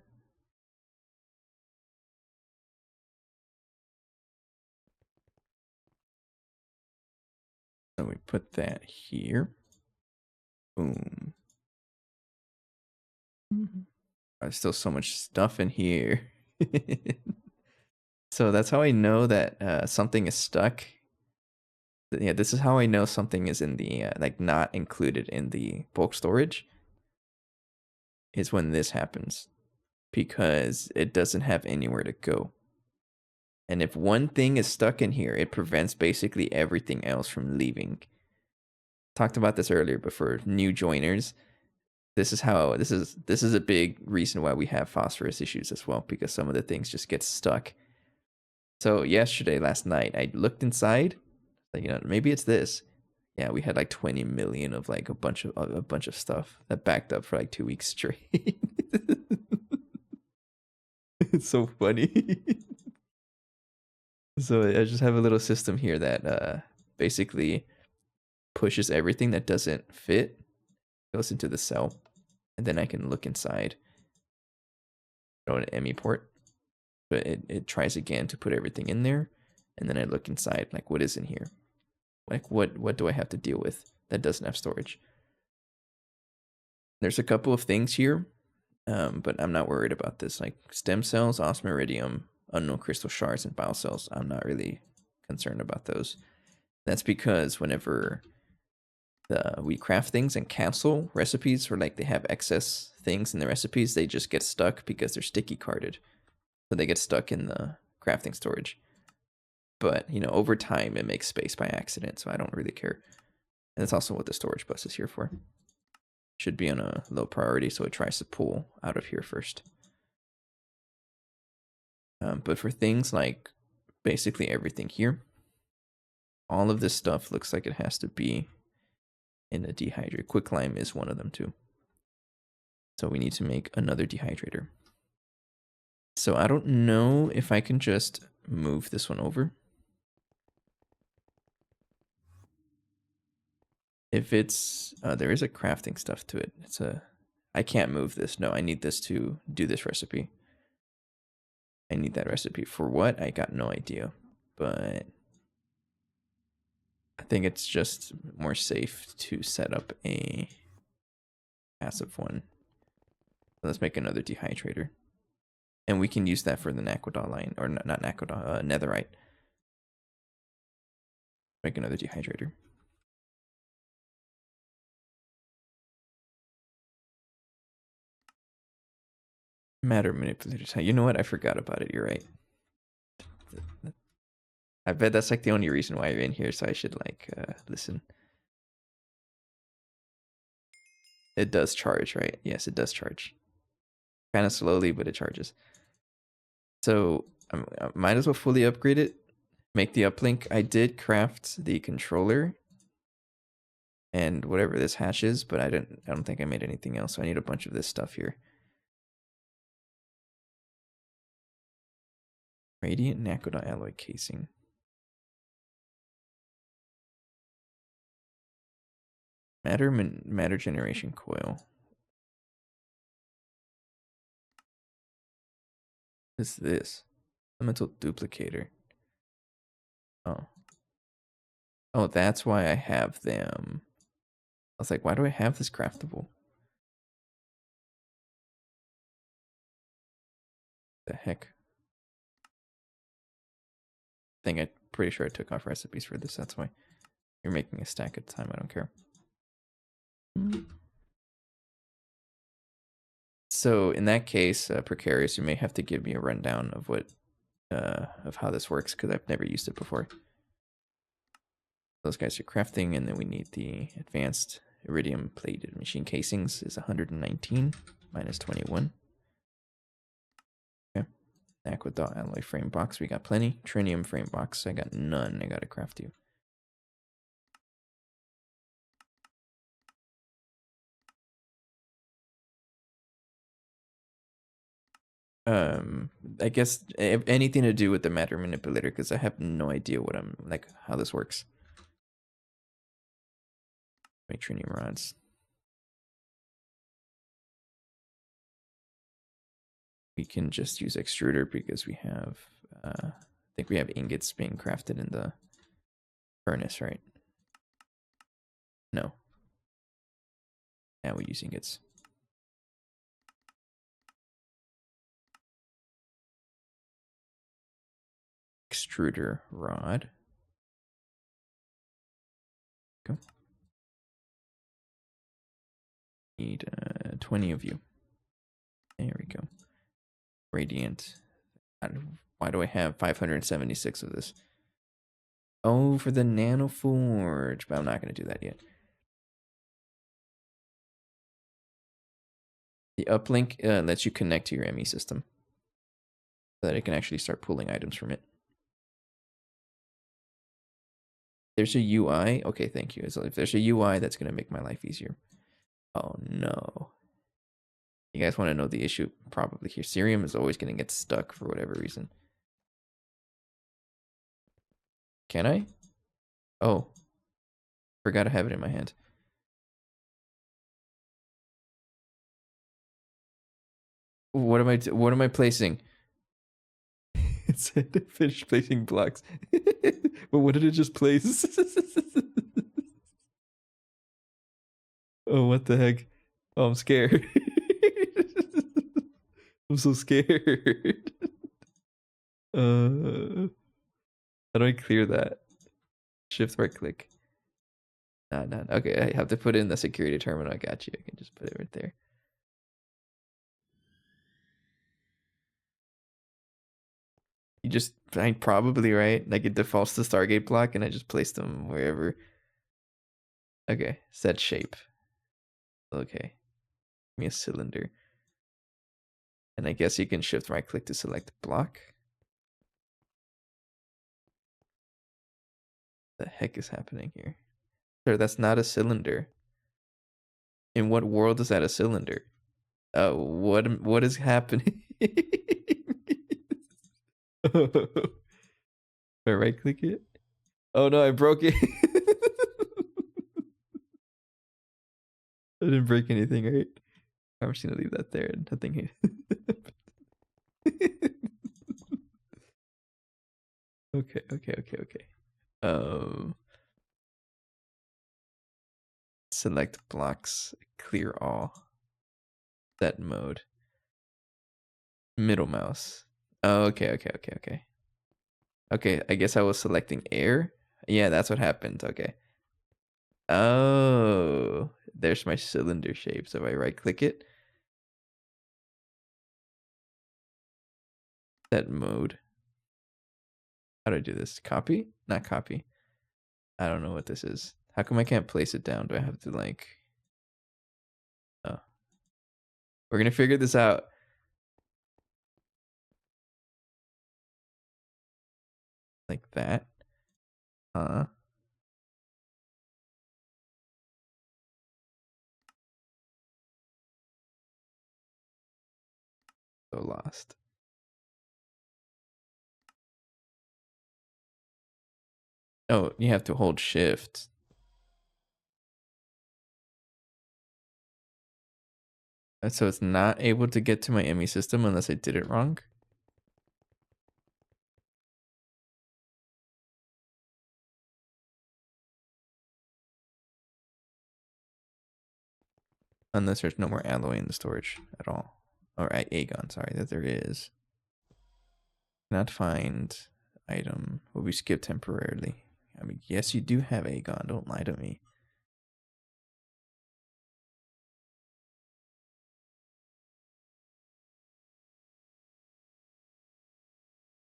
[SPEAKER 1] So we put that here. Boom. There's still so much stuff in here. So that's how I know that something is stuck. Yeah, this is how I know something is in the like not included in the bulk storage. Is when this happens, because it doesn't have anywhere to go. And if one thing is stuck in here, it prevents basically everything else from leaving. Talked about this earlier, but for new joiners, this is a big reason why we have phosphorus issues as well, because some of the things just get stuck. So last night, I looked inside, like, maybe it's this. Yeah, we had like 20 million of like a bunch of stuff that backed up for like 2 weeks straight. It's so funny. So I just have a little system here that basically pushes everything that doesn't fit, goes into the cell, and then I can look inside. Throw an ME port, but it tries again to put everything in there, and then I look inside, like what is in here, like what do I have to deal with that doesn't have storage. There's a couple of things here, but I'm not worried about this, like stem cells, osmiridium, unknown crystal shards, and bile cells. I'm not really concerned about those. That's because whenever we craft things and cancel recipes, or like they have excess things in the recipes, they just get stuck because they're sticky carded. So they get stuck in the crafting storage. But, over time, it makes space by accident, so I don't really care. And that's also what the storage bus is here for. Should be on a low priority, so it tries to pull out of here first. But for things like basically everything here, all of this stuff looks like it has to be in a dehydrator. Quicklime is one of them too. So we need to make another dehydrator. So I don't know if I can just move this one over. If it's, there is a crafting stuff to it. I can't move this. No, I need this to do this recipe. I need that recipe for what? I got no idea, but I think it's just more safe to set up a passive one. Let's make another dehydrator. And we can use that for the Naquadot line, or not Naquadot, Netherite. Make another dehydrator. Matter manipulators. You know what? I forgot about it. You're right. I bet that's like the only reason why you're in here, so I should like listen. It does charge, right? Yes, it does charge. Kind of slowly, but it charges. So I might as well fully upgrade it. Make the uplink. I did craft the controller and whatever this hash is, but I don't think I made anything else. So I need a bunch of this stuff here. Radiant Naquadot alloy casing. Matter generation coil. What is this? Elemental duplicator. Oh, that's why I have them. I was like, why do I have this craftable? The heck? I'm pretty sure I took off recipes for this. That's why you're making a stack at a time. I don't care. So in that case, Precarious, you may have to give me a rundown of what, of how this works, because I've never used it before. Those guys are crafting, and then we need the advanced iridium plated machine casings is 119 minus 21. Okay. Aquadot alloy frame box, we got plenty. Trinium frame box, I got none. I gotta craft you. I guess anything to do with the matter manipulator, because I have no idea what how this works. Make trinium rods. We can just use extruder because we have, I think we have ingots being crafted in the furnace, right? No. Now we're using its extruder rod. Go. Need 20 of you. There we go. Radiant. Why do I have 576 of this? Oh, for the nanoforge, but I'm not going to do that yet. The uplink lets you connect to your ME system so that it can actually start pulling items from it. There's a UI. Okay, thank you. So if there's a UI, that's going to make my life easier. Oh, no. You guys want to know the issue? Probably here. Cerium is always going to get stuck for whatever reason. Can I? Oh. Forgot to have it in my hand. What am I placing? It said to finish placing blocks. But what did it just place? Oh, what the heck? Oh, I'm scared. I'm so scared. How do I clear that? Shift right click. Nah. Okay, I have to put in the security terminal. I got you. I can just put it right there. You just, I'm probably right. Like it defaults to Stargate block, and I just placed them wherever. Okay, set shape. Okay, give me a cylinder. And I guess you can shift right click to select block. The heck is happening here? Sir, that's not a cylinder. In what world is that a cylinder? What is happening? I right click it? Oh no, I broke it. I didn't break anything, right? I'm just gonna leave that there and nothing. Okay. Select blocks, clear all. Set mode. Middle mouse. Oh, okay. Okay, I guess I was selecting air. Yeah, that's what happened. Okay. Oh, there's my cylinder shape. So if I right click it, set mode. How do I do this? Copy? Not copy. I don't know what this is. How come I can't place it down? Do I have to like... Oh. We're gonna figure this out. Like that. Huh? So lost. Oh, you have to hold shift. So it's not able to get to my ME system unless I did it wrong. Unless there's no more alloy in the storage at all. Or agon, sorry, that there is. Cannot find item. Will be skipped temporarily. I mean, yes, you do have agon. Don't lie to me.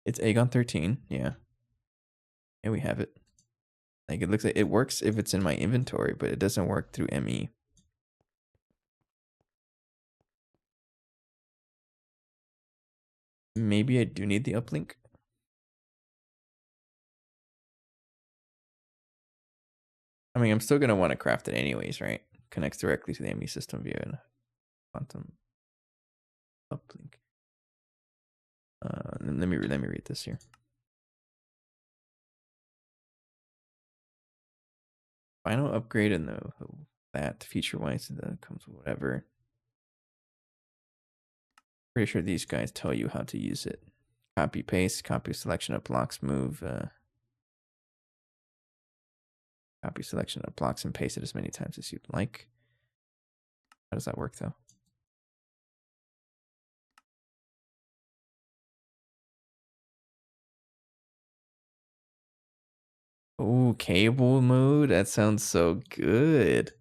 [SPEAKER 1] It's agon 13. Yeah. And we have it. Like it looks like it works if it's in my inventory, but it doesn't work through ME. Maybe I do need the uplink. I mean, I'm still gonna want to craft it anyways, right? Connects directly to the ME system via a quantum uplink. Let me read this here. Final upgrade and that feature-wise comes with whatever. Pretty sure these guys tell you how to use it. Copy paste, copy selection of blocks, move. Copy selection of blocks and paste it as many times as you'd like. How does that work though? Oh, cable mode? That sounds so good.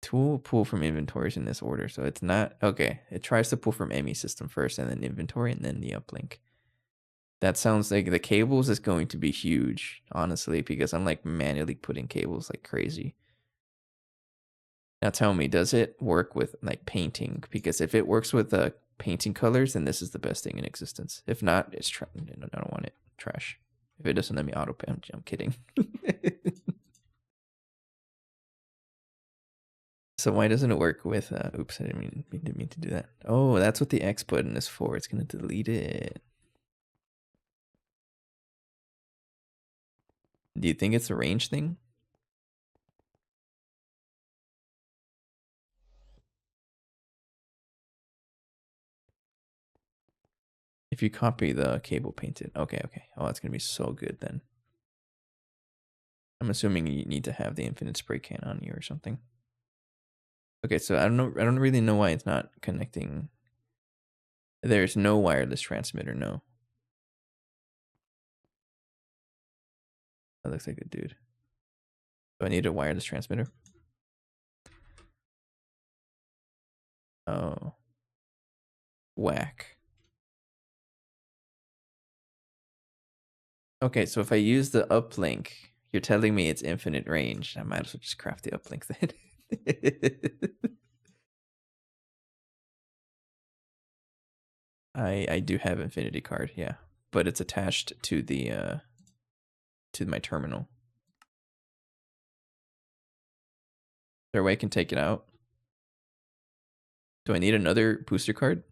[SPEAKER 1] Tool pull from inventories in this order. So it's not okay. It tries to pull from ME system first and then inventory and then the uplink. That sounds like the cables is going to be huge, honestly, because I'm like manually putting cables like crazy. Now tell me, does it work with like painting? Because if it works with painting colors, then this is the best thing in existence. If not, it's I don't want it. Trash. If it doesn't let me auto paint, I'm kidding. So why doesn't it work with oops, I didn't mean to do that. Oh, that's what the X button is for. It's gonna delete it. Do you think it's a range thing? If you copy the cable painted. Okay. Oh, it's gonna be so good then. I'm assuming you need to have the infinite spray can on you or something. Okay, so I don't really know why it's not connecting. There's no wireless transmitter, no. That looks like a dude. Do I need a wireless transmitter? Oh. Whack. Okay, so if I use the uplink, you're telling me it's infinite range. I might as well just craft the uplink then. I do have Infinity card, yeah. But it's attached to the to my terminal. Is there a way I can take it out? Do I need another booster card?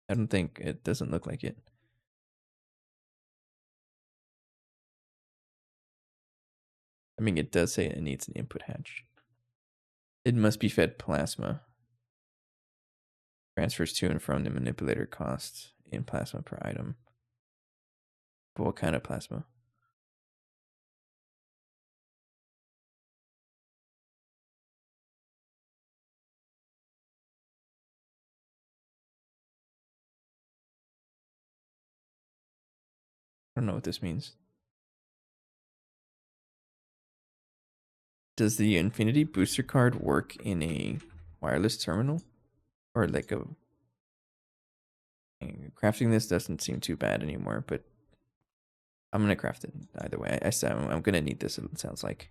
[SPEAKER 1] I don't think it doesn't look like it. I mean, it does say it needs an input hatch. It must be fed plasma. Transfers to and from the manipulator costs in plasma per item. But what kind of plasma? I don't know what this means. Does the Infinity booster card work in a wireless terminal? Or like a... Crafting this doesn't seem too bad anymore, but I'm going to craft it either way. I'm going to need this, it sounds like.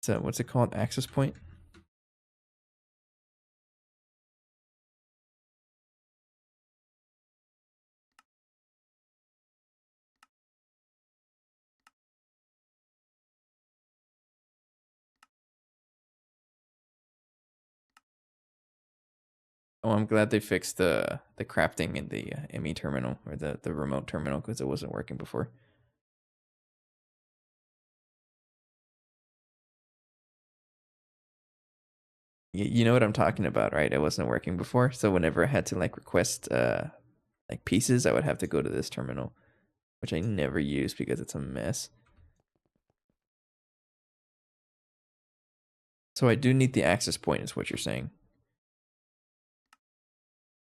[SPEAKER 1] So what's it called? Access point? Oh, I'm glad they fixed the crafting in the ME terminal or the remote terminal because it wasn't working before. You know what I'm talking about, right? It wasn't working before, so whenever I had to like request like pieces, I would have to go to this terminal, which I never use because it's a mess. So I do need the access point, is what you're saying.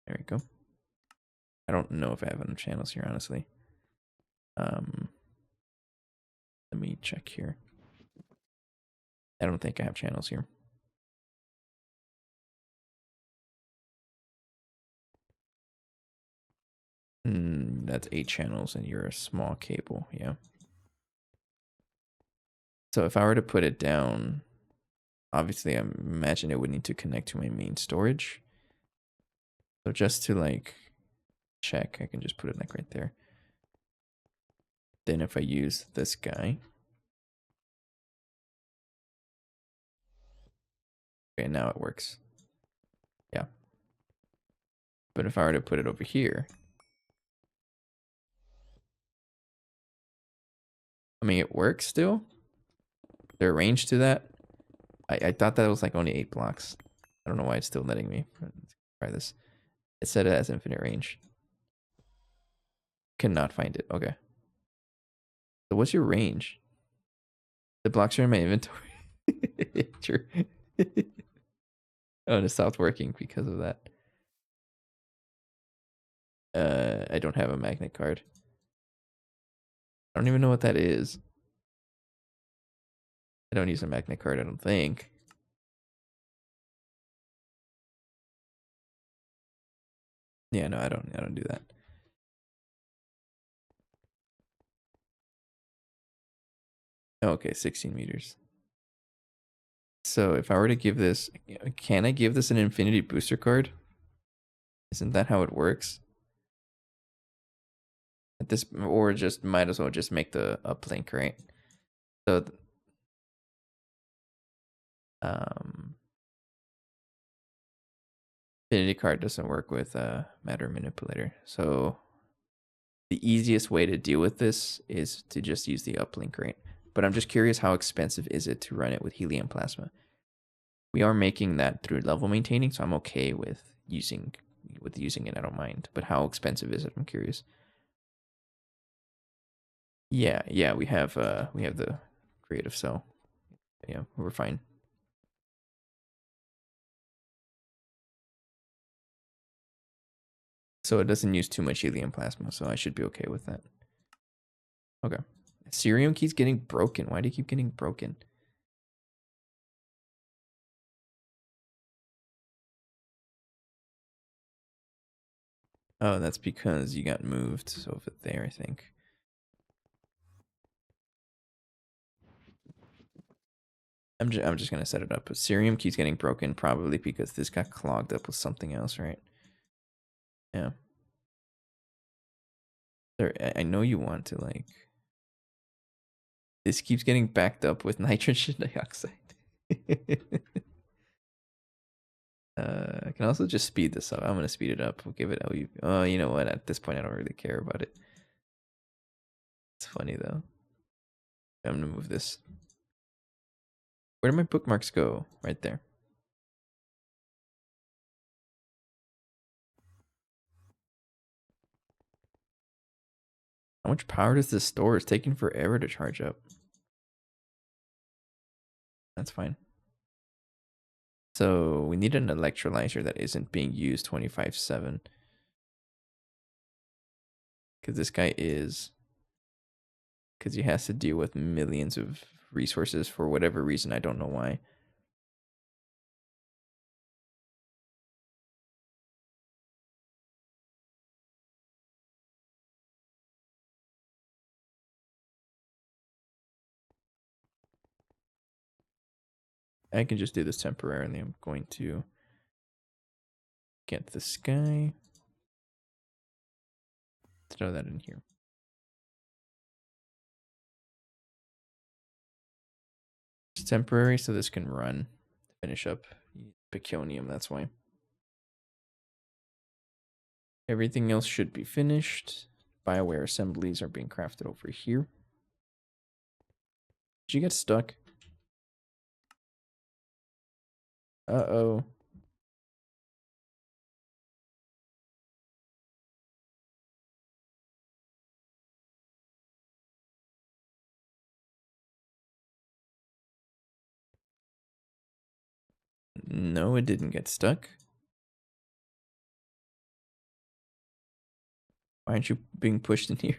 [SPEAKER 1] There we go. I don't know if I have enough channels here, honestly. Let me check here. I don't think I have channels here. That's 8 channels and you're a small cable, yeah. So if I were to put it down, obviously I imagine it would need to connect to my main storage. So just to like check, I can just put it like right there. Then if I use this guy. Okay, now it works. Yeah. But if I were to put it over here, I mean, it works still, there a range to that? I thought that was like only 8 blocks. I don't know why it's still letting me try this. It said it has infinite range. Cannot find it. Okay. So what's your range? The blocks are in my inventory. True. Oh, and it stopped working because of that. I don't have a magnet card. I don't even know what that is. I don't use a magnet card, I don't think. Yeah, no, I don't do that. Okay, 16 meters. So if I were to give this, can I give this an infinity booster card? Isn't that how it works? At this, or just might as well just make the uplink, right? So, infinity card doesn't work with matter manipulator. So the easiest way to deal with this is to just use the uplink, right? But I'm just curious, how expensive is it to run it with helium plasma? We are making that through level maintaining, so I'm okay with using it. I don't mind. But how expensive is it? I'm curious. Yeah, we have the creative cell. Yeah, we're fine. So it doesn't use too much helium plasma, so I should be okay with that. Okay. Cerium keeps getting broken. Why do you keep getting broken? Oh, that's because you got moved over there, I think. I'm just gonna set it up. But cerium keeps getting broken, probably because this got clogged up with something else, right? Yeah. There, I know you want to like. This keeps getting backed up with nitrogen dioxide. I can also just speed this up. I'm gonna speed it up. We'll give it OU. Oh, you know what? At this point, I don't really care about it. It's funny though. I'm gonna move this. Where do my bookmarks go? Right there. How much power does this store? It's taking forever to charge up. That's fine. So we need an electrolyzer that isn't being used 24/7. Because this guy is. Because he has to deal with millions of resources for whatever reason. I don't know why. I can just do this temporarily. I'm going to get this guy. Throw that in here. It's temporary, so this can run. Finish up Peconium, that's why. Everything else should be finished. BioWare assemblies are being crafted over here. Did you get stuck? Uh-oh. No, it didn't get stuck. Why aren't you being pushed in here?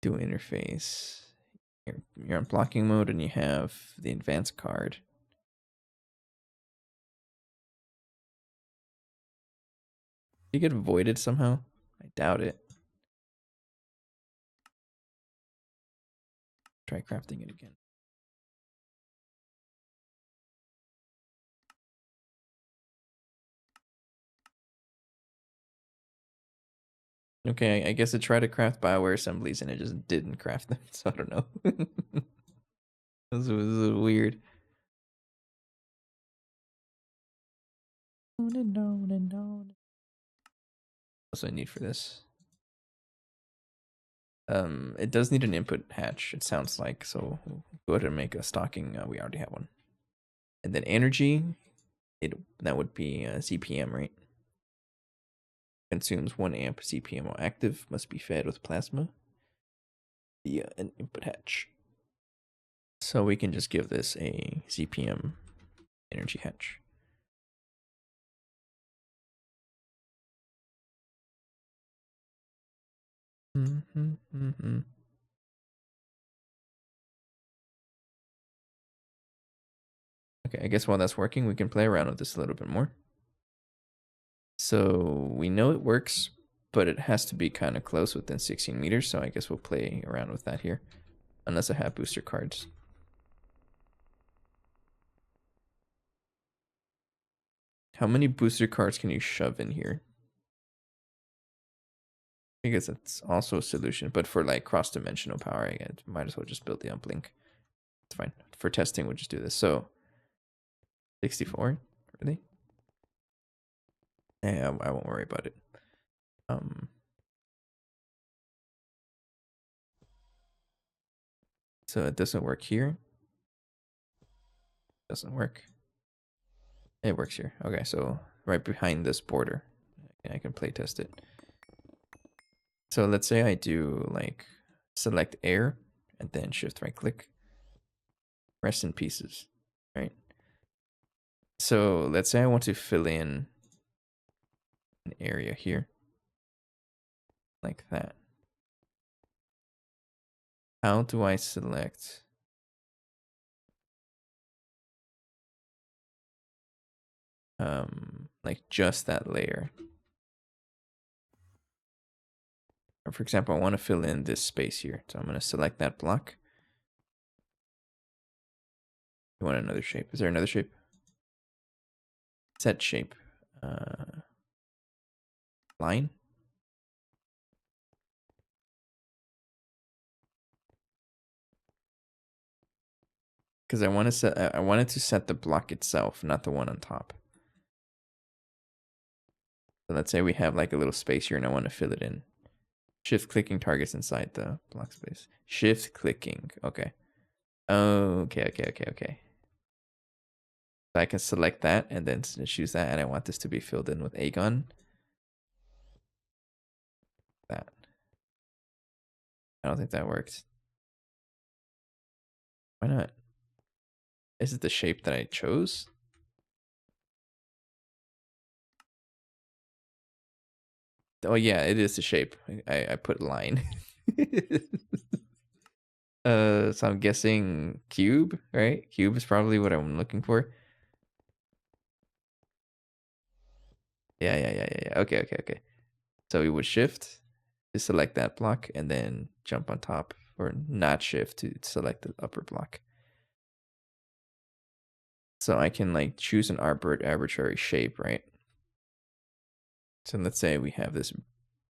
[SPEAKER 1] Do interface. You're on blocking mode and you have the advanced card. Did you get voided somehow? I doubt it. Try crafting it again. Okay, I guess it tried to craft BioWare assemblies and it just didn't craft them, so I don't know. This was weird. What's I need for this? It does need an input hatch, it sounds like, so we'll go ahead and make a stocking. We already have one. And then energy, that would be CPM, right? Consumes 1 amp CPM while active, must be fed with plasma via an input hatch. So we can just give this a CPM energy hatch. Okay, I guess while that's working, we can play around with this a little bit more. So we know it works, but it has to be kind of close within 16 meters. So I guess we'll play around with that here, unless I have booster cards. How many booster cards can you shove in here? I guess that's also a solution, but for like cross-dimensional power, I might as well just build the uplink. It's fine. For testing, we'll just do this. So 64, really? Yeah, I won't worry about it. So it doesn't work here. Doesn't work. It works here. Okay, so right behind this border, I can play test it. So let's say I do like select air and then shift right click. Rest in pieces, right? So let's say I want to fill in an area here like that. How do I select? Like just that layer. Or for example, I want to fill in this space here. So I'm going to select that block. You want another shape? Is there another shape? Set shape. Line. Because I want to set. I wanted to set the block itself, not the one on top. So let's say we have like a little space here, and I want to fill it in. Shift clicking targets inside the block space. Shift clicking. Okay. Okay. So I can select that and then choose that, and I want this to be filled in with Aegon. That. I don't think that worked. Why not? Is it the shape that I chose? Oh yeah, it is the shape. I put line. So I'm guessing cube, right? Cube is probably what I'm looking for. Yeah. Okay. So we would shift to select that block and then jump on top, or not shift to select the upper block. So I can like choose an arbitrary shape, right? So let's say we have this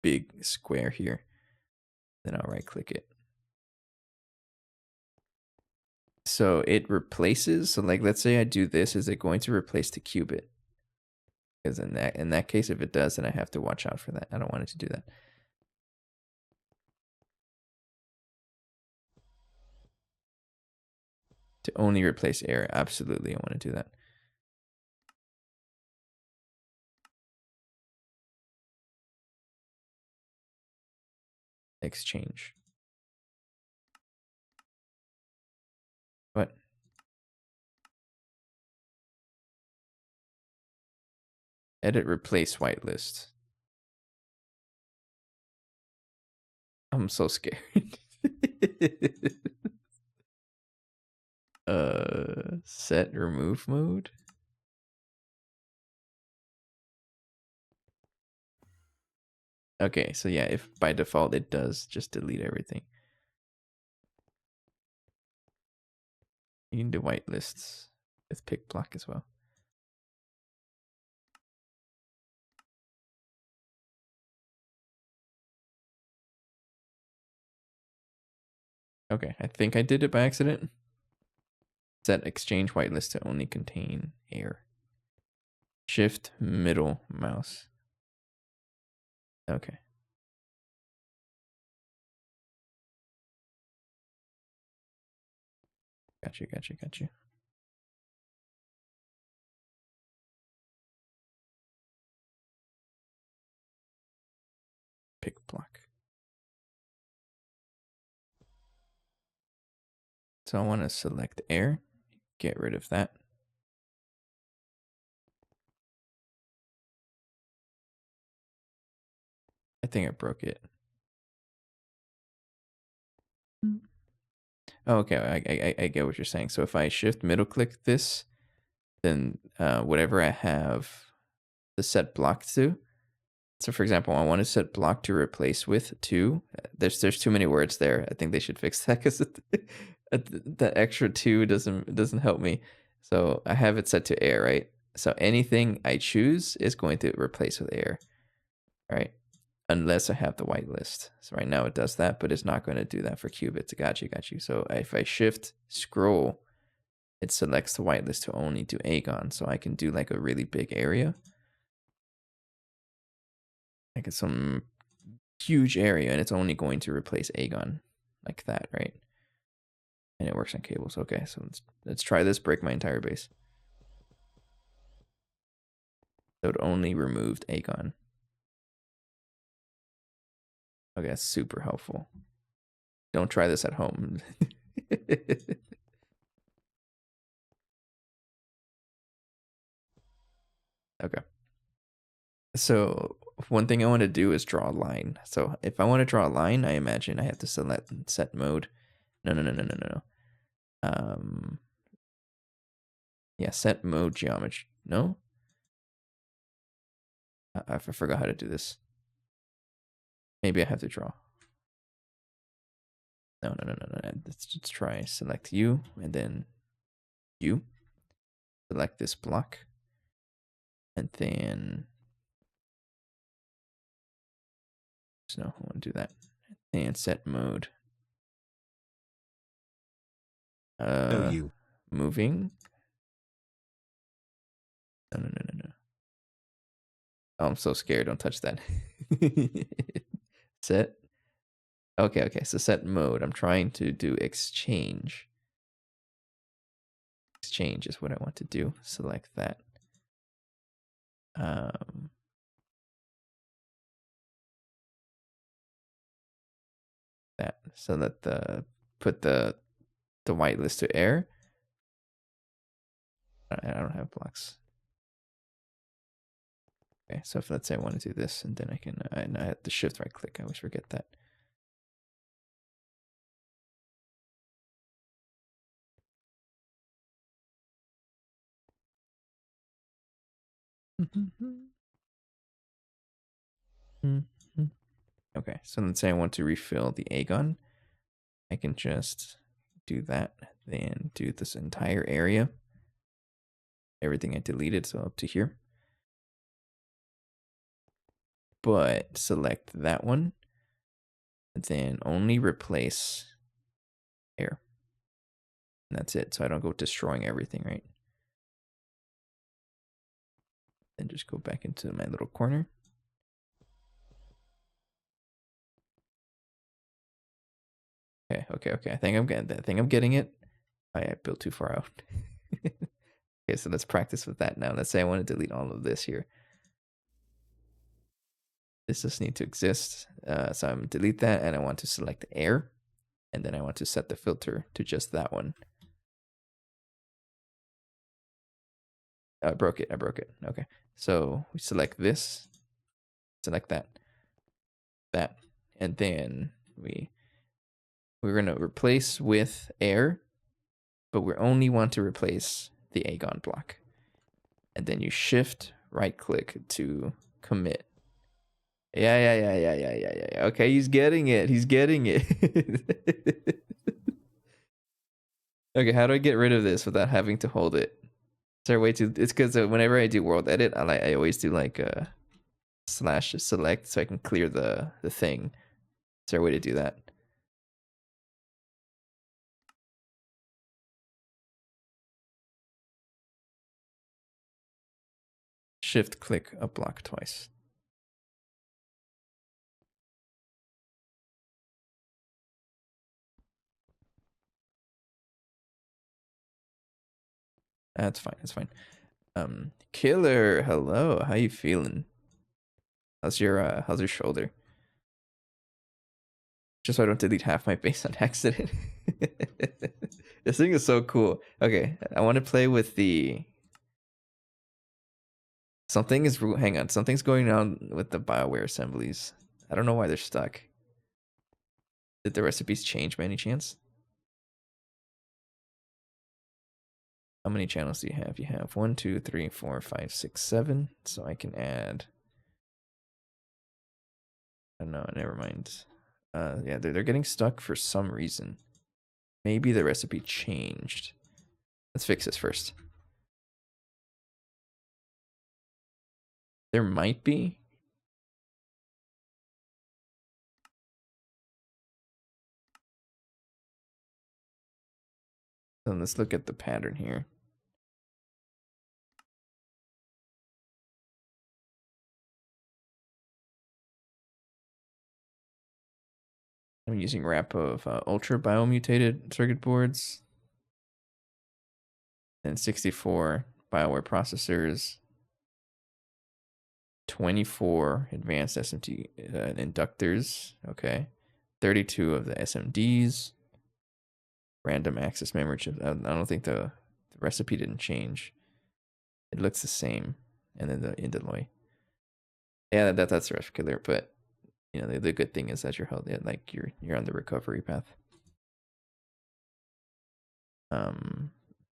[SPEAKER 1] big square here. Then I'll right click it. So it replaces, so like let's say I do this, is it going to replace the cubit? Because in that case, if it does, then I have to watch out for that. I don't want it to do that. To only replace air, absolutely, I want to do that. Exchange. What? Edit replace whitelist. I'm so scared. Set remove mode. Okay, so yeah, if by default it does just delete everything. You can do whitelists with pick block as well. Okay, I think I did it by accident. Set exchange whitelist to only contain air. Shift middle mouse. Okay. Got you, got you, got you. Pick block. So I want to select air, get rid of that. I think I broke it. Oh, okay, I get what you're saying. So if I shift middle click this, then whatever I have the set block to. So for example, I want to set block to replace with two. There's too many words there. I think they should fix that because the extra two doesn't help me. So I have it set to air, right? So anything I choose is going to replace with air, right? Unless I have the whitelist. So right now it does that, but it's not going to do that for qubits. Got you. So if I shift scroll, it selects the whitelist to only do Aegon. So I can do like a really big area. Like it's some huge area and it's only going to replace Aegon like that, right? And it works on cables. Okay, so let's try this, break my entire base. So it only removed Aegon. Okay, that's super helpful. Don't try this at home. Okay. So one thing I want to do is draw a line. So if I want to draw a line, I imagine I have to select set mode. No. Yeah, set mode geometry. No? I forgot how to do this. Maybe I have to draw. No. Let's just try select U and then U. Select this block. And then no, I want to do that. And set mode.
[SPEAKER 5] you.
[SPEAKER 1] Moving. No. Oh, I'm so scared. Don't touch that. Set. Okay. So set mode. I'm trying to do exchange. Exchange is what I want to do. Select that. That so that put the whitelist to air. I don't have blocks. Okay, so if let's say I want to do this, and then I can, and I have to shift right click. I always forget that. Okay, so let's say I want to refill the Aegon. I can just do that, then do this entire area. Everything I deleted, so up to here. But select that one, then only replace air. And that's it, so I don't go destroying everything, right? Then just go back into my little corner. Okay. I think I'm getting it. I built too far out. Okay, so let's practice with that now. Let's say I want to delete all of this here. This just needs to exist. So I'm delete that, and I want to select air, and then I want to set the filter to just that one. I broke it. Okay, so we select this, select that, and then we're gonna replace with air, but we only want to replace the Aegon block, and then you shift right click to commit. Yeah. Okay, he's getting it. Okay, how do I get rid of this without having to hold it? Is there a way to? It's because whenever I do world edit, I always do like slash select so I can clear the thing. Is there a way to do that? Shift click a block twice. That's fine. That's fine. Killer, hello. How you feeling? How's your shoulder? Just so I don't delete half my base on accident. This thing is so cool. Okay, I want to play with the. Hang on. Something's going on with the BioWare assemblies. I don't know why they're stuck. Did the recipes change by any chance? How many channels do you have? You have 1, 2, 3, 4, 5, 6, 7. So I can add. Oh, no, never mind. Yeah, they're getting stuck for some reason. Maybe the recipe changed. Let's fix this first. There might be. So let's look at the pattern here. I'm using wrap of ultra biomutated circuit boards and 64 BioWare processors, 24 advanced SMT inductors, okay, 32 of the SMDs, random access memory chips. I don't think the recipe didn't change. It looks the same, and then the Indaloy. Yeah, that's rough killer, but you know the good thing is that you're healthy, like you're on the recovery path.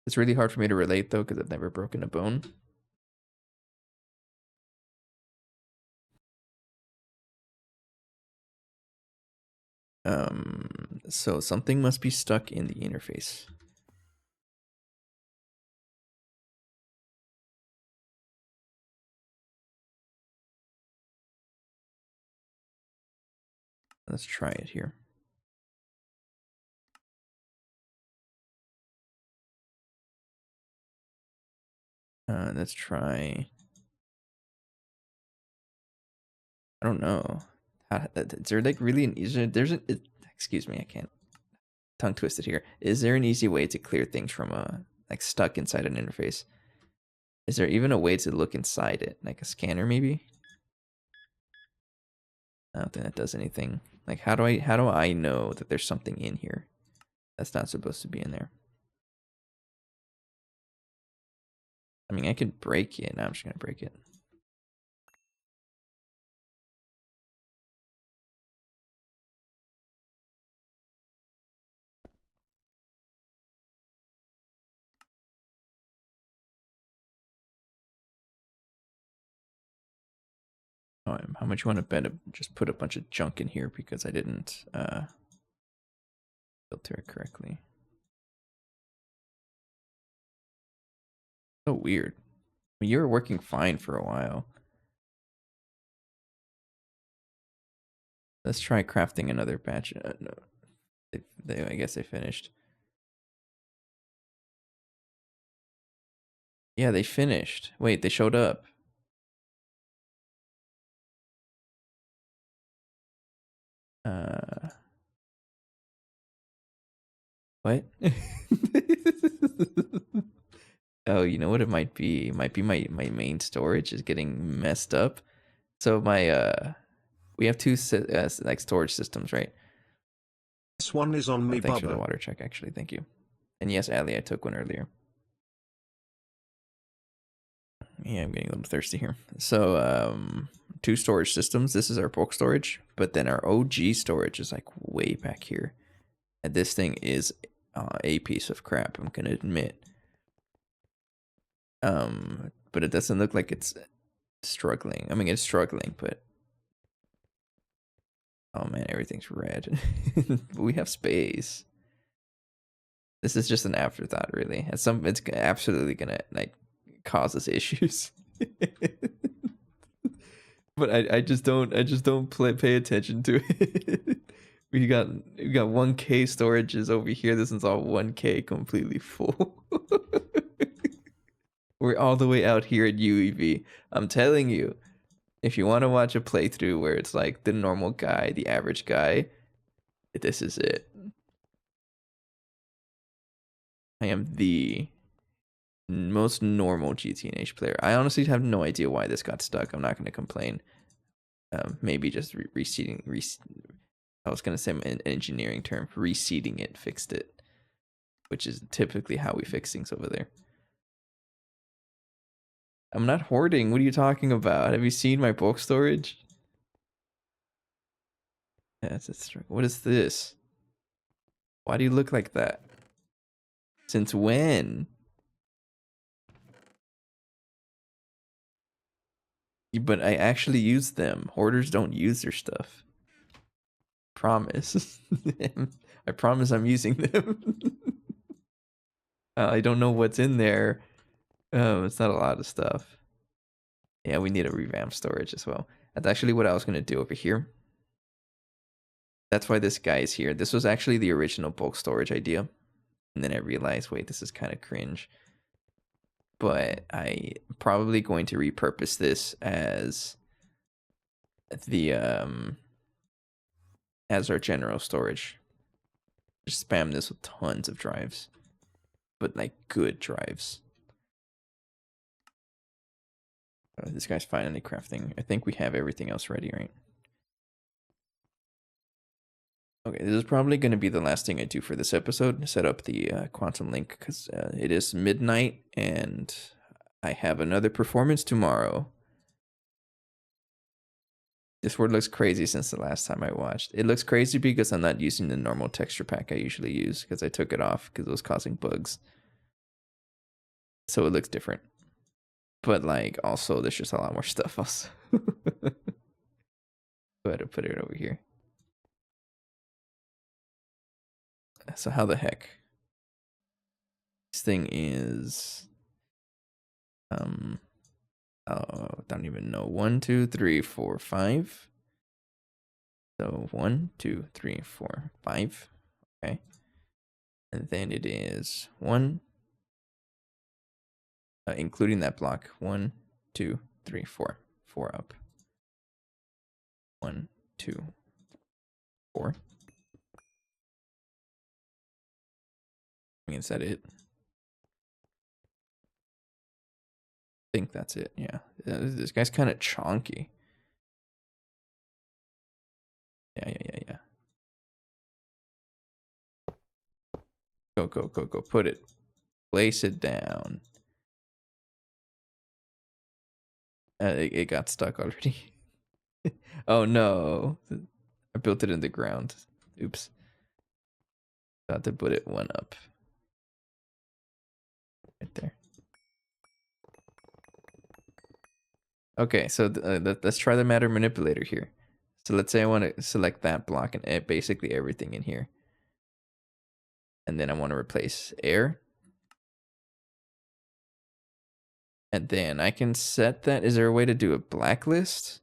[SPEAKER 1] It's really hard for me to relate though because I've never broken a bone. So something must be stuck in the interface. Let's try it here. Let's try. I don't know. Is there like really an easy? Excuse me, I can't. Tongue twisted here. Is there an easy way to clear things from like stuck inside an interface? Is there even a way to look inside it, like a scanner maybe? I don't think that does anything. Like how do I know that there's something in here that's not supposed to be in there? I mean, I could break it. No, I'm just gonna break it. Oh, how much you want to bet? Just put a bunch of junk in here because I didn't filter it correctly. So weird. I mean, you were working fine for a while. Let's try crafting another batch. No, I guess they finished. Yeah, they finished. Wait, they showed up. What? Oh, you know what it might be? It might be my main storage is getting messed up. So my we have two like storage systems, right?
[SPEAKER 5] This one is on me,
[SPEAKER 1] Thanks for the
[SPEAKER 5] Bubba.
[SPEAKER 1] water check, actually. Thank you. And yes, Ali, I took one earlier. Yeah, I'm getting a little thirsty here. So, two storage systems. This is our bulk storage, but then our OG storage is like way back here. And this thing is a piece of crap, I'm gonna admit. But it doesn't look like it's struggling. I mean, it's struggling, but oh man, everything's red. We have space. This is just an afterthought, really. It's absolutely gonna like cause us issues. But I just don't pay attention to it. we got 1K storages over here. This one's all 1K completely full. We're all the way out here at UEV. I'm telling you, if you want to watch a playthrough where it's like the normal guy, the average guy, this is it. I am the most normal GTNH player. I honestly have no idea why this got stuck. I'm not going to complain. Maybe just reseeding. I was going to say an engineering term. Reseeding it fixed it, which is typically how we fix things over there. I'm not hoarding. What are you talking about? Have you seen my bulk storage? Yeah, what is this? Why do you look like that? Since when? But I actually use them. Hoarders don't use their stuff. Promise. I promise I'm using them. I don't know what's in there. It's not a lot of stuff. Yeah, we need a revamp storage as well. That's actually what I was going to do over here. That's why this guy is here. This was actually the original bulk storage idea. And then I realized, wait, this is kind of cringe. But I'm probably going to repurpose this as the as our general storage. Just spam this with tons of drives. But like good drives. This guy's finally crafting. I think we have everything else ready, right? Okay, this is probably going to be the last thing I do for this episode. Set up the quantum link because it is midnight and I have another performance tomorrow. This word looks crazy since the last time I watched. It looks crazy because I'm not using the normal texture pack I usually use because I took it off because it was causing bugs. So it looks different. But like also there's just a lot more stuff also. Go ahead and put it over here. So how the heck? This thing is don't even know. 1, 2, 3, 4, 5. So 1, 2, 3, 4, 5. Okay. And then it is 1, including that block. 1, 2, 3, 4. 4 up. 1, 2, 4. I mean, is that it? I think that's it. Yeah. This guy's kind of chonky. Yeah. Go. Put it. Place it down. It got stuck already. Oh no. I built it in the ground. Oops. Got to put it 1 up. Right there. Okay, so let's try the matter manipulator here. So let's say I want to select that block and basically everything in here. And then I want to replace air. And then I can set that. Is there a way to do a blacklist?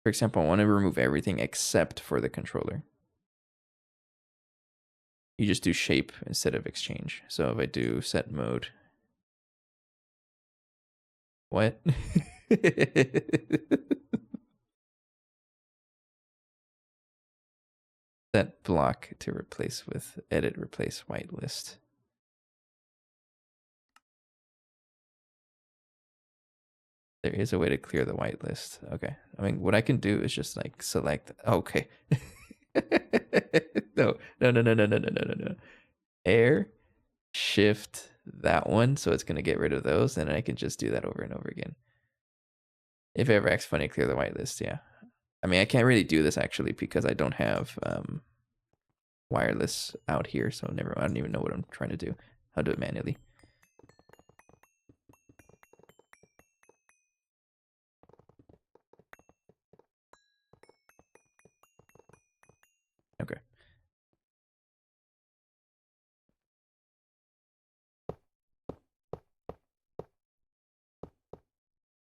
[SPEAKER 1] For example, I want to remove everything except for the controller. You just do shape instead of exchange. So if I do set mode. What? Set block to replace with edit replace whitelist. There is a way to clear the whitelist. Okay. I mean, what I can do is just like select. Okay. No. Air, shift that one. So it's going to get rid of those. And I can just do that over and over again. If it ever acts funny, clear the whitelist. Yeah. I mean, I can't really do this actually because I don't have wireless out here. So I don't even know what I'm trying to do. I'll do it manually. Okay.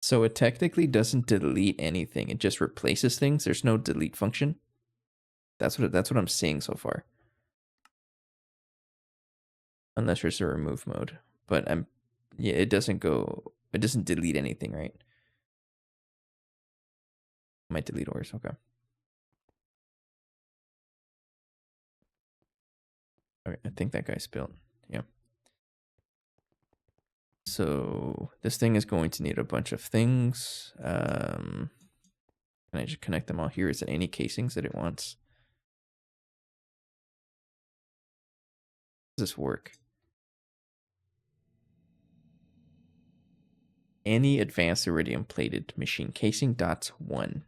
[SPEAKER 1] So it technically doesn't delete anything. It just replaces things. There's no delete function. That's what I'm seeing so far. Unless there's a remove mode. But it doesn't delete anything, right? Might delete ors, okay. Okay, I think that guy's built. Yeah. So this thing is going to need a bunch of things. Can I just connect them all here? Is it any casings that it wants? How does this work? Any advanced iridium plated machine casing dots 1.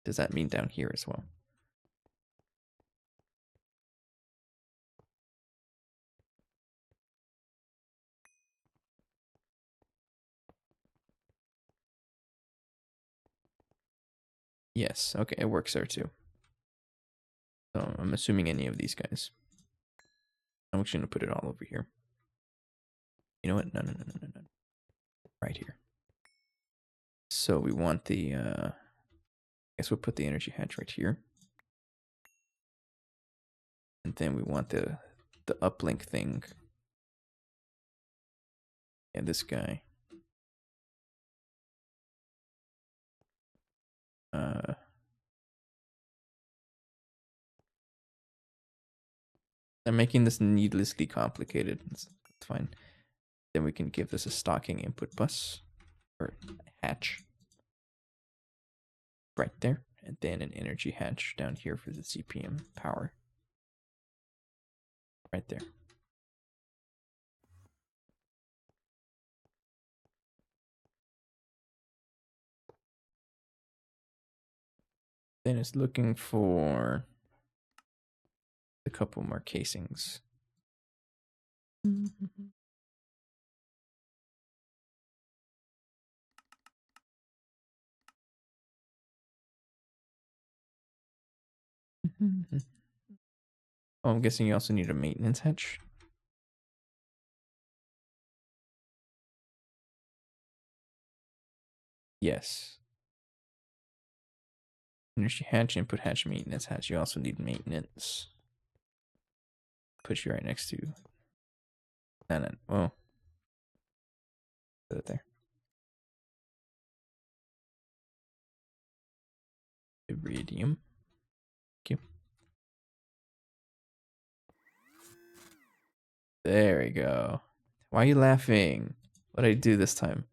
[SPEAKER 1] Does that mean down here as well? Yes, okay, it works there too. So I'm assuming any of these guys. I'm actually gonna put it all over here. You know what? No. Right here. So we want the I guess we'll put the energy hatch right here. And then we want the uplink thing. And this guy. I'm making this needlessly complicated. It's fine. Then we can give this a stocking input bus or hatch right there, and then an energy hatch down here for the CPM power right there. Then it's looking for a couple more casings. Oh, I'm guessing you also need a maintenance hatch. Yes. Energy hatch, input hatch, maintenance hatch. You also need maintenance. Put you right next to. No. Oh. Put it there. Iridium. Thank you. There we go. Why are you laughing? What did I do this time?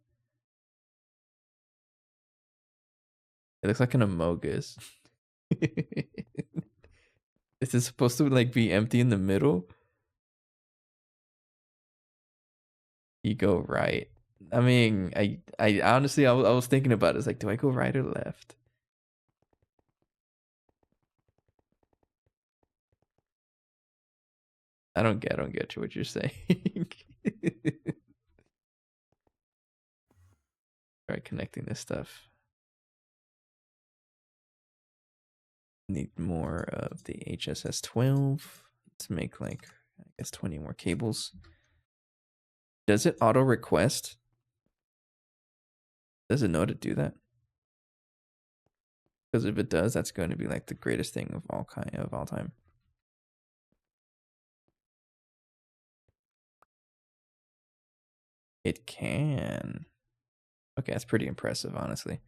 [SPEAKER 1] It looks like an Amogus. This is supposed to like be empty in the middle. You go right. I mean, I honestly, I was thinking about it. It's like, do I go right or left? I don't get what you're saying. Try connecting this stuff. Need more of the HSS12 to make like, I guess 20 more cables. Does it auto request? Does it know to do that? Because if it does, that's going to be like the greatest thing of all time. It can. Okay, that's pretty impressive, honestly.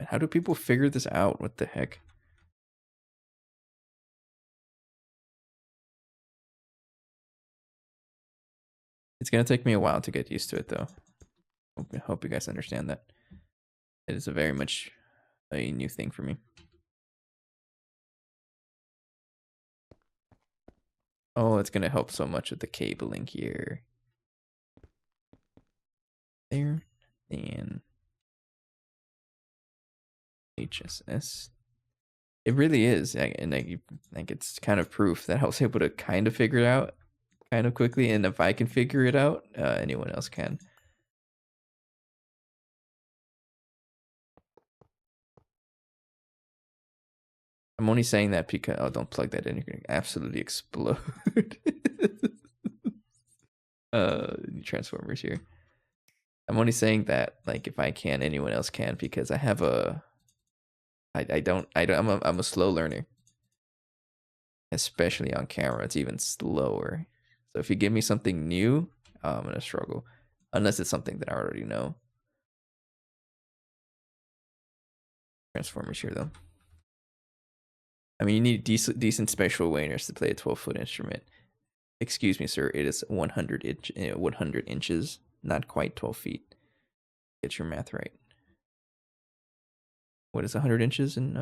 [SPEAKER 1] How do people figure this out? What the heck? It's gonna take me a while to get used to it, though. I hope you guys understand that. It is a very much a new thing for me. Oh, it's gonna help so much with the cabling here. There, and HSS. It really is, and like it's kind of proof that I was able to kind of figure it out kind of quickly, and if I can figure it out, anyone else can. I'm only saying that because don't plug that in. You're gonna absolutely explode. Transformers here. I'm only saying that like if I can, anyone else can because I have a. I'm a slow learner. Especially on camera, it's even slower. So if you give me something new, I'm gonna struggle, unless it's something that I already know. Transformers here though. I mean, you need decent spatial awareness to play a 12-foot instrument. Excuse me, sir. It is 100 inches, not quite 12 feet. Get your math right. What is 100 inches in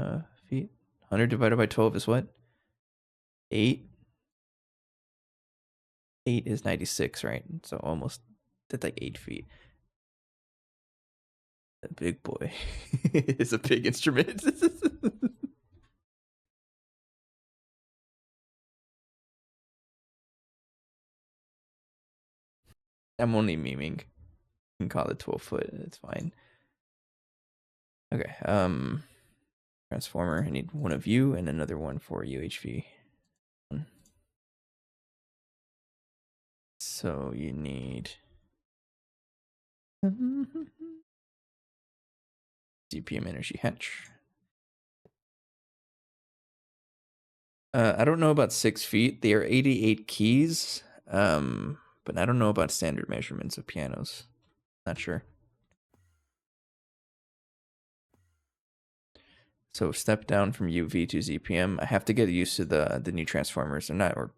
[SPEAKER 1] feet? 100 divided by 12 is what? 8? 8 is 96, right? So almost, that's like 8 feet. A big boy. It's a big instrument. I'm only memeing. You can call it 12 foot. It's fine. Okay. Transformer. I need one of you and another one for UHV. So you need DPM energy hatch. I don't know about 6 feet. They are 88 keys. But I don't know about standard measurements of pianos. Not sure. So step down from UV to ZPM. I have to get used to the new transformers, or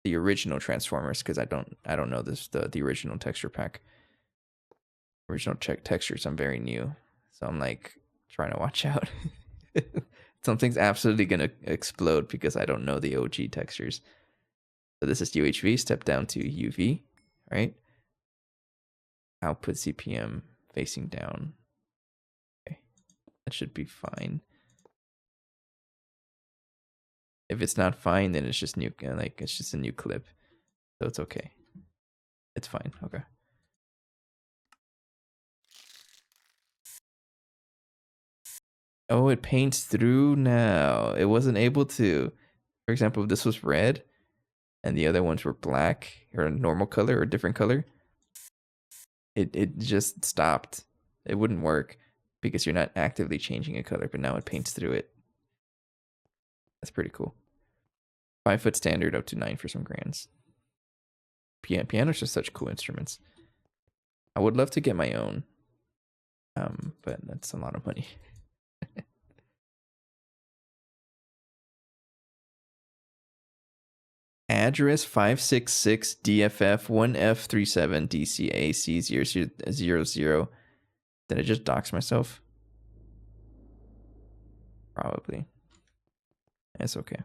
[SPEAKER 1] the original transformers, because I don't know the original texture pack. Original textures. I'm very new, so I'm like trying to watch out. Something's absolutely gonna explode because I don't know the OG textures. So this is UHV. Step down to UV, right? Output CPM facing down. Okay, that should be fine. If it's not fine, then it's just new. Like it's just a new clip, so it's okay. It's fine. Okay. Oh, it paints through now. It wasn't able to. For example, if this was red and the other ones were black or a normal color or a different color, it just stopped. It wouldn't work because you're not actively changing a color, but now it paints through it. That's pretty cool. 5 foot standard up to 9 for some grands. Pianos are such cool instruments. I would love to get my own. But that's a lot of money. Address 566 DFF 1F37 DCAC0000. Did I just dox myself? Probably. It's okay.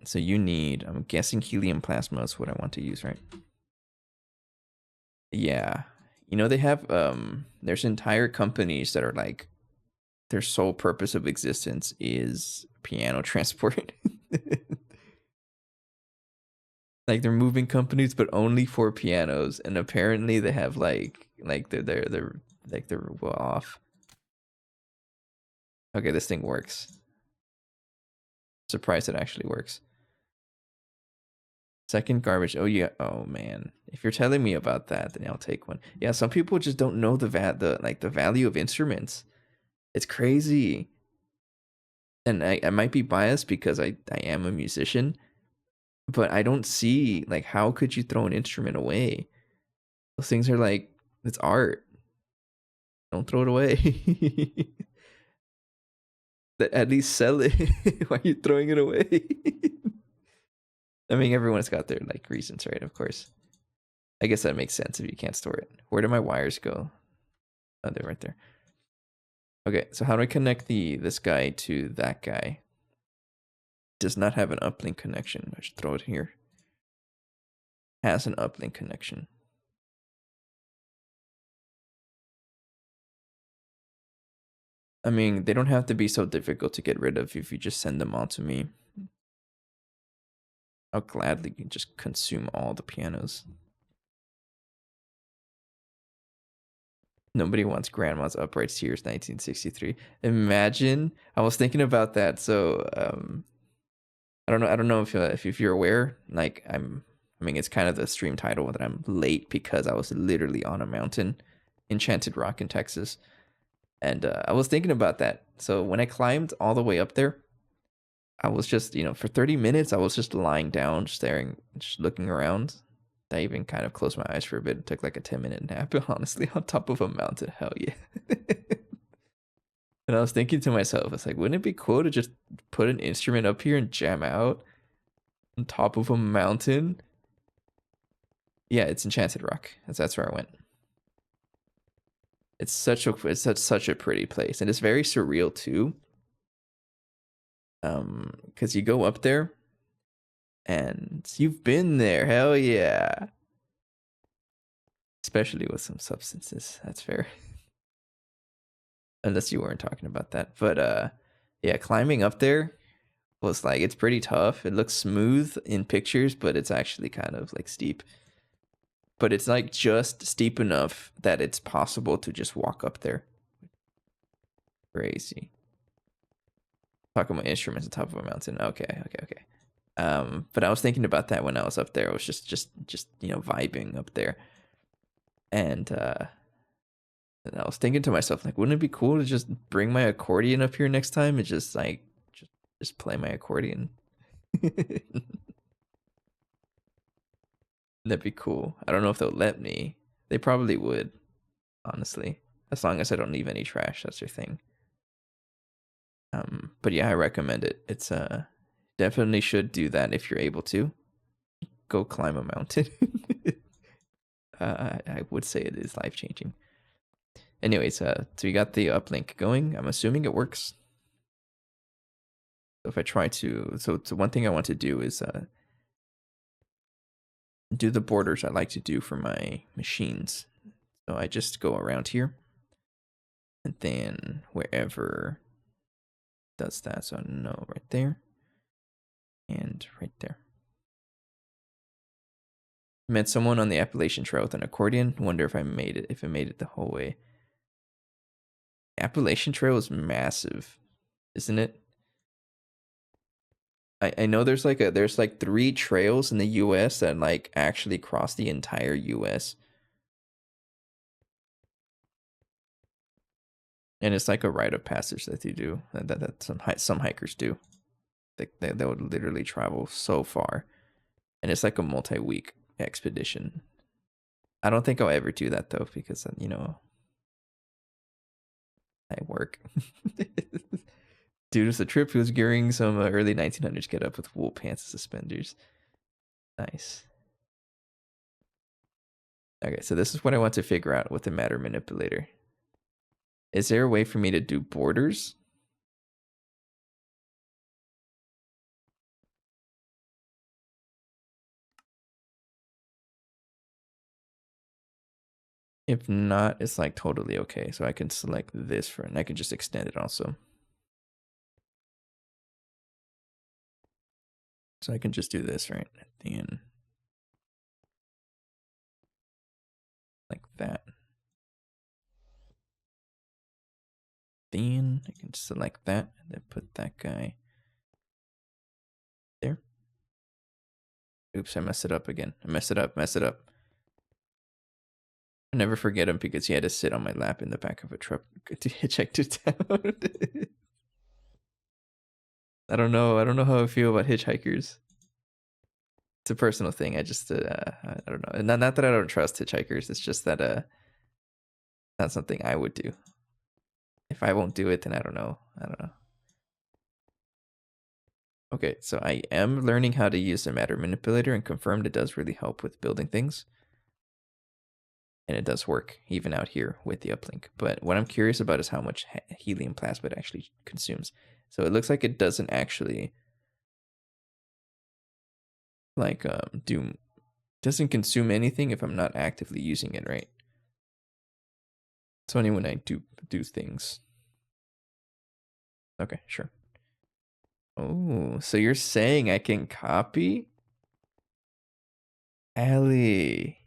[SPEAKER 1] So you need, I'm guessing helium plasma is what I want to use, right? Yeah. You know, they have, there's entire companies that are like, their sole purpose of existence is piano transport. Like they're moving companies, but only for pianos, and apparently they have like they're well off. Okay, this thing works. Surprised it actually works. Second garbage. Oh yeah. Oh man. If you're telling me about that, then I'll take one. Yeah, some people just don't know the value of instruments. It's crazy. And I might be biased because I am a musician, but I don't see like how could you throw an instrument away? Those things are like, it's art. Don't throw it away. At least sell it. Why are you throwing it away? I mean, everyone's got their like reasons, right? Of course. I guess that makes sense if you can't store it. Where do my wires go? Oh, they're right there. Okay, so how do I connect this guy to that guy? Does not have an uplink connection. I should throw it here. Has an uplink connection. I mean, they don't have to be so difficult to get rid of if you just send them all to me. I'll gladly just consume all the pianos. Nobody wants grandma's upright Sears 1963. Imagine. I was thinking about that. So I don't know if you're aware. Like I mean, it's kind of the stream title that I'm late because I was literally on a mountain, Enchanted Rock in Texas, and I was thinking about that. So when I climbed all the way up there, I was just, for 30 minutes, I was just lying down, staring, just looking around. I even kind of closed my eyes for a bit. It took like a 10-minute nap, honestly, on top of a mountain. Hell yeah. And I was thinking to myself, I was like, wouldn't it be cool to just put an instrument up here and jam out on top of a mountain? Yeah, it's Enchanted Rock. That's where I went. It's such a pretty place, and it's very surreal too. Because you go up there, and you've been there. Hell yeah. Especially with some substances. That's fair. Unless you weren't talking about that. But yeah, climbing up there was like, it's pretty tough. It looks smooth in pictures, but it's actually kind of like steep. But it's like just steep enough that it's possible to just walk up there. Crazy. Talking about instruments on top of a mountain. Okay. But I was thinking about that when I was up there. I was just vibing up there. And I was thinking to myself, like, wouldn't it be cool to just bring my accordion up here next time and just play my accordion? That'd be cool. I don't know if they'll let me. They probably would, honestly. As long as I don't leave any trash, that's their thing. But yeah, I recommend it. It's definitely should do that if you're able to. Go climb a mountain. I would say it is life changing. Anyways, so we got the uplink going. I'm assuming it works. So if I try to, so one thing I want to do is do the borders I like to do for my machines. So I just go around here, and then wherever does that. So no, right there, and right there. Met someone on the Appalachian Trail with an accordion. Wonder if I made it. If it made it the whole way. Appalachian Trail is massive, isn't it? I know there's like 3 trails in the US that like actually cross the entire US. And it's like a rite of passage that you do, that some hikers do. They would literally travel so far. And it's like a multi-week expedition. I don't think I'll ever do that though, because I work. Dude, it's a trip. He was gearing some early 1900s get up with wool pants and suspenders. Nice. Okay, so this is what I want to figure out with the matter manipulator. Is there a way for me to do borders? If not, it's like totally okay. So I can select this for, and I can just extend it also. So I can just do this right at the end. Like that. Then I can select that and then put that guy there. Oops, I messed it up again. I messed it up. I never forget him because he had to sit on my lap in the back of a truck to hitchhike to town. I don't know how I feel about hitchhikers. It's a personal thing. I just I don't know. Not that I don't trust hitchhikers. It's just that not something I would do. If I won't do it, then I don't know. Okay, so I am learning how to use the matter manipulator, and confirmed it does really help with building things. And it does work even out here with the uplink. But what I'm curious about is how much helium plasma it actually consumes. So it looks like it doesn't actually like doesn't consume anything if I'm not actively using it, right? It's only when I do things. Okay, sure. Oh, so you're saying I can copy? Allie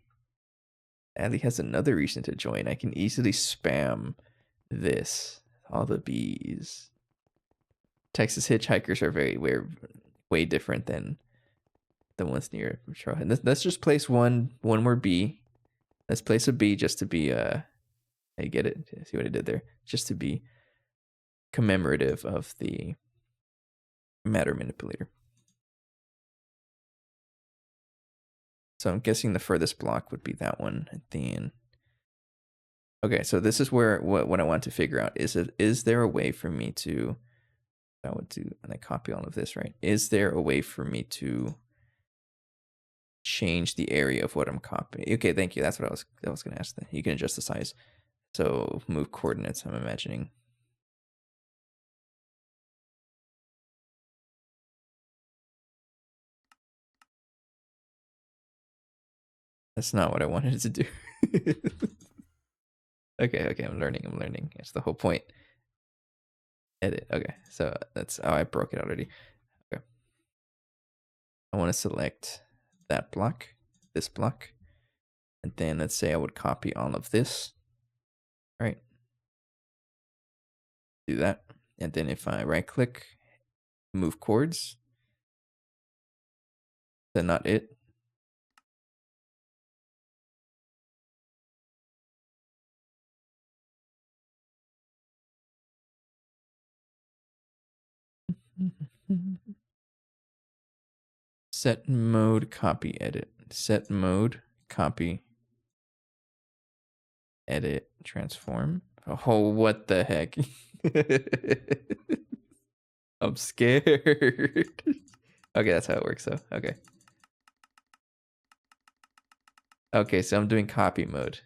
[SPEAKER 1] has another reason to join. I can easily spam this. All the bees. Texas hitchhikers are way different than the ones near Trailhead. Let's just place one more bee. Let's place a bee just to be I get it. See what I did there? Just to be commemorative of the matter manipulator. So I'm guessing the furthest block would be that one. And then Okay, so this is where what I want to figure out is there a way for me to I would do and I copy all of this, right? Is there a way for me to change the area of what I'm copying? Okay, thank you. That's what I was gonna ask. You can adjust the size. So move coordinates, I'm imagining. That's not what I wanted it to do. Okay, I'm learning. That's the whole point. Edit. Okay, so that's I broke it already. Okay. I want to select that block, this block, and then let's say I would copy all of this, right? Do that. And then if I right click, move chords, then not it. Set mode, copy, edit. Set mode, copy, edit, transform. Oh, what the heck? I'm scared. Okay, that's how it works though. Okay. Okay, so I'm doing copy mode.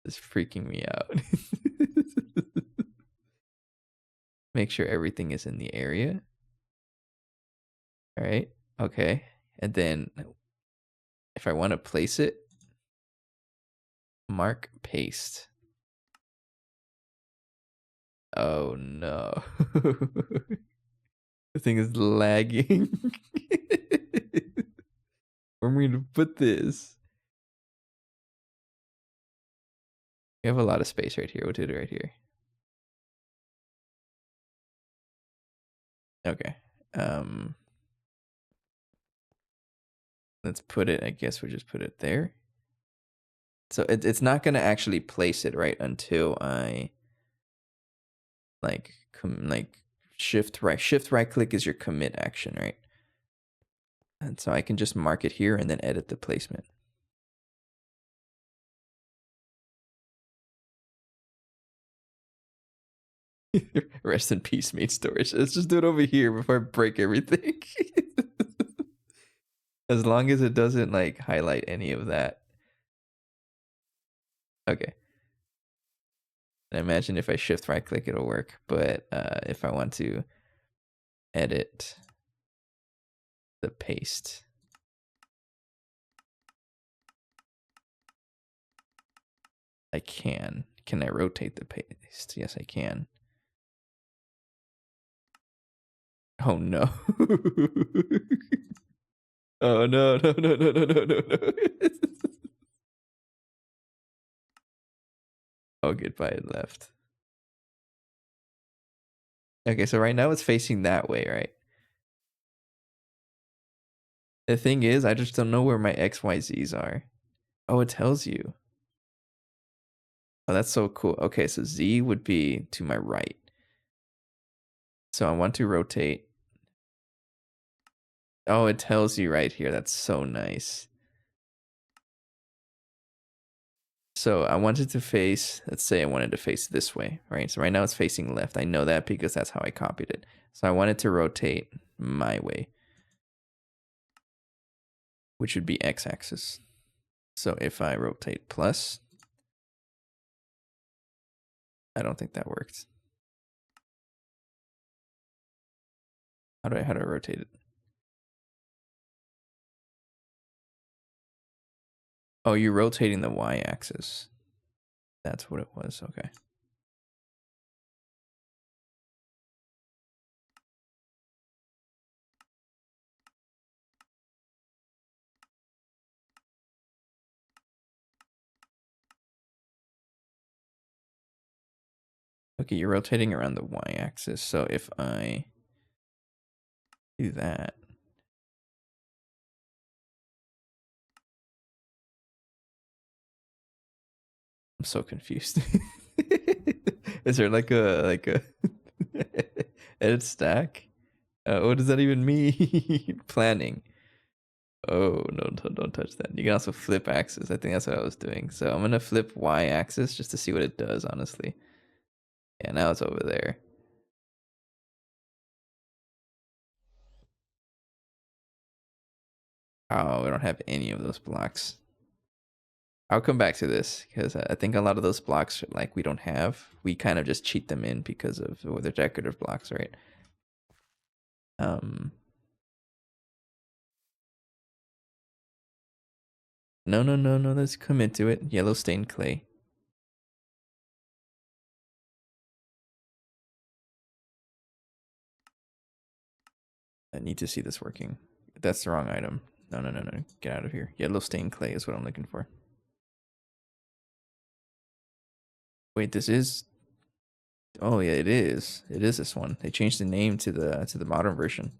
[SPEAKER 1] It's freaking me out. Make sure everything is in the area. All right. Okay. And then if I want to place it, mark paste. Oh no. The thing is lagging. Where am I going to put this? We have a lot of space right here. We'll do it right here. Okay. Let's put it, I guess we'll just put it there. So it's not going to actually place it right until I like shift right click is your commit action, right? And so I can just mark it here and then edit the placement. Rest in peace, main storage. Let's just do it over here before I break everything. As long as it doesn't like highlight any of that. Okay. And imagine if I shift right click, it'll work. But if I want to edit the paste, I can. Can I rotate the paste? Yes, I can. Oh no. Oh no. Oh, goodbye, it left. Okay, so right now it's facing that way, right? The thing is, I just don't know where my XYZs are. Oh, it tells you. Oh, that's so cool. Okay, so Z would be to my right. So I want to rotate. Oh, it tells you right here. That's so nice. So I wanted to face, let's say I wanted to face this way, right? So right now it's facing left. I know that because that's how I copied it. So I wanted to rotate my way, which would be x-axis. So if I rotate plus, I don't think that worked. How do I rotate it? Oh, you're rotating the y-axis. That's what it was. Okay. Okay, you're rotating around the y-axis. So if I do that, I'm so confused. Is there like a edit stack? What does that even mean? Planning. Oh, no, don't touch that. You can also flip axis. I think that's what I was doing. So I'm going to flip Y axis just to see what it does, honestly. Yeah, now it's over there. Oh, we don't have any of those blocks. I'll come back to this because I think a lot of those blocks, like, we don't have. We kind of just cheat them in because of they're decorative blocks, right? No, let's commit to it. Yellow stained clay. I need to see this working. That's the wrong item. No. Get out of here. Yellow stained clay is what I'm looking for. Wait, this is... Oh yeah, it is. It is this one. They changed the name to the modern version.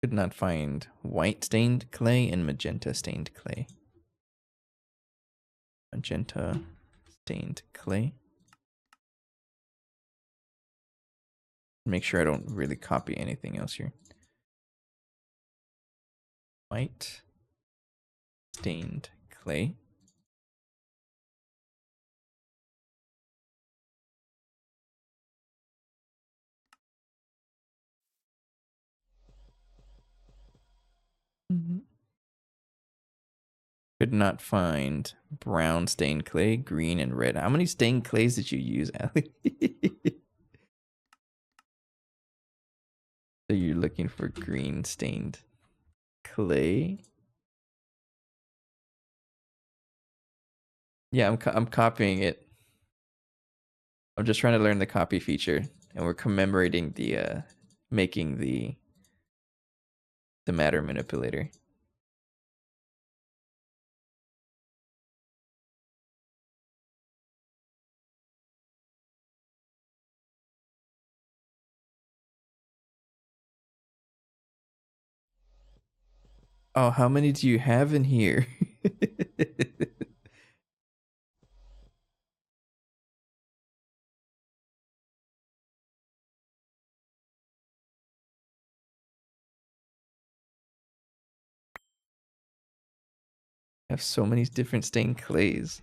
[SPEAKER 1] Could not find white stained clay and magenta stained clay. Magenta stained clay. Make sure I don't really copy anything else here. White stained clay. Could not find brown stained clay, green, and red. How many stained clays did you use, Allie? So you're looking for green stained clay? Yeah, I'm copying it. I'm just trying to learn the copy feature, and we're commemorating the making the matter manipulator. Oh, how many do you have in here? I have so many different stained clays.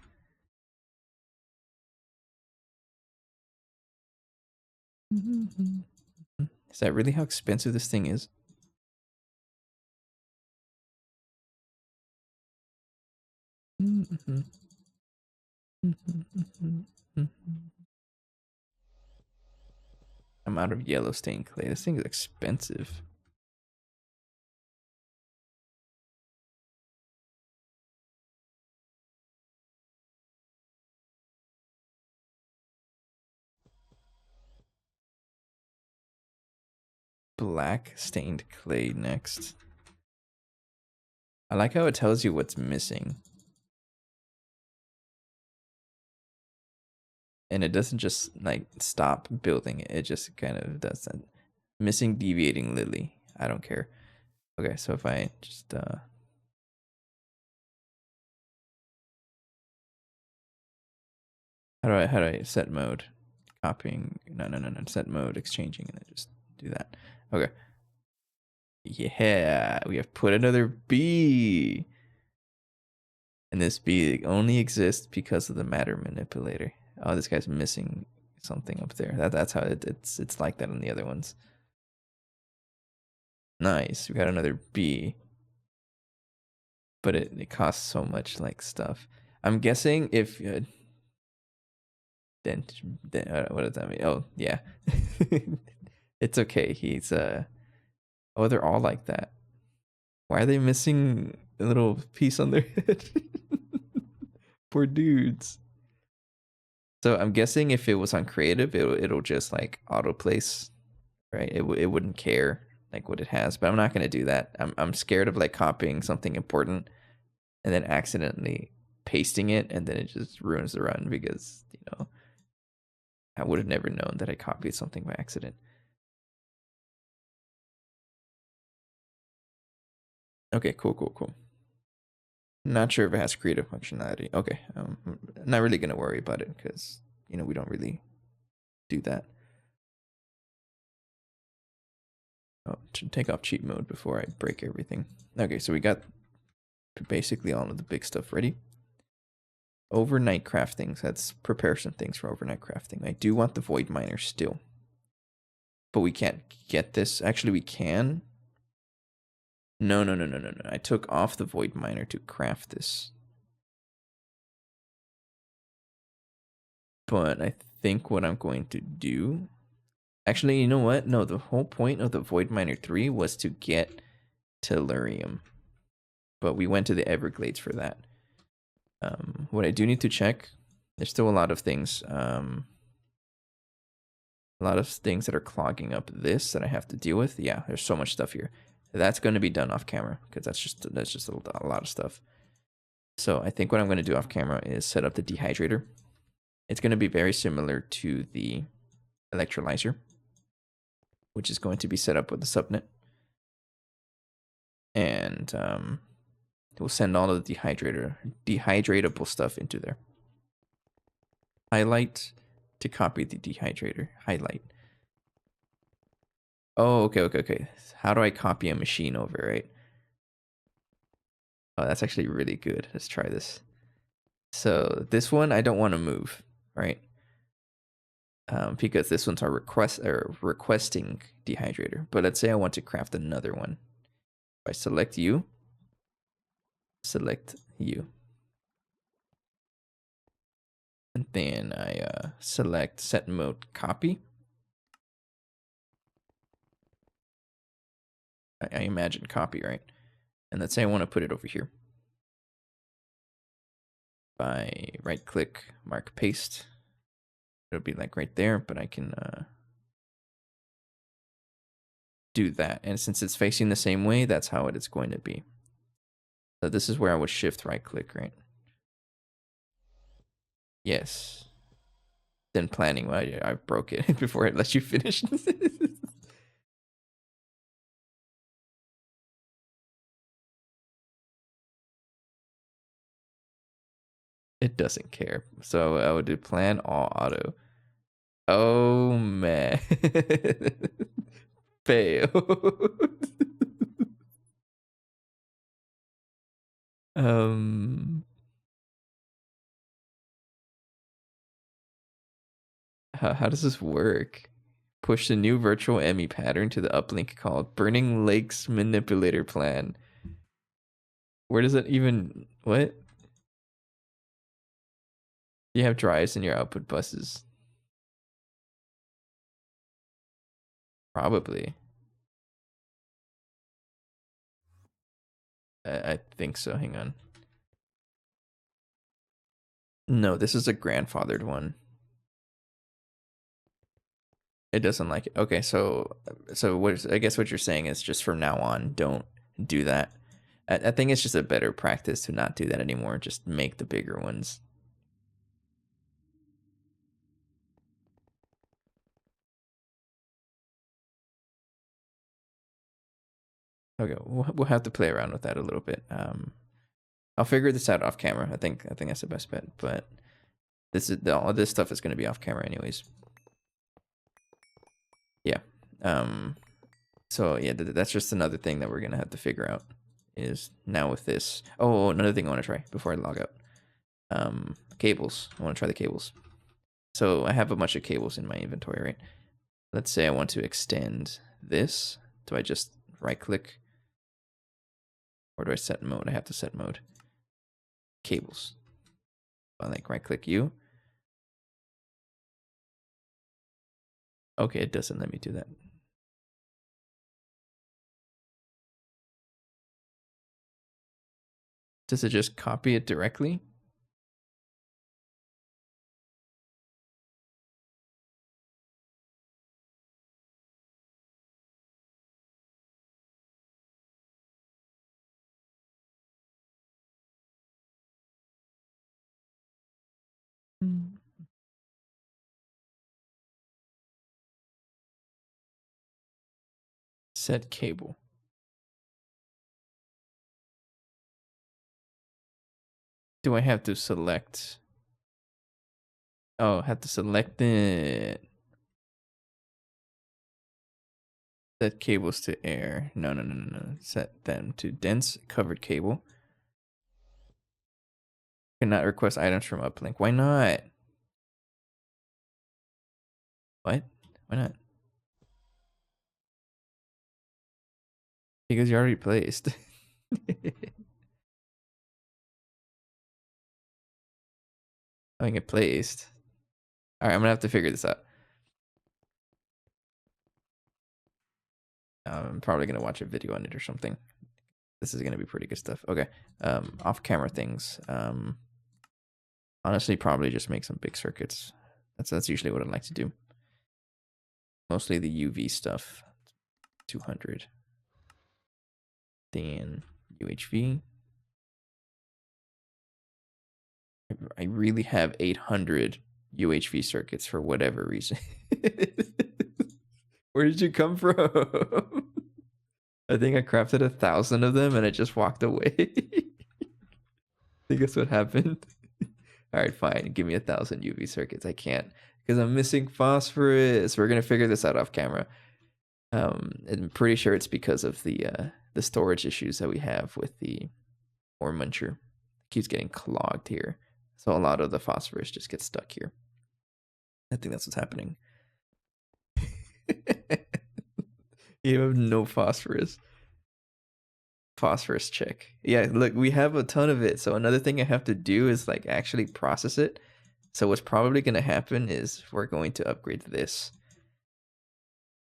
[SPEAKER 1] Is that really how expensive this thing is? I'm out of yellow stained clay. This thing is expensive. Black stained clay next. I like how it tells you what's missing. And it doesn't just like stop building it. It just kind of does that. Missing deviating lily. I don't care. Okay, so if I just how do I set mode? Copying. No. Set mode, exchanging, and then just do that. Okay. Yeah, we have put another B. And this B only exists because of the matter manipulator. Oh, this guy's missing something up there. That's how it's like that on the other ones. Nice. We got another B. But it costs so much like stuff. I'm guessing if then what does that mean? Oh, yeah. It's okay. He's oh, they're all like that. Why are they missing a little piece on their head? Poor dudes. So I'm guessing if it was on creative, it'll just like auto place, right? It wouldn't care like what it has, but I'm not gonna do that. I'm scared of like copying something important and then accidentally pasting it, and then it just ruins the run because I would have never known that I copied something by accident. Okay, cool. Not sure if it has creative functionality. Okay, not really gonna worry about it because we don't really do that. Oh, should take off cheat mode before I break everything. Okay, so we got basically all of the big stuff ready. Overnight crafting. So let's prepare some things for overnight crafting. I do want the void miner still, but we can't get this. Actually, we can. No. I took off the void miner to craft this. But I think what I'm going to do... Actually, you know what? No, the whole point of the void miner 3 was to get tellurium. But we went to the Everglades for that. What I do need to check, there's still a lot of things. A lot of things that are clogging up this that I have to deal with. Yeah, there's so much stuff here. That's going to be done off camera because that's just a lot of stuff. So I think what I'm going to do off camera is set up the dehydrator. It's going to be very similar to the electrolyzer, which is going to be set up with the subnet. And we'll send all of the dehydratable stuff into there. Highlight to copy the dehydrator. Highlight. Oh, okay. How do I copy a machine over, right? Oh, that's actually really good. Let's try this. So this one I don't want to move, right? Because this one's our requesting dehydrator. But let's say I want to craft another one. If I select you, select you. And then I select set mode copy. I imagine copy, right? And let's say I want to put it over here. By right click, mark paste. It'll be like right there, but I can do that. And since it's facing the same way, that's how it is going to be. So this is where I would shift right click, right? Yes. Then planning, well, I broke it before I let you finish. It doesn't care. So I would do plan all auto. Oh man. Fail. How does this work? Push the new virtual ME pattern to the uplink called Burning Lakes Manipulator Plan. Where does it even... What? You have drives in your output buses. Probably. I think so. Hang on. No, this is a grandfathered one. It doesn't like it. Okay, so I guess what you're saying is just from now on, don't do that. I think it's just a better practice to not do that anymore. Just make the bigger ones. Okay, we'll have to play around with that a little bit. I'll figure this out off camera. I think that's the best bet. But all this stuff is going to be off camera anyways. Yeah. So yeah, that's just another thing that we're gonna have to figure out. Is now with this. Oh, another thing I want to try before I log out. Cables. I want to try the cables. So I have a bunch of cables in my inventory, right? Let's say I want to extend this. Do I just right click? Or do I set mode? I have to set mode. Cables. I like right click you. Okay, it doesn't let me do that. Does it just copy it directly? Set cable. do I have to select? Oh, I have to select it. Set cables to air. No. Set them to dense covered cable. Cannot request items from uplink. Why not? What? Why not? Because you already placed. I get placed. All right, I'm gonna have to figure this out. I'm probably gonna watch a video on it or something. This is gonna be pretty good stuff. Okay. Off-camera things. Honestly, probably just make some big circuits. That's usually what I like to do. Mostly the UV stuff. 200. Then UHV. I really have 800 UHV circuits for whatever reason. Where did you come from? I think I crafted 1,000 of them and I just walked away. I think that's what happened. All right, fine. Give me 1,000 UV circuits. I can't because I'm missing phosphorus. We're gonna figure this out off camera. I'm pretty sure it's because of the storage issues that we have with the ore muncher. It keeps getting clogged here, so a lot of the phosphorus just gets stuck here. I think that's what's happening. You have no phosphorus. Phosphorus check. Yeah, look, we have a ton of it. So another thing I have to do is like actually process it. So what's probably going to happen is we're going to upgrade this.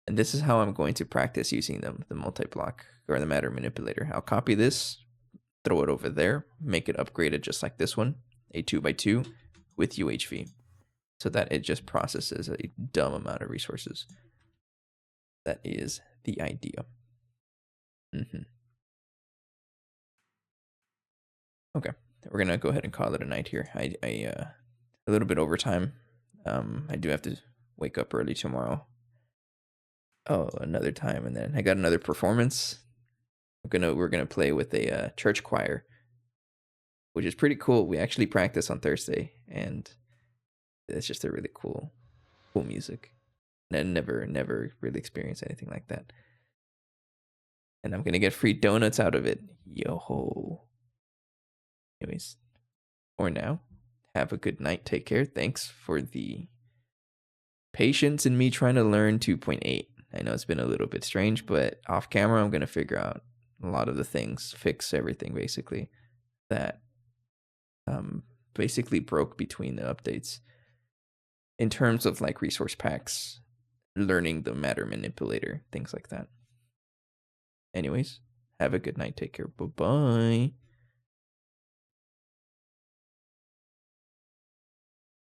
[SPEAKER 1] And this is how I'm going to practice using the multi-block or the matter manipulator. I'll copy this, throw it over there, make it upgraded just like this one, a 2x2 with UHV. So that it just processes a dumb amount of resources. That is the idea. Okay, we're gonna go ahead and call it a night here. I a little bit overtime. I do have to wake up early tomorrow. Oh, another time, and then I got another performance. We're gonna play with a church choir, which is pretty cool. We actually practice on Thursday, and it's just a really cool music. And I never really experienced anything like that. And I'm gonna get free donuts out of it. Yo ho. Anyways, for now, have a good night. Take care. Thanks for the patience in me trying to learn 2.8. I know it's been a little bit strange, but off camera, I'm going to figure out a lot of the things, fix everything basically that basically broke between the updates in terms of like resource packs, learning the matter manipulator, things like that. Anyways, have a good night. Take care. Bye-bye.